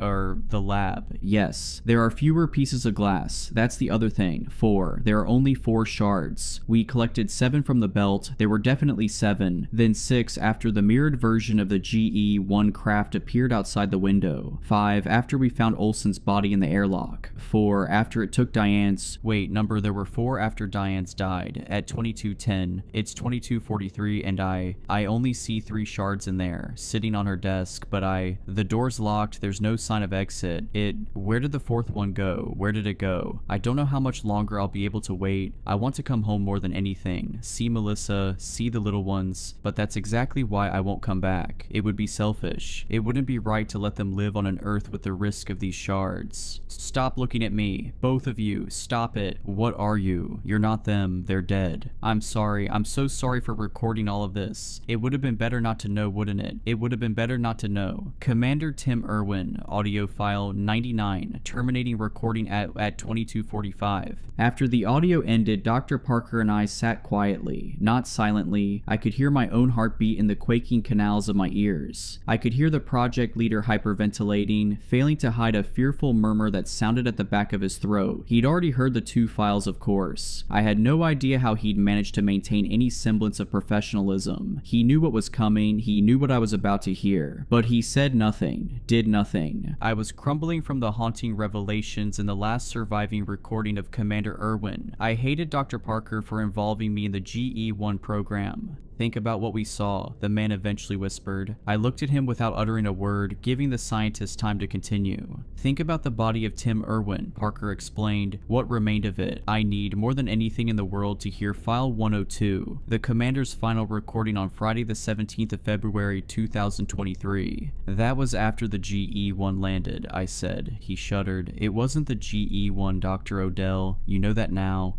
lab. Yes, there are fewer pieces of glass. That's the other thing. 4. There are only 4 shards. We collected 7 from the belt. There were definitely 7, then 6 after the mirrored version of the GE-1 craft appeared outside the window. 5 after we found Olsen's body in the airlock. 4 after it took Diane's. Wait, there were 4 after Diane's died. At 22:10, it's 22:43, and I only see 3 shards in there, sitting on her desk, but the door's locked, there's no sign of exit. Where did the 4th one go? Where did it go? I don't know how much longer I'll be able to wait. I want to come home more than anything. See Melissa, see the little ones, but that's exactly why I won't come back. It would be selfish. It wouldn't be right to let them live on an Earth with the risk of these shards. Stop looking at me. Both of you, stop it. What are you? You're not them. They're dead. I'm sorry. I'm so sorry for recording all of this. It would have been better not to know, wouldn't it? It would have been better not to know. Commander Tim Irwin, audio file 99, terminating recording at 22:45. After the audio ended, Dr. Parker and I sat quietly, not silently. I could hear my own heartbeat in the quaking canals of my ears. I could hear the project leader hyperventilating, failing to hide a fearful murmur that sounded at the back of his throat. He'd already heard the 2 files, of course. I had no idea how he'd managed to maintain any semblance of professionalism. He knew what was coming, he knew what I was about to hear, but he said nothing, did nothing. I was crumbling from the haunting revelations in the last surviving recording of Commander Irwin. I hated Dr. Parker for involving me in the GE-1 program. Think about what we saw, the man eventually whispered. I looked at him without uttering a word, giving the scientist time to continue. Think about the body of Tim Irwin, Parker explained. What remained of it? I need, more than anything in the world, to hear File 102, the commander's final recording on Friday the 17th of February 2023. That was after the GE-1 landed, I said. He shuddered. It wasn't the GE-1, Dr. Odell. You know that now.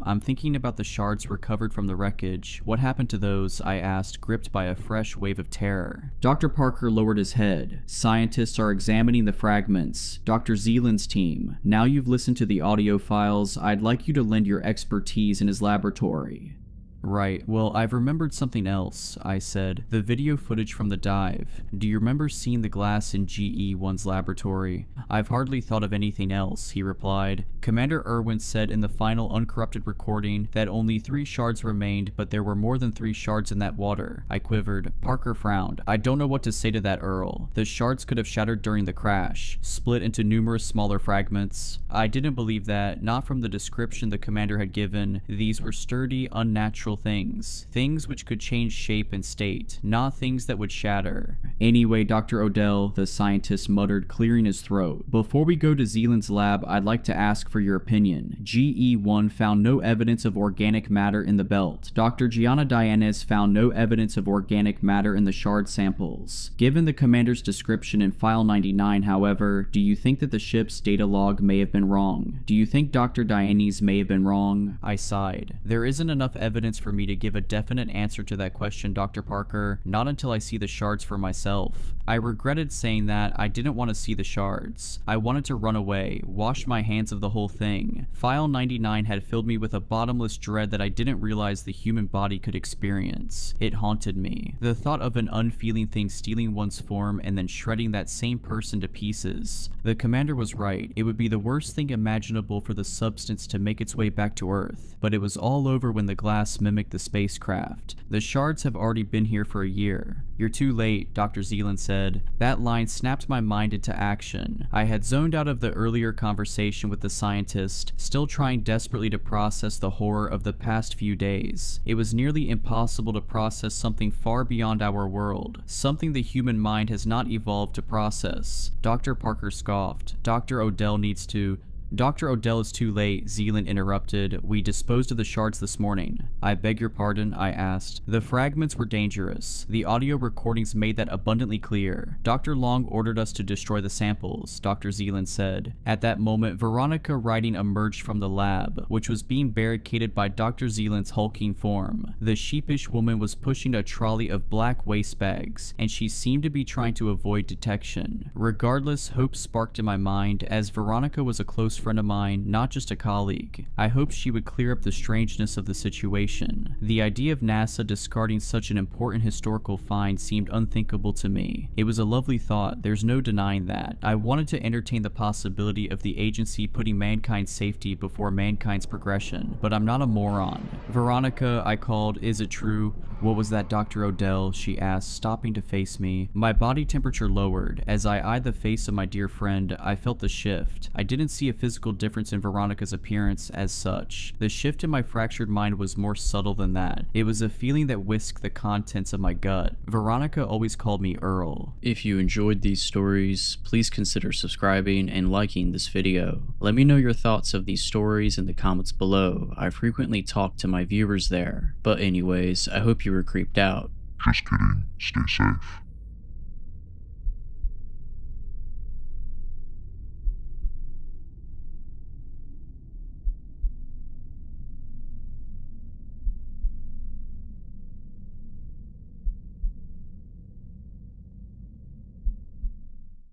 I'm thinking about the shards recovered from the wreckage. What happened to those? I asked, gripped by a fresh wave of terror. Dr. Parker lowered his head. Scientists are examining the fragments. Dr. Zealand's team. Now you've listened to the audio files, I'd like you to lend your expertise in his laboratory. Right, well, I've remembered something else, I said. The video footage from the dive. Do you remember seeing the glass in GE-1's laboratory? I've hardly thought of anything else, he replied. Commander Irwin said in the final uncorrupted recording that only 3 shards remained, but there were more than 3 shards in that water. I quivered. Parker frowned. I don't know what to say to that, Earl. The shards could have shattered during the crash, split into numerous smaller fragments. I didn't believe that, not from the description the commander had given. These were sturdy, unnatural things which could change shape and state, not things that would shatter. Anyway, Dr. Odell, the scientist muttered, clearing his throat. Before we go to Zealand's lab, I'd like to ask for your opinion. GE-1 found no evidence of organic matter in the belt. Dr. Gianna Dianes found no evidence of organic matter in the shard samples. Given the commander's description in File 99, however, do you think that the ship's data log may have been wrong? Do you think Dr. Dianes may have been wrong? I sighed. There isn't enough evidence chance for me to give a definite answer to that question, Dr. Parker, not until I see the shards for myself. I regretted saying that I didn't want to see the shards. I wanted to run away, wash my hands of the whole thing. File 99 had filled me with a bottomless dread that I didn't realize the human body could experience. It haunted me. The thought of an unfeeling thing stealing one's form and then shredding that same person to pieces. The commander was right. It would be the worst thing imaginable for the substance to make its way back to Earth. But it was all over when the glass mimicked the spacecraft. The shards have already been here for a year. You're too late, Dr. Zealand said. That line snapped my mind into action. I had zoned out of the earlier conversation with the scientist, still trying desperately to process the horror of the past few days. It was nearly impossible to process something far beyond our world, something the human mind has not evolved to process. Dr. Parker scoffed. Dr. Odell needs to... Dr. Odell is too late, Zealand interrupted. We disposed of the shards this morning. I beg your pardon, I asked. The fragments were dangerous. The audio recordings made that abundantly clear. Dr. Long ordered us to destroy the samples, Dr. Zealand said. At that moment, Veronica Riding emerged from the lab, which was being barricaded by Dr. Zealand's hulking form. The sheepish woman was pushing a trolley of black waste bags, and she seemed to be trying to avoid detection. Regardless, hope sparked in my mind, as Veronica was a close friend of mine, not just a colleague. I hoped she would clear up the strangeness of the situation. The idea of NASA discarding such an important historical find seemed unthinkable to me. It was a lovely thought, there's no denying that. I wanted to entertain the possibility of the agency putting mankind's safety before mankind's progression, but I'm not a moron. Veronica, I called, is it true? What was that, Dr. Odell? She asked, stopping to face me. My body temperature lowered. As I eyed the face of my dear friend, I felt the shift. I didn't see a physical difference in Veronica's appearance as such. The shift in my fractured mind was more subtle than that. It was a feeling that whisked the contents of my gut. Veronica always called me Earl. If you enjoyed these stories, please consider subscribing and liking this video. Let me know your thoughts of these stories in the comments below. I frequently talk to my viewers there. But anyways, I hope you were creeped out. Just kidding. Stay safe.